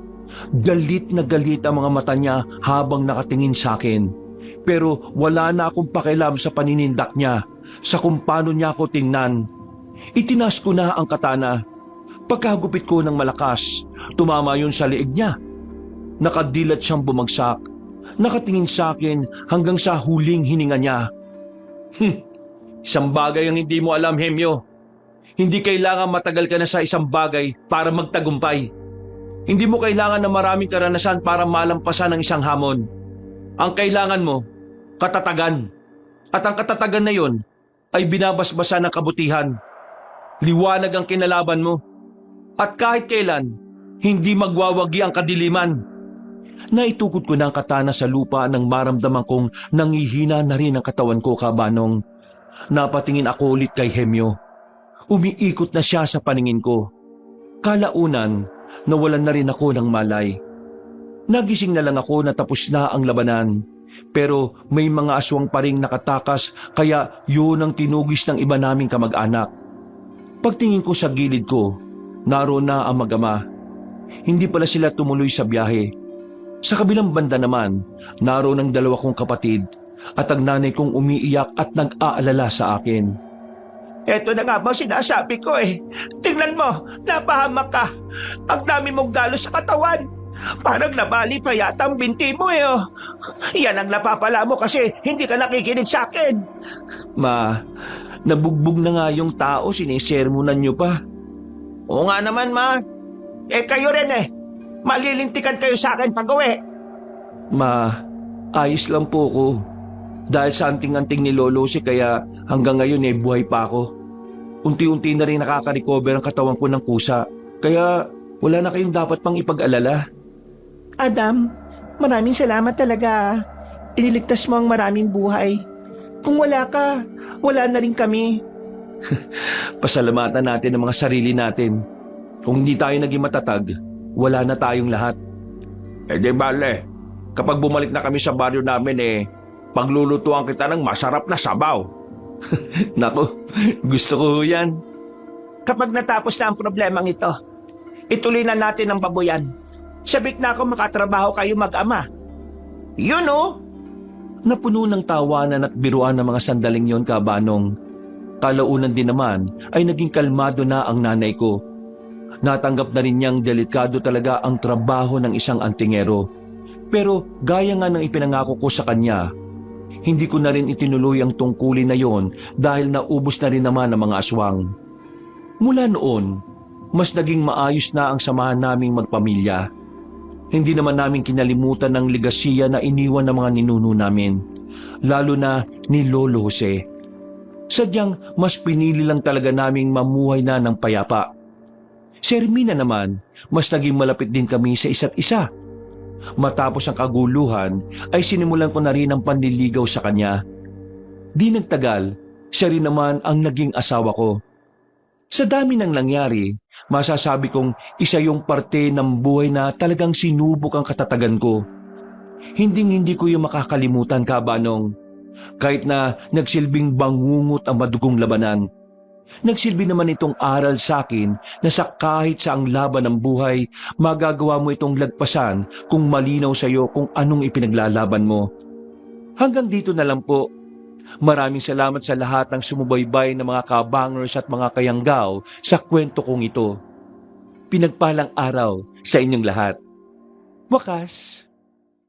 Galit na galit ang mga mata niya habang nakatingin sa akin. Pero wala na akong pakialam sa paninindak niya, sa kung paano niya ako tingnan. Itinaas ko na ang katana. Pagkagupit ko ng malakas, tumama yun sa liig niya. Nakadilat siyang bumagsak. Nakatingin sa akin hanggang sa huling hininga niya. Isang bagay ang hindi mo alam, Hemyo. Hindi kailangan matagal ka na sa isang bagay para magtagumpay. Hindi mo kailangan na maraming karanasan para malampasan ang isang hamon. Ang kailangan mo, katatagan. At ang katatagan na yon ay binabasbasan ng kabutihan. Liwanag ang kinalaban mo. At kahit kailan, hindi magwawagi ang kadiliman. Naitukod ko na ang katana sa lupa nang maramdaman kong nangihina na rin ang katawan ko, Kabanong. Napatingin ako ulit kay Hemyo. Umiikot na siya sa paningin ko. Kalaunan, nawalan na rin ako ng malay. Nagising na lang ako na tapos na ang labanan. Pero may mga aswang pa ring nakatakas kaya yun ang tinugis ng iba naming kamag-anak. Pagtingin ko sa gilid ko, naroon na ang mag-ama. Hindi pala sila tumuloy sa biyahe. Sa kabilang banda naman, naroon ang dalawa kong kapatid at ang nanay kong umiiyak at nag-aalala sa akin. Eto na nga ba sinasabi ko eh. Tingnan mo, napahamak ka. Ang dami mong galos sa katawan. Parang nabali pa yata ang binti mo eh. Oh. Yan ang napapala mo kasi hindi ka nakikinig sa akin. Ma, nabugbog na nga yung tao, sinisermonan niyo pa. Oo nga naman, ma. Eh kayo rin eh. Malilintikan kayo sa akin pag-uwi. Ma, ayos lang po ko. Dahil sa anting-anting ni Lolo si kaya hanggang ngayon buhay pa ako. Unti-unti na rin nakaka-recover ang katawan ko ng kusa. Kaya wala na kayong dapat pang ipag-alala. Adam, maraming salamat talaga. Iniligtas mo ang maraming buhay. Kung wala ka, wala na rin kami. Pasalamatan natin ang mga sarili natin. Kung hindi tayo naging matatag, wala na tayong lahat. Di bale, kapag bumalik na kami sa baryo namin paglulutuan kita ng masarap na sabaw. Nako, gusto ko yan. Kapag natapos na ang problemang ito, ituloy na natin ang baboyan. Sabik na ako makatrabaho kayo mag-ama. Yun oh! Napuno ng tawanan at biruan ng mga sandaling yon, Kabanong. Kalaunan din naman ay naging kalmado na ang nanay ko. Natanggap na rin niyang delikado talaga ang trabaho ng isang antingero. Pero gaya nga ng ipinangako ko sa kanya, hindi ko na rin itinuloy ang tungkulin na yon dahil naubos na rin naman ang mga aswang. Mula noon, mas naging maayos na ang samahan naming magpamilya. Hindi naman namin kinalimutan ng legasiya na iniwan ng mga ninuno namin, lalo na ni Lolo Jose. Sadyang mas pinili lang talaga naming mamuhay na ng payapa. Si Hermina naman, mas naging malapit din kami sa isa't isa. Matapos ang kaguluhan, ay sinimulan ko na rin ang panliligaw sa kanya. Di nagtagal, siya rin naman ang naging asawa ko. Sa dami ng nangyari, masasabi kong isa yung parte ng buhay na talagang sinubok ang katatagan ko. Hinding-hindi ko yung makakalimutan, Kabanong. Kahit na nagsilbing bangungot ang madugong labanan. Nagsilbi naman itong aral sa akin na sa kahit saang laban ng buhay, magagawa mo itong lagpasan kung malinaw sa iyo kung anong ipinaglalaban mo. Hanggang dito na lang po. Maraming salamat sa lahat ng sumubaybay ng mga kabangers at mga kayanggaw sa kwento kong ito. Pinagpalang araw sa inyong lahat. Wakas.